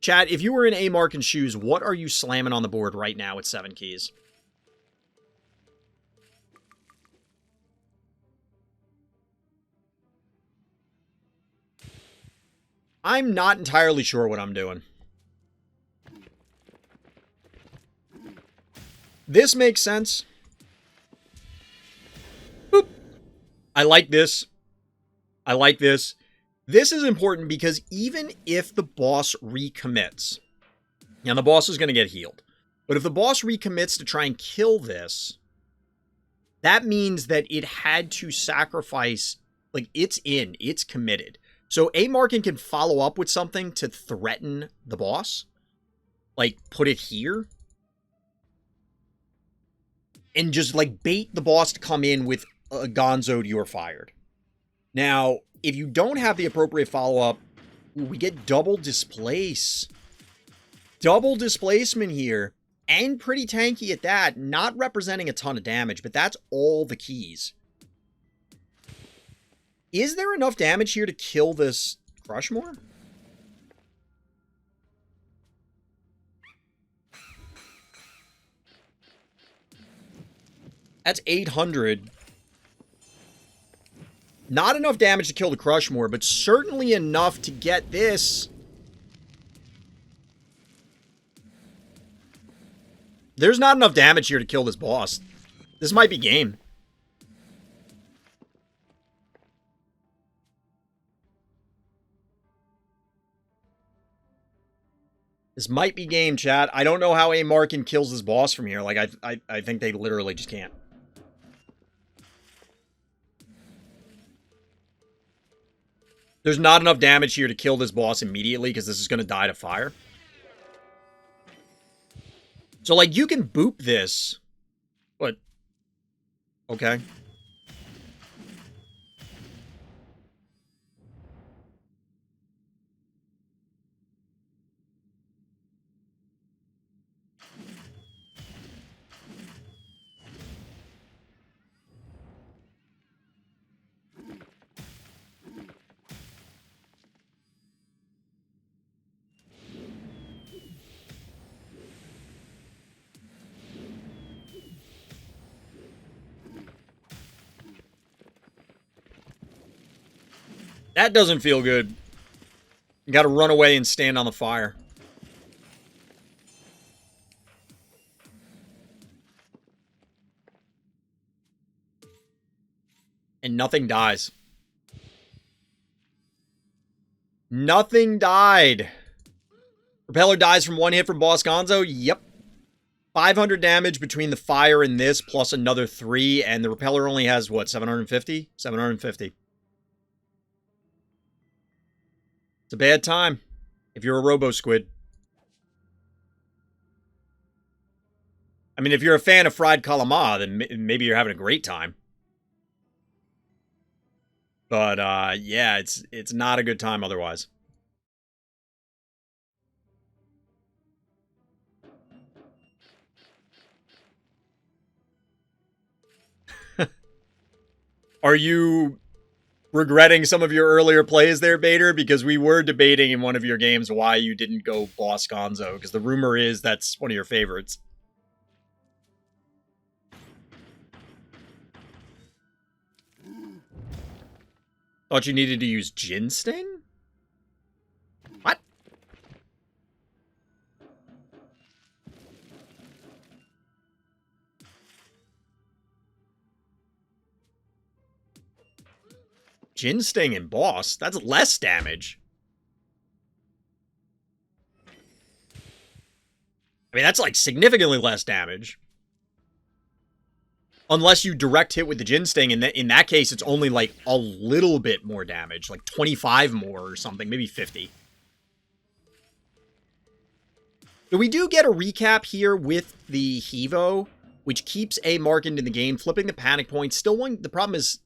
Chat, if you were in A. Markin's shoes, what are you slamming on the board right now with 7 keys? I'm not entirely sure what I'm doing. This makes sense. Boop. I like this. I like this. This is important because even if the boss recommits, now the boss is going to get healed, but if the boss recommits to try and kill this, that means that it had to sacrifice, like it's committed. So A. Markin can follow up with something to threaten the boss, like put it here, and just like bait the boss to come in with a gonzoed you're fired. Now, if you don't have the appropriate follow-up, we get double displace. Double displacement here, and pretty tanky at that, not representing a ton of damage, but that's all the keys. Is there enough damage here to kill this Crushmore? That's 800. Not enough damage to kill the Crushmore, but certainly enough to get this. There's not enough damage here to kill this boss. This might be game. This might be game, chat. I don't know how A. Markin kills this boss from here. Like, I think they literally just can't. There's not enough damage here to kill this boss immediately because this is going to die to fire. So, like, you can boop this. But, okay. That doesn't feel good. You gotta run away and stand on the fire. And nothing dies. Nothing died. Repeller dies from 1 hit from Boss Gonzo? Yep. 500 damage between the fire and this, plus another 3, and the Repeller only has, what, 750? 750. It's a bad time if you're a Robo-Squid. I mean, if you're a fan of fried calamari, then maybe you're having a great time. But, yeah, it's not a good time otherwise. Are you regretting some of your earlier plays there, Bader? Because we were debating in one of your games why you didn't go Boss Gonzo, because the rumor is that's one of your favorites. Thought you needed to use Jin Sting? What? Jin Sting and Boss? That's less damage. I mean, that's like significantly less damage. Unless you direct hit with the Jin Sting, and in that case, it's only like a little bit more damage, like 25 more or something, maybe 50. So we do get a recap here with the Hevo, which keeps a Markin in the game, flipping the panic point. Still one. The problem is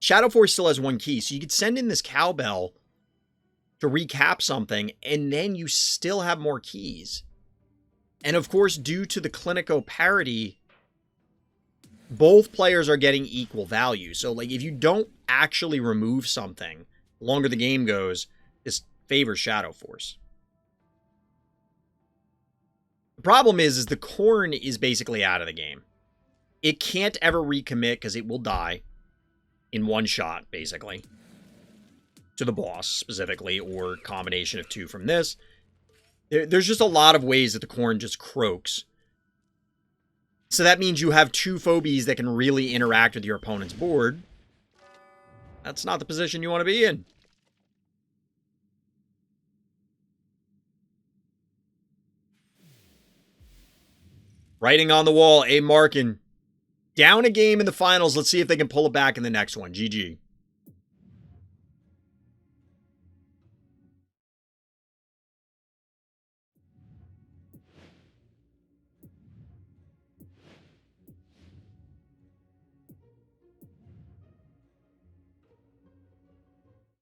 Shadow Force still has one key, so you could send in this Cowbell to recap something, and then you still have more keys. And of course, due to the Clinico parity, both players are getting equal value. So, like, if you don't actually remove something, the longer the game goes, this favors Shadow Force. The problem is the Corn is basically out of the game. It can't ever recommit because it will die in one shot, basically. To the boss, specifically, or combination of two from this. There's just a lot of ways that the Corn just croaks. So that means you have two Phobies that can really interact with your opponent's board. That's not the position you want to be in. Writing on the wall, A. Markin. Down a game in the finals. Let's see if they can pull it back in the next one. GG.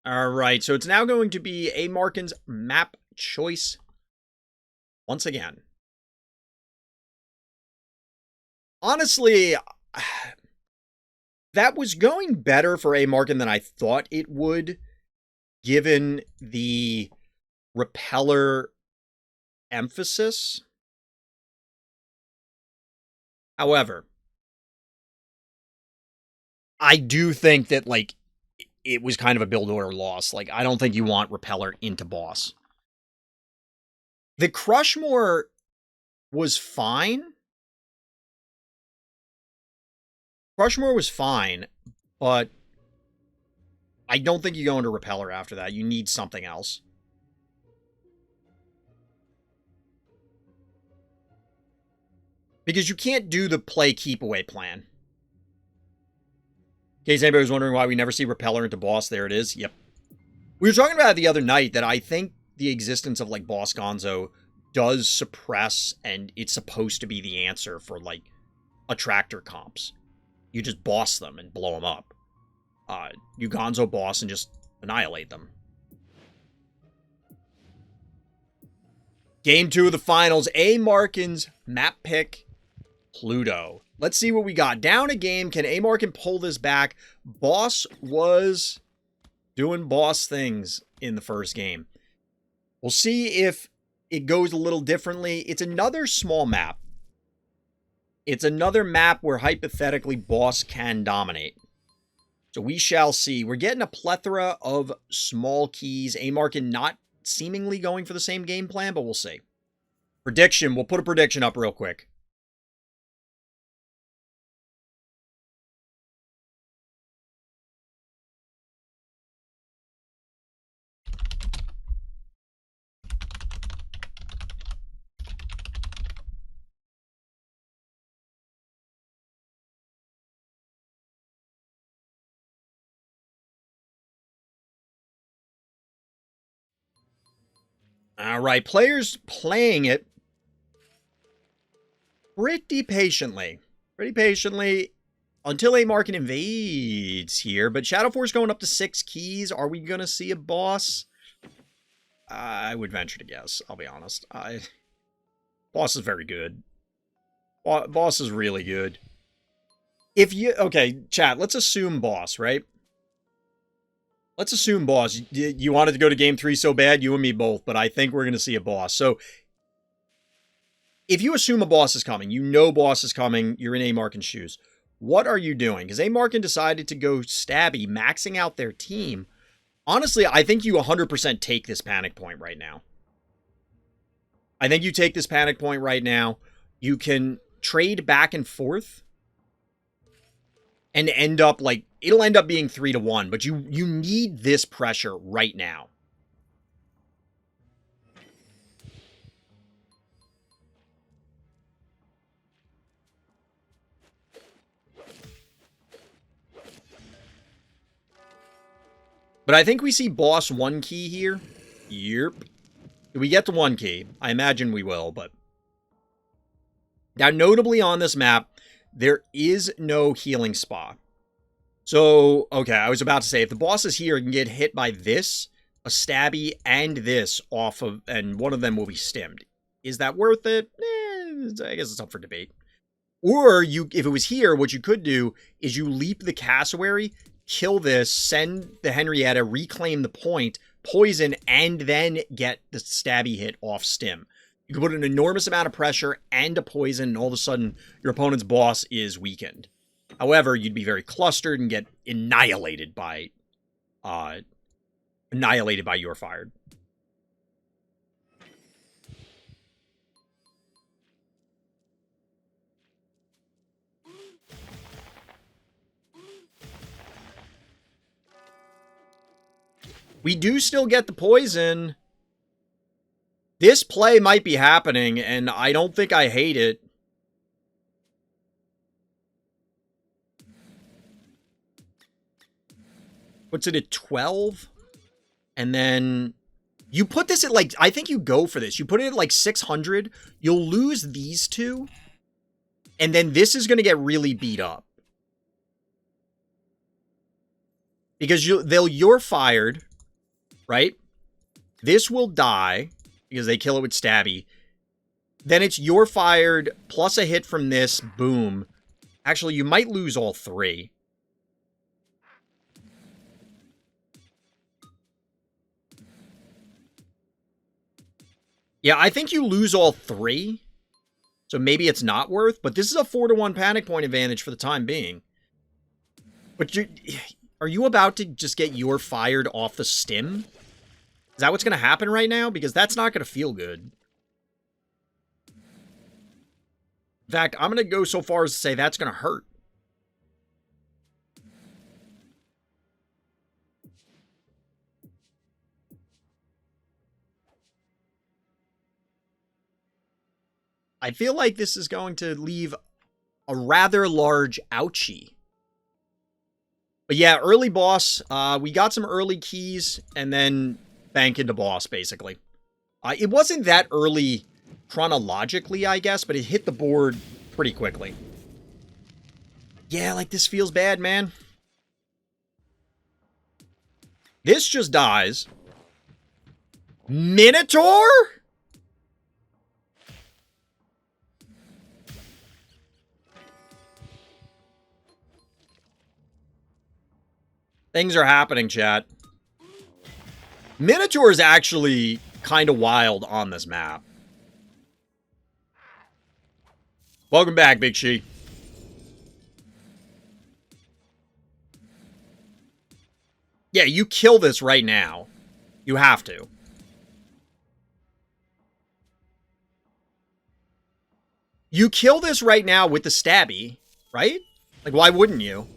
All right, so it's now going to be A. Markin's map choice once again. Honestly, that was going better for A. Markin than I thought it would, given the Repeller emphasis. However, I do think that, like, it was kind of a build order loss. Like, I don't think you want Repeller into boss. The Crushmore was fine. Crushmore was fine, but I don't think you go into Repeller after that. You need something else. Because you can't do the play keep away plan. In case anybody was wondering why we never see Repeller into boss, there it is. Yep. We were talking about it the other night that I think the existence of, like, Boss Gonzo does suppress, and it's supposed to be the answer for, like, attractor comps. You just boss them and blow them up. You Gonzo boss and just annihilate them. Game 2 of the finals. A. Markin's map pick, Pluto. Let's see what we got. Down a game. Can A. Markin pull this back? Boss was doing boss things in the first game. We'll see if it goes a little differently. It's another small map. It's another map where hypothetically boss can dominate. So we shall see. We're getting a plethora of small keys. A. Markin not seemingly going for the same game plan, but we'll see. Prediction. We'll put a prediction up real quick. All right, players playing it pretty patiently. Until A. Markin invades here. But Shadow Force going up to 6 keys. Are we going to see a boss? I would venture to guess, I'll be honest. Boss is very good. Boss is really good. Okay, chat, let's assume boss, right? Let's assume boss. You wanted to go to game 3 so bad, you and me both, but I think we're going to see a boss. So, if you assume a boss is coming, you know boss is coming, you're in A. Markin's shoes. What are you doing? Because A. Markin decided to go stabby, maxing out their team. Honestly, I think you 100% take this panic point right now. I think you take this panic point right now. You can trade back and forth and end up, like, it'll end up being 3-1, but you need this pressure right now. But I think we see boss 1 key here. Yep. We get to 1 key. I imagine we will, but... Now, notably on this map, there is no healing spa. So, okay, I was about to say, if the boss is here, it can get hit by this, a stabby, and this off of... And one of them will be stimmed. Is that worth it? I guess it's up for debate. Or, if it was here, what you could do is you leap the cassowary, kill this, send the Henrietta, reclaim the point, poison, and then get the stabby hit off stim. You can put an enormous amount of pressure and a poison, and all of a sudden, your opponent's boss is weakened. However, you'd be very clustered and get annihilated by your fired. We do still get the poison. This play might be happening, and I don't think I hate it. Puts it at 12. And then you put this at like, I think you go for this. You put it at like 600. You'll lose these two. And then this is going to get really beat up. Because you're fired, right? This will die because they kill it with stabby. Then it's you're fired plus a hit from this. Boom. Actually, you might lose all 3. Yeah, I think you lose all 3. So maybe it's not worth, but this is a 4-to-1 panic point advantage for the time being. But are you about to just get your fired off the stim? Is that what's going to happen right now? Because that's not going to feel good. In fact, I'm going to go so far as to say that's going to hurt. I feel like this is going to leave a rather large ouchie. But yeah, early boss. We got some early keys and then bank into boss, basically. It wasn't that early chronologically, I guess, but it hit the board pretty quickly. Yeah, like this feels bad, man. This just dies. Minotaur? Things are happening, chat. Minotaur is actually kind of wild on this map. Welcome back, Big She. Yeah, you kill this right now. You have to. You kill this right now with the stabby, right? Like, why wouldn't you?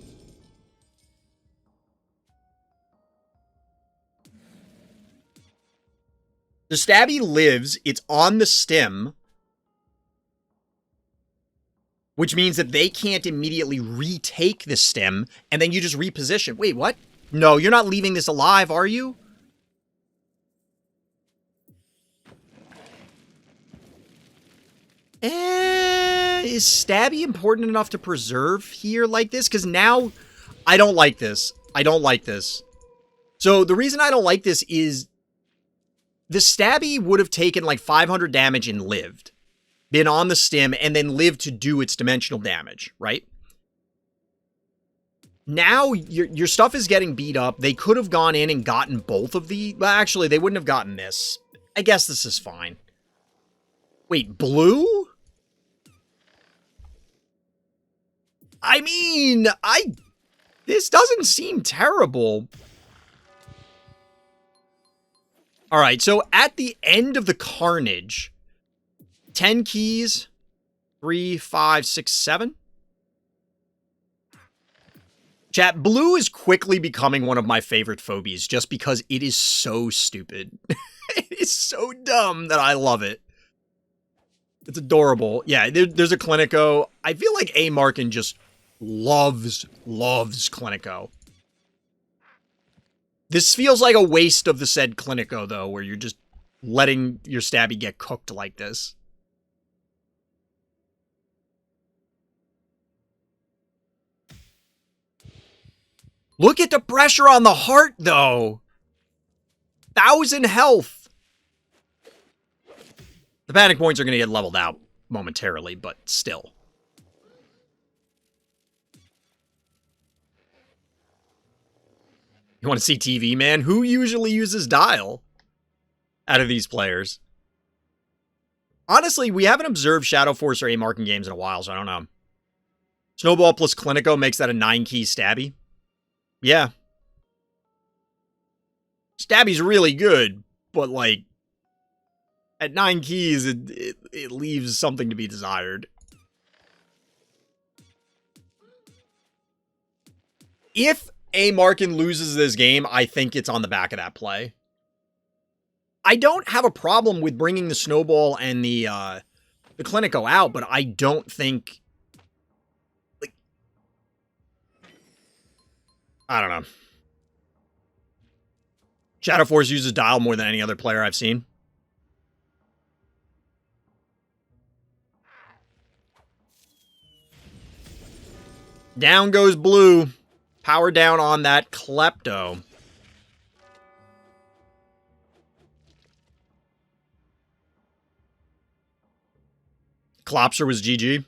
The stabby lives, it's on the stem, which means that they can't immediately retake the stem, and then you just reposition. Wait, what? No, you're not leaving this alive, are you? Is stabby important enough to preserve here like this? Because now, I don't like this. I don't like this. So, the reason I don't like this is the stabby would have taken like 500 damage and lived. Been on the stem and then lived to do its dimensional damage, right? Now, your stuff is getting beat up. They could have gone in and gotten both of the... Well, actually, they wouldn't have gotten this. I guess this is fine. Wait, blue? I mean, this doesn't seem terrible. All right, so at the end of the carnage, 10 keys, 3, 5, 6, 7. Chat, blue is quickly becoming one of my favorite phobies just because it is so stupid. It is so dumb that I love it. It's adorable. Yeah, there's a Clinico. I feel like A. Markin just loves Clinico. This feels like a waste of the said Clinico, though, where you're just letting your stabby get cooked like this. Look at the pressure on the heart, though. 1,000 health. The panic points are going to get leveled out momentarily, but still. You want to see TV, man? Who usually uses dial out of these players? Honestly, we haven't observed Shadow Force or A-Marking games in a while, so I don't know. Snowball plus Clinico makes that a 9-key stabby. Yeah. Stabby's really good, but, like, at 9 keys, it leaves something to be desired. If A-Markin loses this game, I think it's on the back of that play. I don't have a problem with bringing the Snowball and the Clinico out, but I don't think... like, I don't know. Shadow Force uses dial more than any other player I've seen. Down goes blue. Power down on that Klepto. Klopser was GG.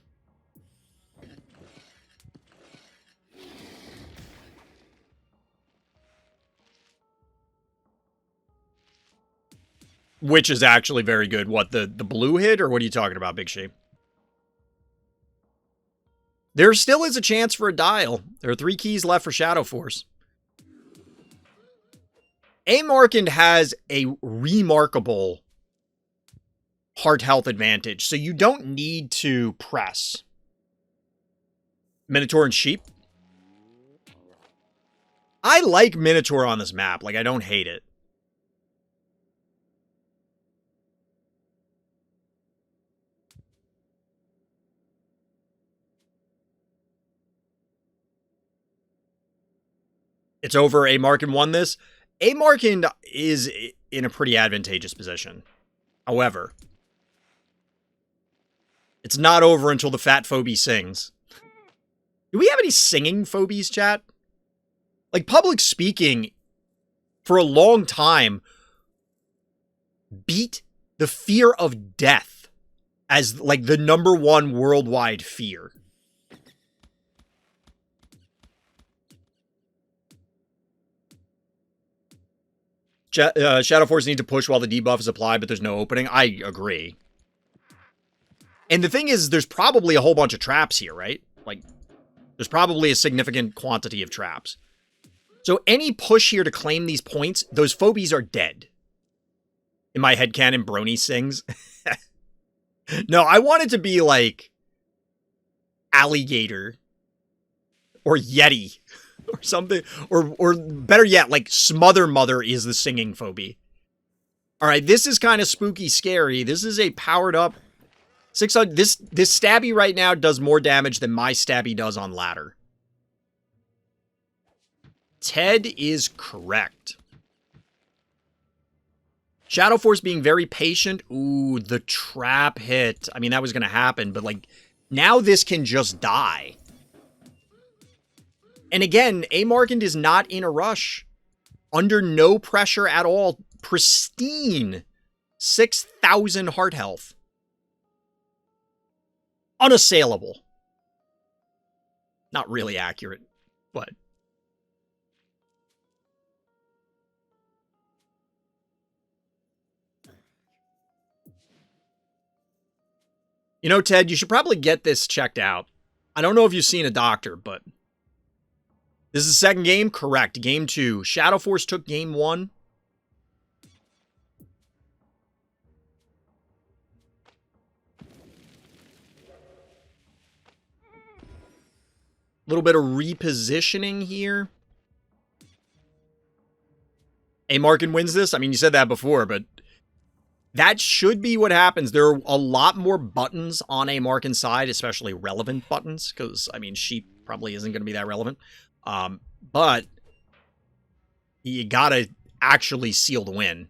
Which is actually very good. What, the blue hit, or what are you talking about, Big Sheep? There still is a chance for a dial. There are 3 keys left for Shadow Force. A-Markin has a remarkable heart health advantage, so you don't need to press. Minotaur and Sheep. I like Minotaur on this map. Like, I don't hate it. It's over. A-Markin won this. A-Markin is in a pretty advantageous position. However, it's not over until the fat Phobie sings. Do we have any singing Phobies, chat? Like, public speaking, for a long time, beat the fear of death as, like, the #1 worldwide fear. Shadow Force needs to push while the debuff is applied, but there's no opening. I agree. And the thing is, there's probably a whole bunch of traps here, right? Like, there's probably a significant quantity of traps. So any push here to claim these points, those Phobies are dead. In my headcanon, Brony sings. No, I want it to be like Alligator or Yeti. Or something, or better yet, like Smother Mother is the singing Phobie. All right, this is kind of spooky, scary. This is a powered up 600. This stabby right now does more damage than my stabby does on ladder. Ted is correct. Shadow Force being very patient. Ooh, the trap hit. I mean, that was going to happen, but like now this can just die. And again, A-Markin is not in a rush. Under no pressure at all. Pristine. 6,000 heart health. Unassailable. Not really accurate, but... You know, Ted, you should probably get this checked out. I don't know if you've seen a doctor, but... This is the second game? Correct. Game 2. Shadow Force took game 1. A little bit of repositioning here. A-Markin wins this? I mean, you said that before, but that should be what happens. There are a lot more buttons on A-Markin's side, especially relevant buttons, because, I mean, Sheep probably isn't going to be that relevant. But You gotta actually seal the win.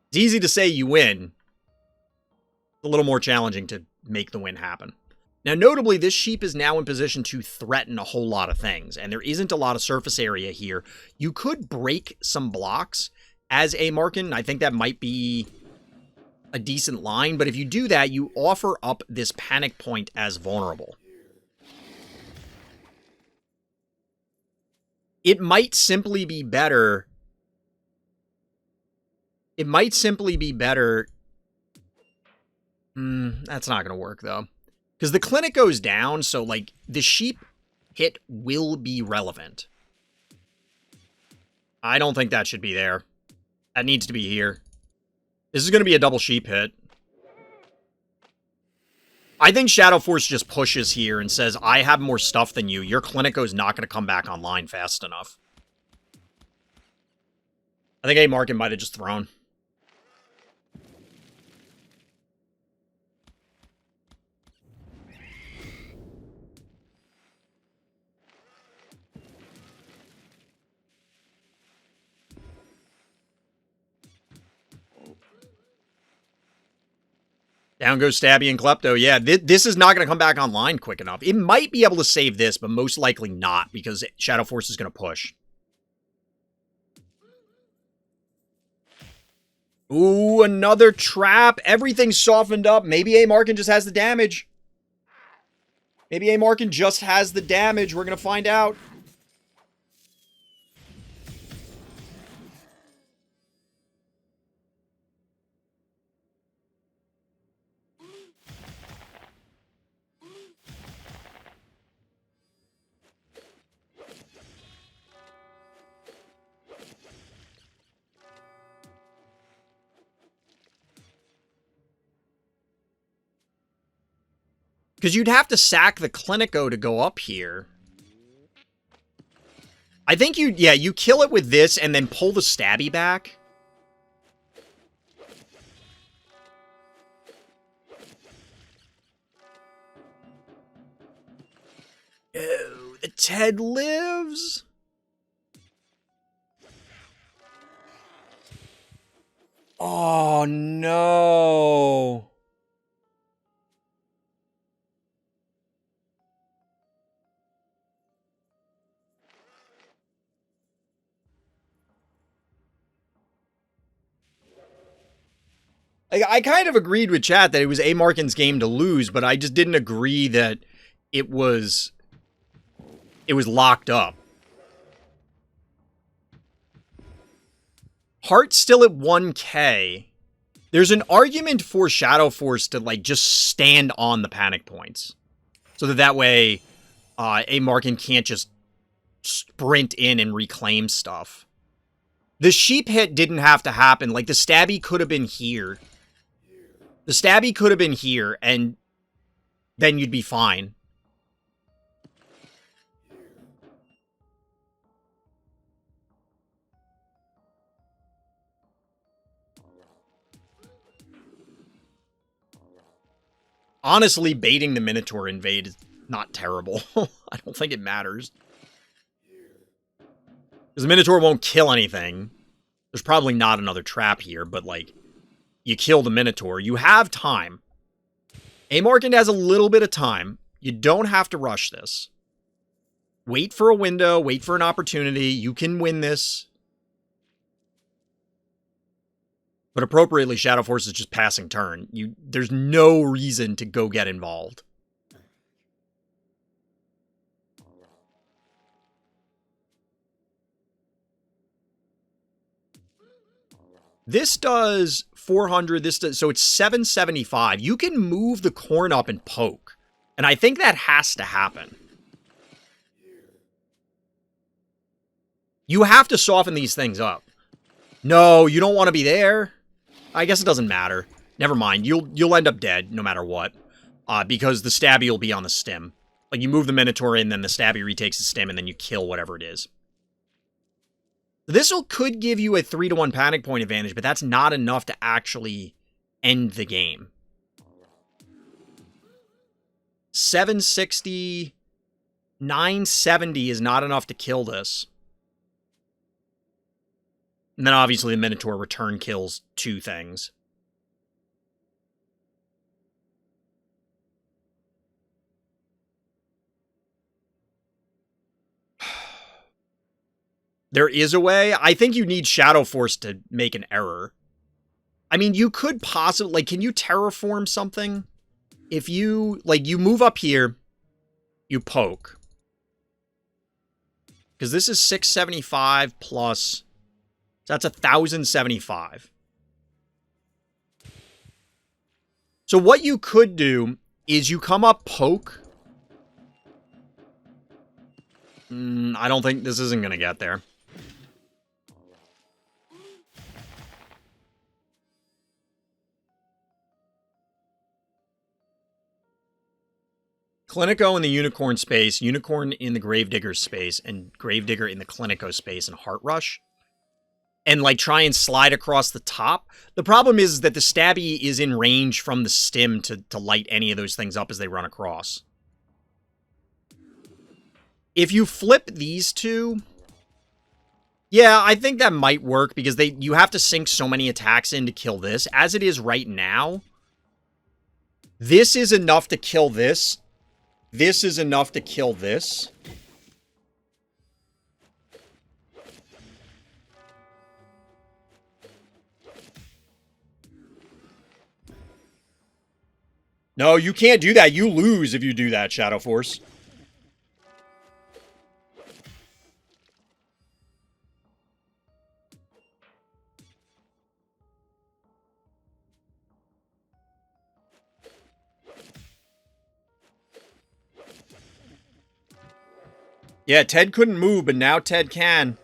It's easy to say you win. It's a little more challenging to make the win happen. Now, notably, this sheep is now in position to threaten a whole lot of things, and there isn't a lot of surface area here. You could break some blocks as a Markin. I think that might be a decent line, but if you do that, you offer up this panic point as vulnerable. It might simply be better. It might simply be better. That's not going to work, though. Because the clinic goes down, so, like, the sheep hit will be relevant. I don't think that should be there. That needs to be here. This is going to be a double sheep hit. I think Shadow Force just pushes here and says, I have more stuff than you. Your Clinico's not going to come back online fast enough. I think A Markin might have just thrown. Down goes Stabby and Klepto. Yeah, this is not going to come back online quick enough. It might be able to save this, but most likely not, because Shadow Force is going to push. Ooh, another trap. Everything's softened up. Maybe A Markin just has the damage. Maybe A Markin just has the damage. We're going to find out. Because you'd have to sack the Clinico to go up here. I think you kill it with this and then pull the Stabby back. Oh, the Ted lives. Oh, no. I kind of agreed with chat that it was A Markin's game to lose, but I just didn't agree that it was locked up. Heart's still at 1K. There's an argument for Shadow Force to, like, just stand on the panic points. So that way, A Markin can't just sprint in and reclaim stuff. The sheep hit didn't have to happen. Like, the Stabby could have been here. The Stabby could have been here, and then you'd be fine. Honestly, baiting the Minotaur invade is not terrible. I don't think it matters. Because the Minotaur won't kill anything. There's probably not another trap here, but, like, you kill the Minotaur. You have time. A Markin has a little bit of time. You don't have to rush this. Wait for a window. Wait for an opportunity. You can win this. But appropriately, Shadow Force is just passing turn. There's no reason to go get involved. This does 400, so it's 775. You can move the corn up and poke. And I think that has to happen. You have to soften these things up. No, you don't want to be there. I guess it doesn't matter. Never mind. You'll end up dead no matter what. Because the Stabby will be on the stim. Like, you move the Minotaur in, then the Stabby retakes the stim, and then you kill whatever it is. This could give you a 3-to-1 panic point advantage, but that's not enough to actually end the game. 760, 970 is not enough to kill this. And then obviously the Minotaur return kills 2 things. There is a way. I think you need Shadow Force to make an error. I mean, you could possibly, like, can you terraform something? If you, like, you move up here, you poke. Because this is 675 plus, so that's 1,075. So what you could do is you come up, poke. I don't think this isn't going to get there. Clinico in the Unicorn space, Unicorn in the Gravedigger space, and Gravedigger in the Clinico space, and Heart Rush. And, like, try and slide across the top. The problem is that the Stabby is in range from the stim to light any of those things up as they run across. If you flip these two... Yeah, I think that might work, because you have to sink so many attacks in to kill this. As it is right now, this is enough to kill this. This is enough to kill this. No, you can't do that. You lose if you do that, Shadow Force. Yeah, Ted couldn't move, but now Ted can.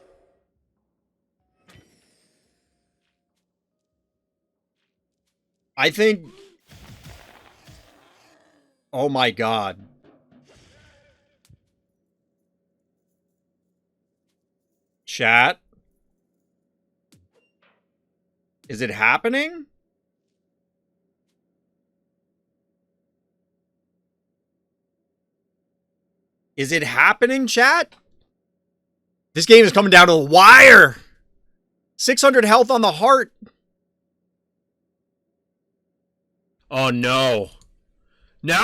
I think... Oh my god. Chat? Is it happening? Is it happening, chat? This game is coming down to the wire. 600 health on the heart. Oh, no. No!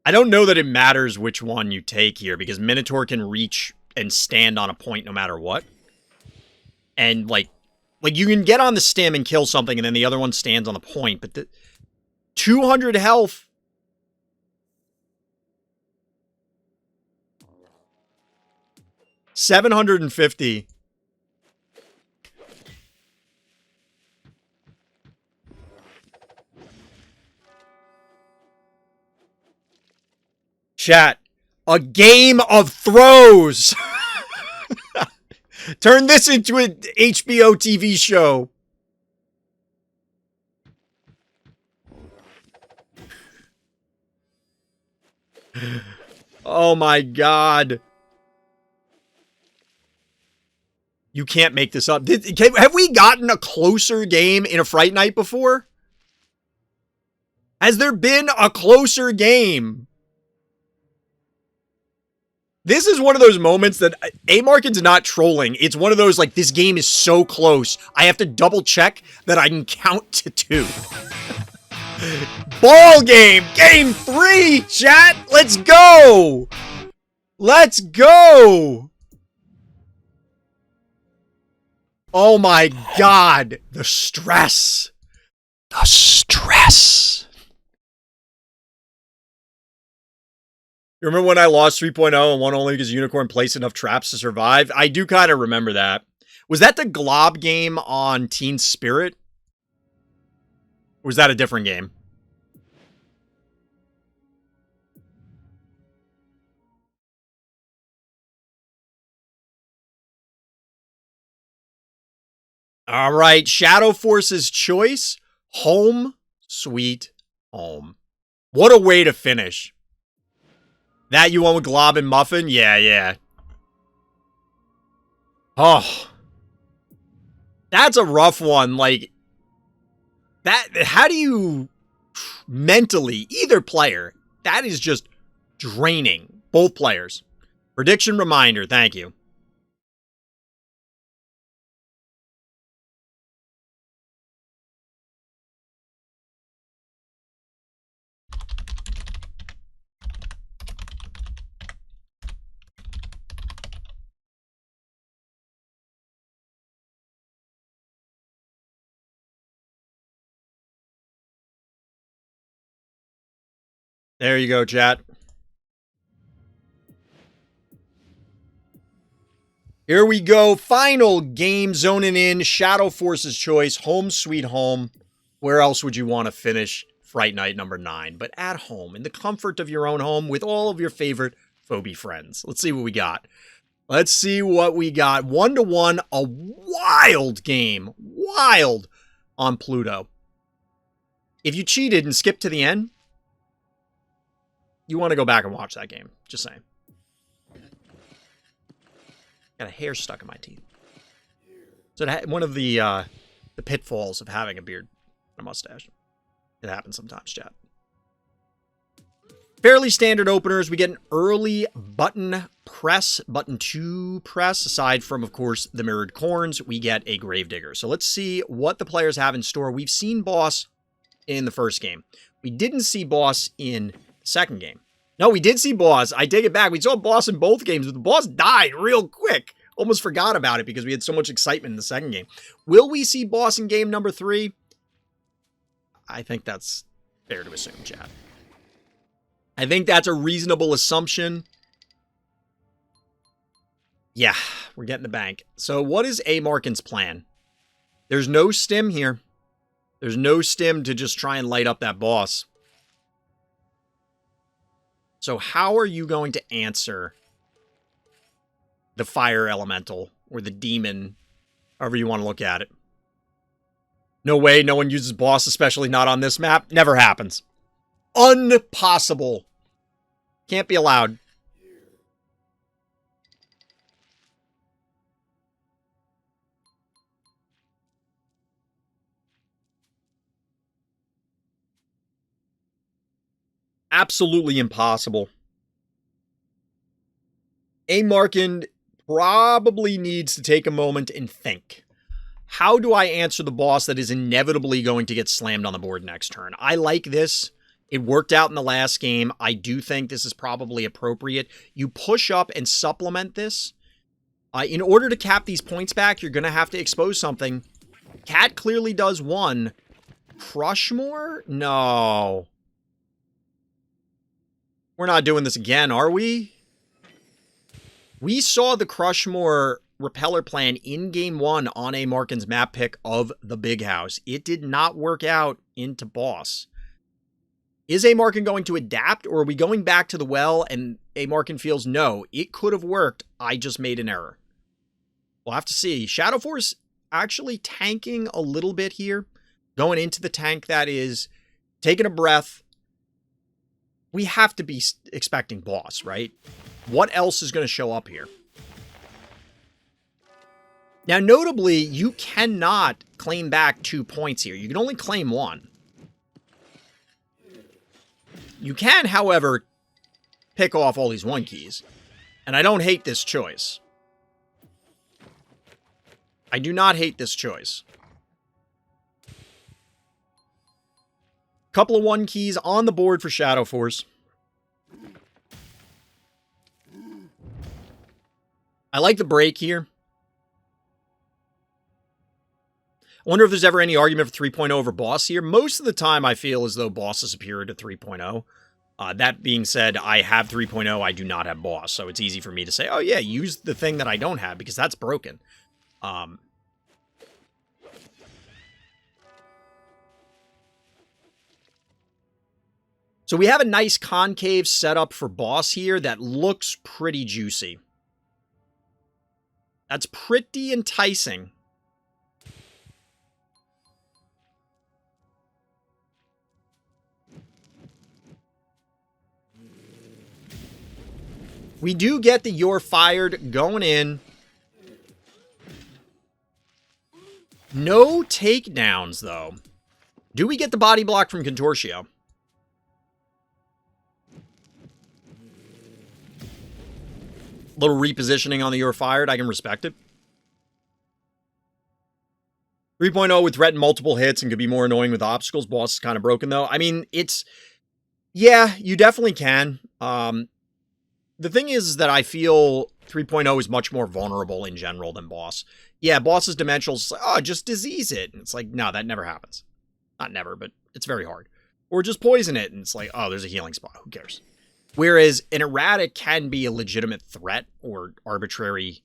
I don't know that it matters which one you take here, because Minotaur can reach and stand on a point no matter what. And, like you can get on the stem and kill something, and then the other one stands on the point, but the 200 health. $750. Chat, a game of throws. Turn this into an HBO TV show. Oh my god. You can't make this up. Have we gotten a closer game in a Fright Night before? Has there been a closer game? This is one of those moments that A-Markin's not trolling. It's one of those, like, this game is so close, I have to double check that I can count to 2. Ball game! Game 3, chat! Let's go! Let's go! Oh my god! The stress! The stress! You remember when I lost 3.0 and won only because Unicorn placed enough traps to survive? I do kind of remember that. Was that the Glob game on Teen Spirit? Or was that a different game? All right, Shadow Force's choice. Home, sweet home. What a way to finish. That you won with Glob and Muffin? Yeah. Oh. That's a rough one. Like, that, how do you mentally, either player, that is just draining. Both players. Prediction reminder. Thank you. There you go, chat. Here we go. Final game, zoning in. Shadow Force's choice. Home sweet home. Where else would you want to finish Fright Night number 9? But at home, in the comfort of your own home, with all of your favorite Phobie friends. Let's see what we got. Let's see what we got. 1-1. A wild game. Wild on Pluto. If you cheated and skipped to the end, you want to go back and watch that game. Just saying. Got a hair stuck in my teeth. So one of the pitfalls of having a beard and a mustache. It happens sometimes, chat. Fairly standard openers. We get an early button press, button 2 press. Aside from, of course, the mirrored corns, we get a Gravedigger. So let's see what the players have in store. We've seen Boss in the first game. We didn't see Boss in the second game. No, we did see Boss. I take it back. We saw Boss in both games, but the Boss died real quick. Almost forgot about it because we had so much excitement in the second game. Will we see Boss in game number 3? I think that's fair to assume, chat. I think that's a reasonable assumption. Yeah, we're getting the bank. So what is A. Markin's plan? There's no stim here. There's no stim to just try and light up that Boss. So how are you going to answer the fire elemental or the demon, however you want to look at it? No way, no one uses Boss, especially not on this map. Never happens. Impossible. Can't be allowed. Absolutely impossible. A. Markin probably needs to take a moment and think. How do I answer the Boss that is inevitably going to get slammed on the board next turn? I like this. It worked out in the last game. I do think this is probably appropriate. You push up and supplement this. In order to cap these points back, you're going to have to expose something. Cat clearly does one. Crushmore? No. We're not doing this again, are we? We saw the Crushmore Repeller plan in game 1 on A. Markin's map pick of the Big House. It did not work out into Boss. Is A. Markin going to adapt, or are we going back to the well and A. Markin feels, no, it could have worked, I just made an error? We'll have to see. Shadow Force actually tanking a little bit here. Going into the tank, that is. Taking a breath. We have to be expecting Boss, right? What else is going to show up here? Now, notably, you cannot claim back 2 points here. You can only claim 1. You can, however, pick off all these 1 keys. And I don't hate this choice. I do not hate this choice. Couple of 1 keys on the board for Shadow Force. I like the break here. I wonder if there's ever any argument for 3.0 over Boss here. Most of the time, I feel as though Boss is superior to 3.0. That being said, I have 3.0. I do not have Boss, so it's easy for me to say, oh yeah, use the thing that I don't have, because that's broken. So we have a nice concave setup for Boss here that looks pretty juicy. That's pretty enticing. We do get the You're Fired going in. No takedowns, though. Do we get the body block from Contortio? Little repositioning on the you're fired. I can respect it. 3.0 would threaten multiple hits and could be more annoying with obstacles. Boss is kind of broken, though. I mean, yeah, you definitely can. The thing is that I feel 3.0 is much more vulnerable in general than boss. Yeah, boss is dimensional. It's like, oh, just disease it. And it's like, no, that never happens. Not never, but it's very hard. Or just poison it. And it's like, oh, there's a healing spot. Who cares? Whereas an erratic can be a legitimate threat or arbitrary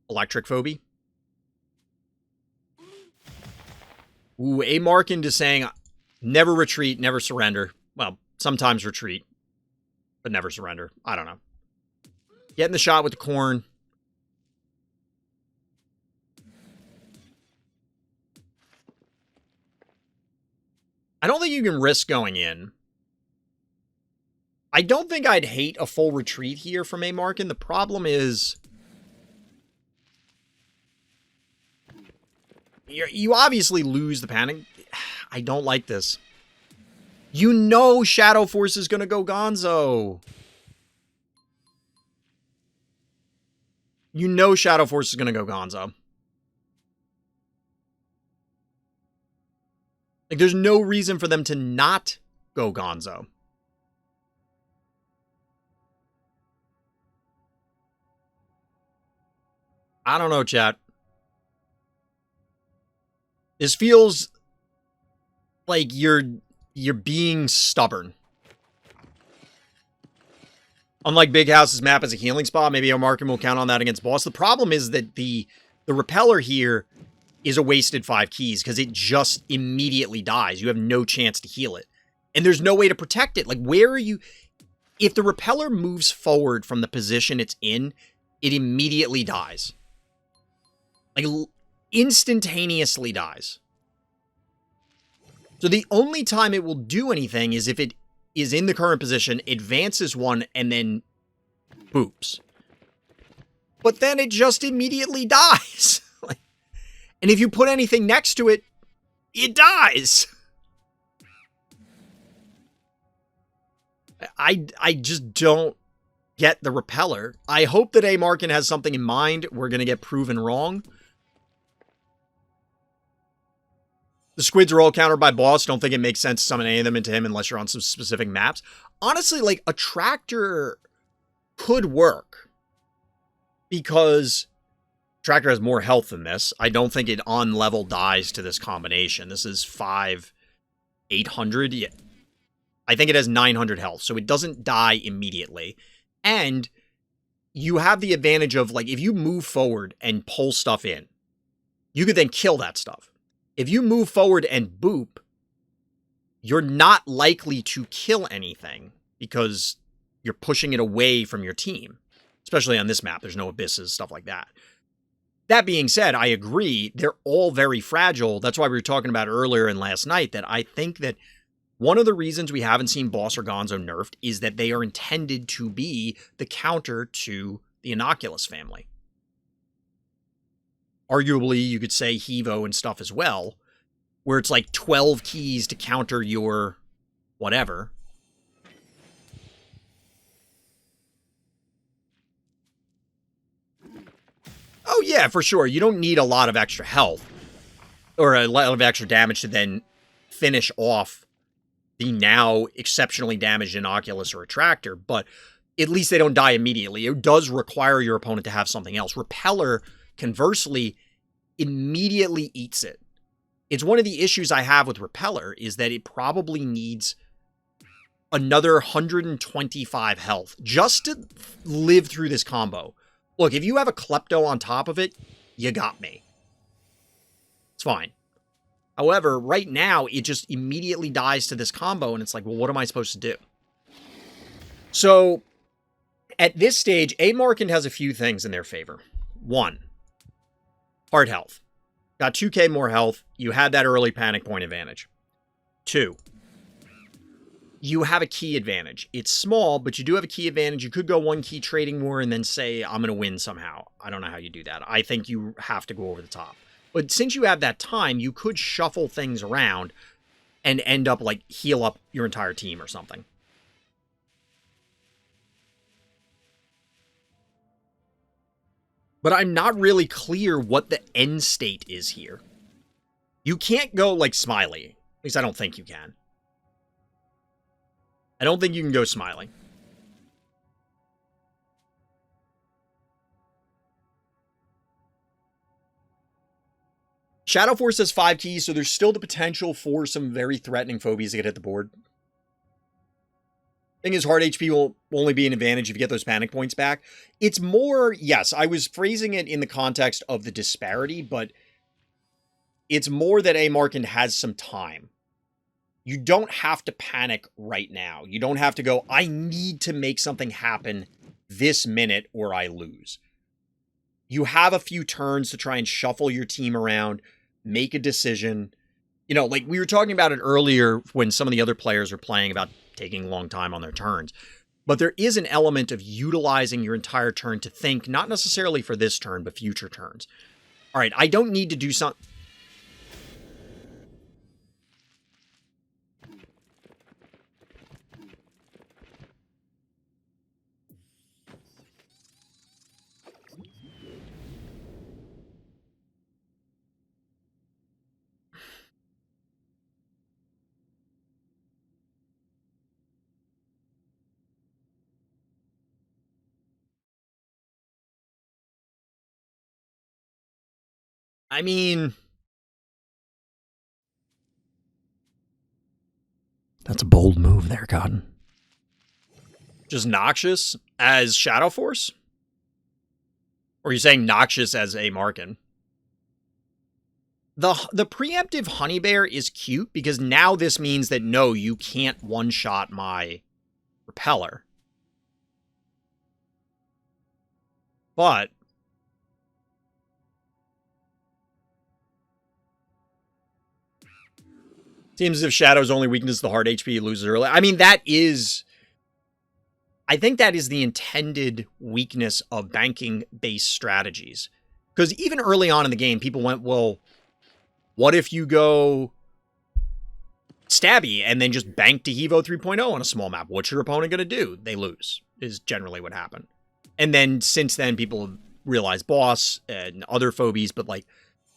electric phobia. Ooh, A Markin is saying, never retreat, never surrender. Well, sometimes retreat, but never surrender. I don't know. Get in the shot with the corn. I don't think you can risk going in. I don't think I'd hate a full retreat here from A Markin. The problem is, you obviously lose the panic. I don't like this. You know Shadow Force is going to go gonzo. You know Shadow Force is going to go gonzo. Like, there's no reason for them to not go gonzo. I don't know, chat. This feels like you're being stubborn. Unlike Big House's map as a healing spot, maybe a Markin will count on that against boss. The problem is that the repeller here is a wasted 5 keys because it just immediately dies. You have no chance to heal it. And there's no way to protect it. Like, where are you? If the repeller moves forward from the position it's in, it immediately dies. Like, instantaneously dies. So the only time it will do anything is if it is in the current position, advances one, and then boops. But then it just immediately dies. And if you put anything next to it, it dies. I just don't get the repeller. I hope that A Markin has something in mind. We're going to get proven wrong. The squids are all countered by boss. Don't think it makes sense to summon any of them into him unless you're on some specific maps. Honestly, like, a tractor could work. Because tractor has more health than this. I don't think it on level dies to this combination. This is 800. Yeah. I think it has 900 health. So it doesn't die immediately. And you have the advantage of, like, if you move forward and pull stuff in, you could then kill that stuff. If you move forward and boop, you're not likely to kill anything because you're pushing it away from your team. Especially on this map, there's no abysses, stuff like that. That being said, I agree, they're all very fragile. That's why we were talking about earlier and last night that I think that one of the reasons we haven't seen Boss or Gonzo nerfed is that they are intended to be the counter to the Innocuous family. Arguably, you could say Hevo and stuff as well, where it's like 12 keys to counter your whatever. Oh yeah, for sure. You don't need a lot of extra health or a lot of extra damage to then finish off the now exceptionally damaged Innocuous or Attractor, but at least they don't die immediately. It does require your opponent to have something else. Repeller, conversely, immediately eats it. It's one of the issues I have with Repeller is that it probably needs another 125 health just to live through this combo. Look, if you have a Klepto on top of it, you got me. It's fine. However, right now, it just immediately dies to this combo, and it's like, well, what am I supposed to do? So, at this stage, A Markin has a few things in their favor. 1, hard health. Got 2k more health. You had that early panic point advantage. 2, you have a key advantage. It's small, but you do have a key advantage. You could go 1 key trading war and then say, I'm going to win somehow. I don't know how you do that. I think you have to go over the top. But since you have that time, you could shuffle things around and end up, like, heal up your entire team or something. But I'm not really clear what the end state is here. You can't go, like, Smiley. At least I don't think you can. I don't think you can go Smiley. Shadow Force has 5 keys, so there's still the potential for some very threatening phobies to get hit the board. Thing is, hard HP will only be an advantage if you get those panic points back. It's more, yes, I was phrasing it in the context of the disparity, but it's more that A. Markin has some time. You don't have to panic right now. You don't have to go, I need to make something happen this minute or I lose. You have a few turns to try and shuffle your team around, make a decision. You know, like we were talking about it earlier when some of the other players are playing about taking a long time on their turns. But there is an element of utilizing your entire turn to think, not necessarily for this turn, but future turns. All right, I don't need to do something. I mean, that's a bold move there, Cotton. Just Noxious as Shadow Force? Or are you saying Noxious as A. Markin? The preemptive Honey Bear is cute because now this means that no, you can't one-shot my Repeller. But seems as if Shadow's only weakness is the hard HP he loses early. I mean, that is... I think that is the intended weakness of banking-based strategies. Because even early on in the game, people went, well, what if you go Stabby and then just bank to Hevo 3.0 on a small map? What's your opponent going to do? They lose, is generally what happened. And then, since then, people have realized Boss and other Phobies, but like,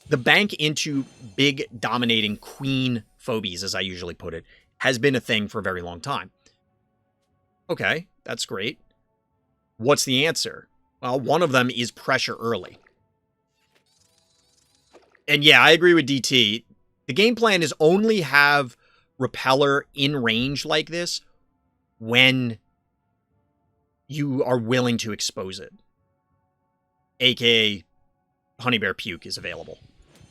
the bank into big, dominating queen Phobies, as I usually put it, has been a thing for a very long time. Okay, that's great. What's the answer? Well, one of them is pressure early. And yeah, I agree with DT. The game plan is only have Repeller in range like this when you are willing to expose it. AKA Honey Bear Puke is available.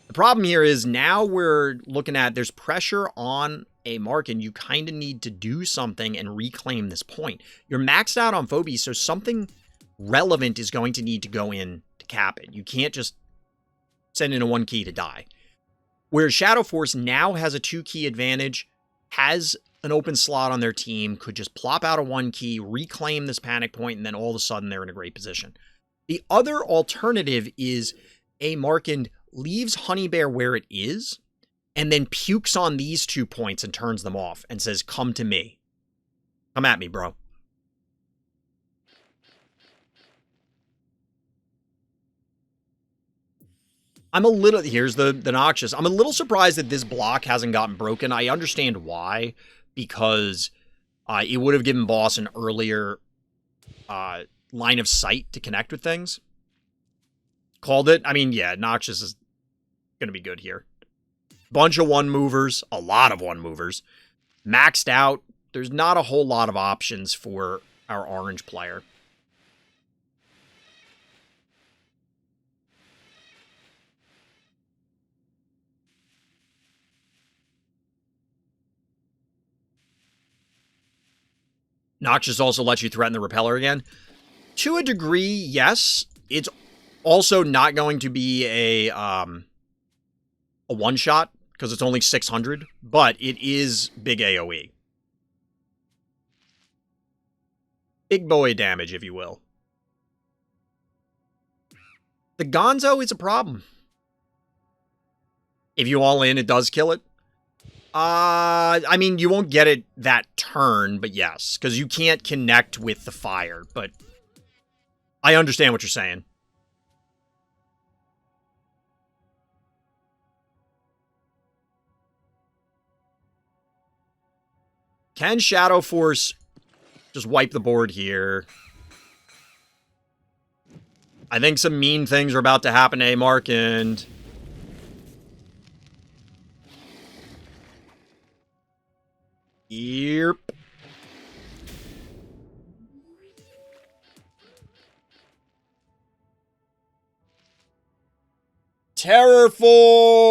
The problem here is now we're looking at there's pressure on A. Markin. You kind of need to do something and reclaim this point. You're maxed out on Phobies, so something relevant is going to need to go in to cap it. You can't just send in a 1 key to die. Whereas Shadow Force now has a 2 key advantage, has an open slot on their team, could just plop out a 1 key, reclaim this panic point, and then all of a sudden they're in a great position. The other alternative is A. Markin leaves Honey Bear where it is, and then pukes on these 2 points and turns them off and says, come to me. Come at me, bro. I'm a little... Here's the Noxious. I'm a little surprised that this block hasn't gotten broken. I understand why, because it would have given Boss an earlier line of sight to connect with things. Called it. I mean, yeah, Noxious is going to be good here. Bunch of 1-movers. A lot of 1-movers. Maxed out. There's not a whole lot of options for our orange player. Noxious also lets you threaten the Repeller again. To a degree, yes. It's also not going to be a one-shot, because it's only 600, but it is big AoE. Big boy damage, if you will. The Gonzo is a problem. If you all in, it does kill it. I mean, you won't get it that turn, but yes, because you can't connect with the fire, but I understand what you're saying. Can Shadow Force just wipe the board here? I think some mean things are about to happen to A-Mark, and... Yep. Terraform!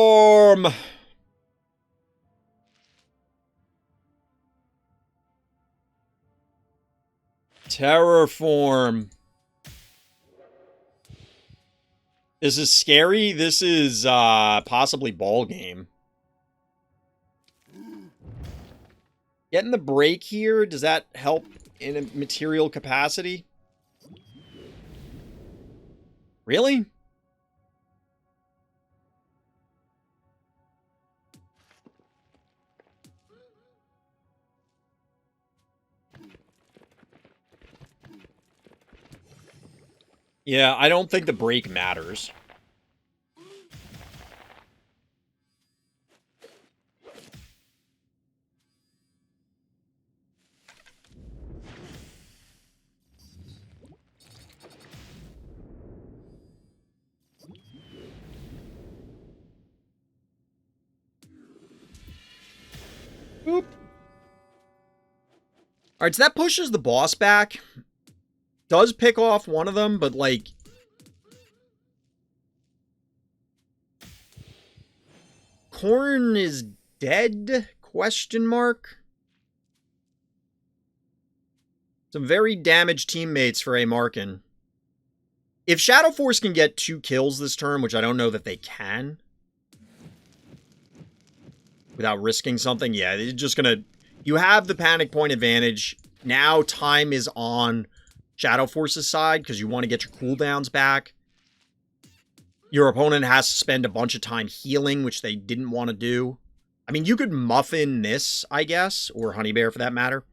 Terraform. This is scary. This is possibly ball game. Getting the break here, does that help in a material capacity? Really? Yeah, I don't think the break matters. Boop. Alright, so that pushes the boss back. Does pick off one of them, but, like... Korn is dead? Question mark? Some very damaged teammates for A-Markin. If Shadow Force can get 2 kills this turn, which I don't know that they can... without risking something, yeah, it's just gonna... You have the panic point advantage. Now time is on Shadow Force's side, because you want to get your cooldowns back. Your opponent has to spend a bunch of time healing, which they didn't want to do. I mean, you could muffin this, I guess, or Honey Bear for that matter,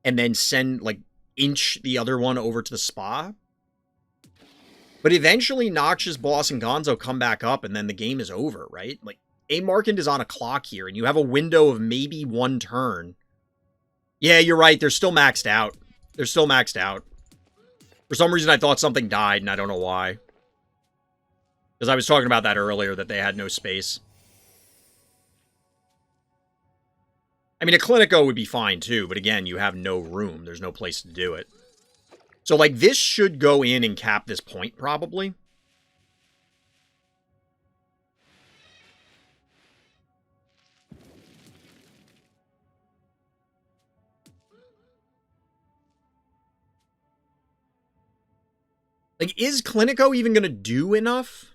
and then send, like, inch the other one over to the spa. But eventually, Noxious, Boss, and Gonzo come back up, and then the game is over, right? Like, A-Markin is on a clock here, and you have a window of maybe 1 turn. Yeah, you're right. They're still maxed out. They're still maxed out. For some reason, I thought something died, and I don't know why. Because I was talking about that earlier, that they had no space. I mean, a Clinico would be fine, too, but again, you have no room. There's no place to do it. So, like, this should go in and cap this point, probably. Like, is Clinico even going to do enough?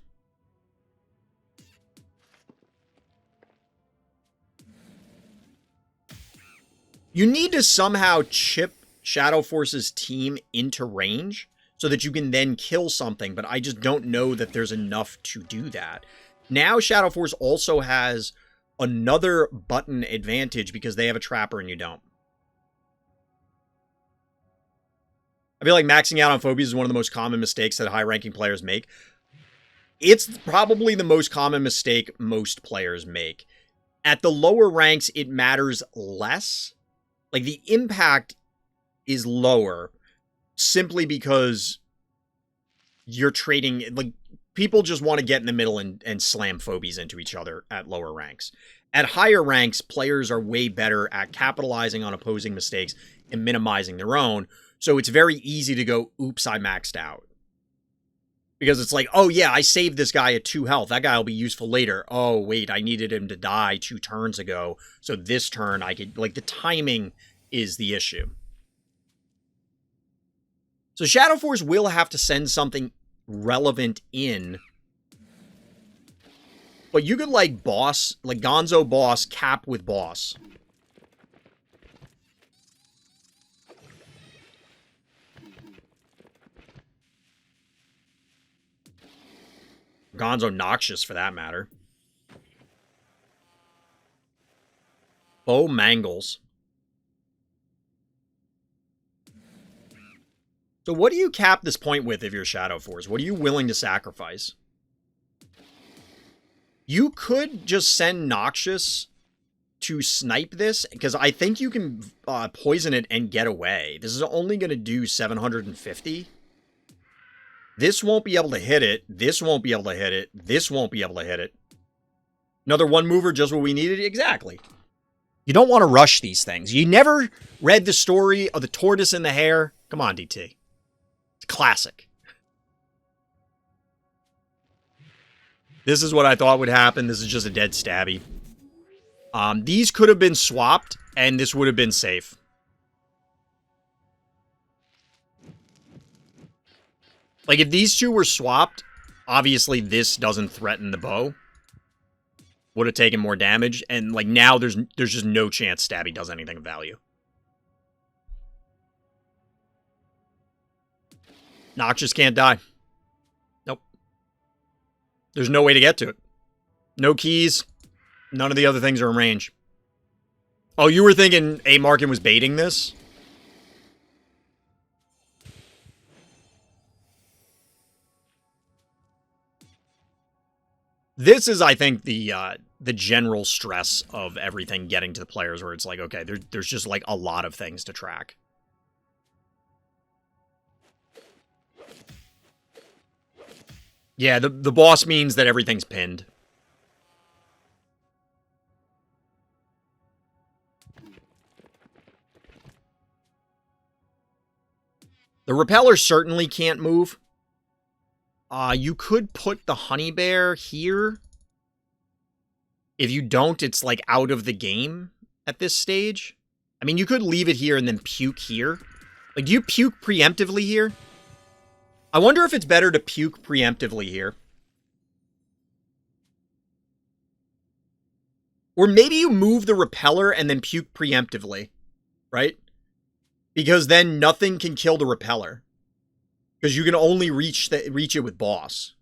You need to somehow chip Shadow Force's team into range so that you can then kill something, but I just don't know that there's enough to do that. Now Shadow Force also has another button advantage because they have a Trapper and you don't. I feel like maxing out on Phobies is one of the most common mistakes that high-ranking players make. It's probably the most common mistake most players make. At the lower ranks, it matters less. Like, the impact is lower simply because you're trading... Like, people just want to get in the middle and slam Phobies into each other at lower ranks. At higher ranks, players are way better at capitalizing on opposing mistakes and minimizing their own. So it's very easy to go, oops, I maxed out. Because it's like, oh yeah, I saved this guy at 2 health. That guy will be useful later. Oh, wait, I needed him to die 2 turns ago. So this turn I could, like, the timing is the issue. So Shadow Force will have to send something relevant in. But you could, like, boss, like Gonzo boss, cap with boss. Gonzo Noxious, for that matter. Bo Mangles. So what do you cap this point with if you're Shadow Force? What are you willing to sacrifice? You could just send Noxious to snipe this because I think you can poison it and get away. This is only going to do 750. This won't be able to hit it. This won't be able to hit it. This won't be able to hit it. Another one mover, just what we needed. Exactly. You don't want to rush these things. You never read the story of the tortoise and the hare? Come on, DT. It's classic. This is what I thought would happen. This is just a dead stabby. These could have been swapped, and this would have been safe. Like, if these two were swapped, obviously this doesn't threaten the bow. Would have taken more damage, and, like, now there's just no chance Stabby does anything of value. Noxious can't die. Nope. There's no way to get to it. No keys. None of the other things are in range. Oh, you were thinking A. Markin was baiting this? This is, I think, the general stress of everything getting to the players, where it's like, okay, there's just, like, a lot of things to track. Yeah, the boss means that everything's pinned. The repeller certainly can't move. You could put the honey bear here. If you don't, it's, like, out of the game at this stage. I mean, you could leave it here and then puke here. Like, do you puke preemptively here? I wonder if it's better to puke preemptively here. Or maybe you move the repeller and then puke preemptively, right? Because then nothing can kill the repeller. Because you can only reach it with boss.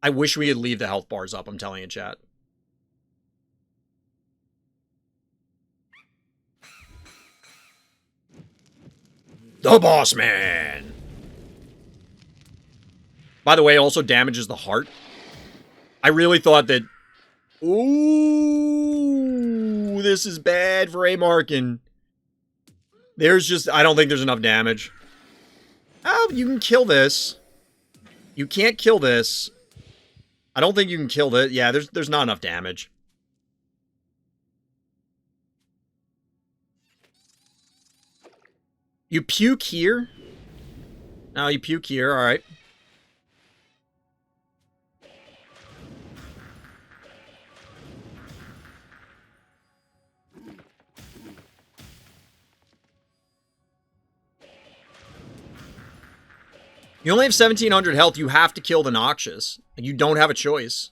I wish we could leave the health bars up, I'm telling you, chat. The Boss Man! By the way, it also damages the heart. I really thought that... Ooh, this is bad for A. Markin. There's just... I don't think there's enough damage. Oh, you can kill this. You can't kill this. I don't think you can kill this. Yeah, there's not enough damage. You puke here. No, you puke here. All right. You only have 1,700 health. You have to kill the Noxious. You don't have a choice.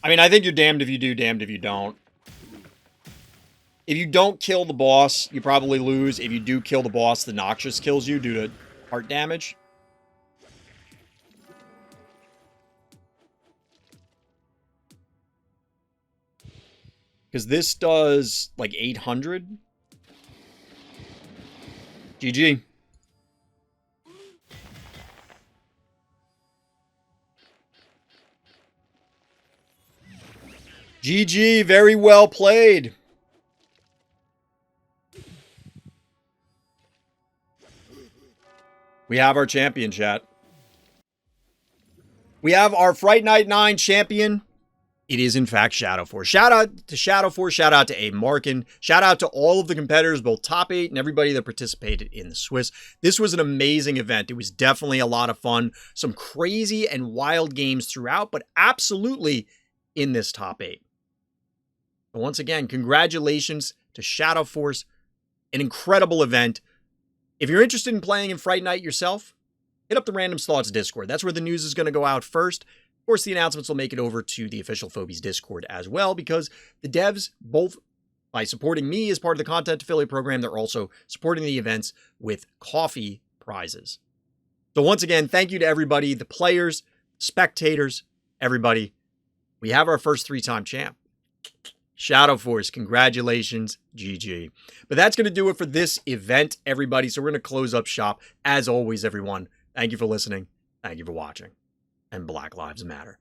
I mean, I think you're damned if you do, damned if you don't. If you don't kill the boss, you probably lose. If you do kill the boss, the Noxious kills you due to heart damage. Because this does, like, 800. GG. GG, very well played. We have our champion, chat. We have our Fright Night 9 champion. It is, in fact, Shadow Force. Shout out to Shadow Force. Shout out to A. Markin. Shout out to all of the competitors, both top 8 and everybody that participated in the Swiss. This was an amazing event. It was definitely a lot of fun. Some crazy and wild games throughout, but absolutely in this top 8. But once again, congratulations to Shadow Force. An incredible event. If you're interested in playing in Fright Night yourself, hit up the Random Thoughts Discord. That's where the news is going to go out first. Of course, the announcements will make it over to the official Phobies Discord as well, because the devs, both by supporting me as part of the content affiliate program, they're also supporting the events with coffee prizes. So once again, thank you to everybody, the players, spectators, everybody. We have our first 3-time champ. Shadow Force, congratulations, GG. But that's going to do it for this event, everybody. So we're going to close up shop. As always, everyone, thank you for listening. Thank you for watching. And Black Lives Matter.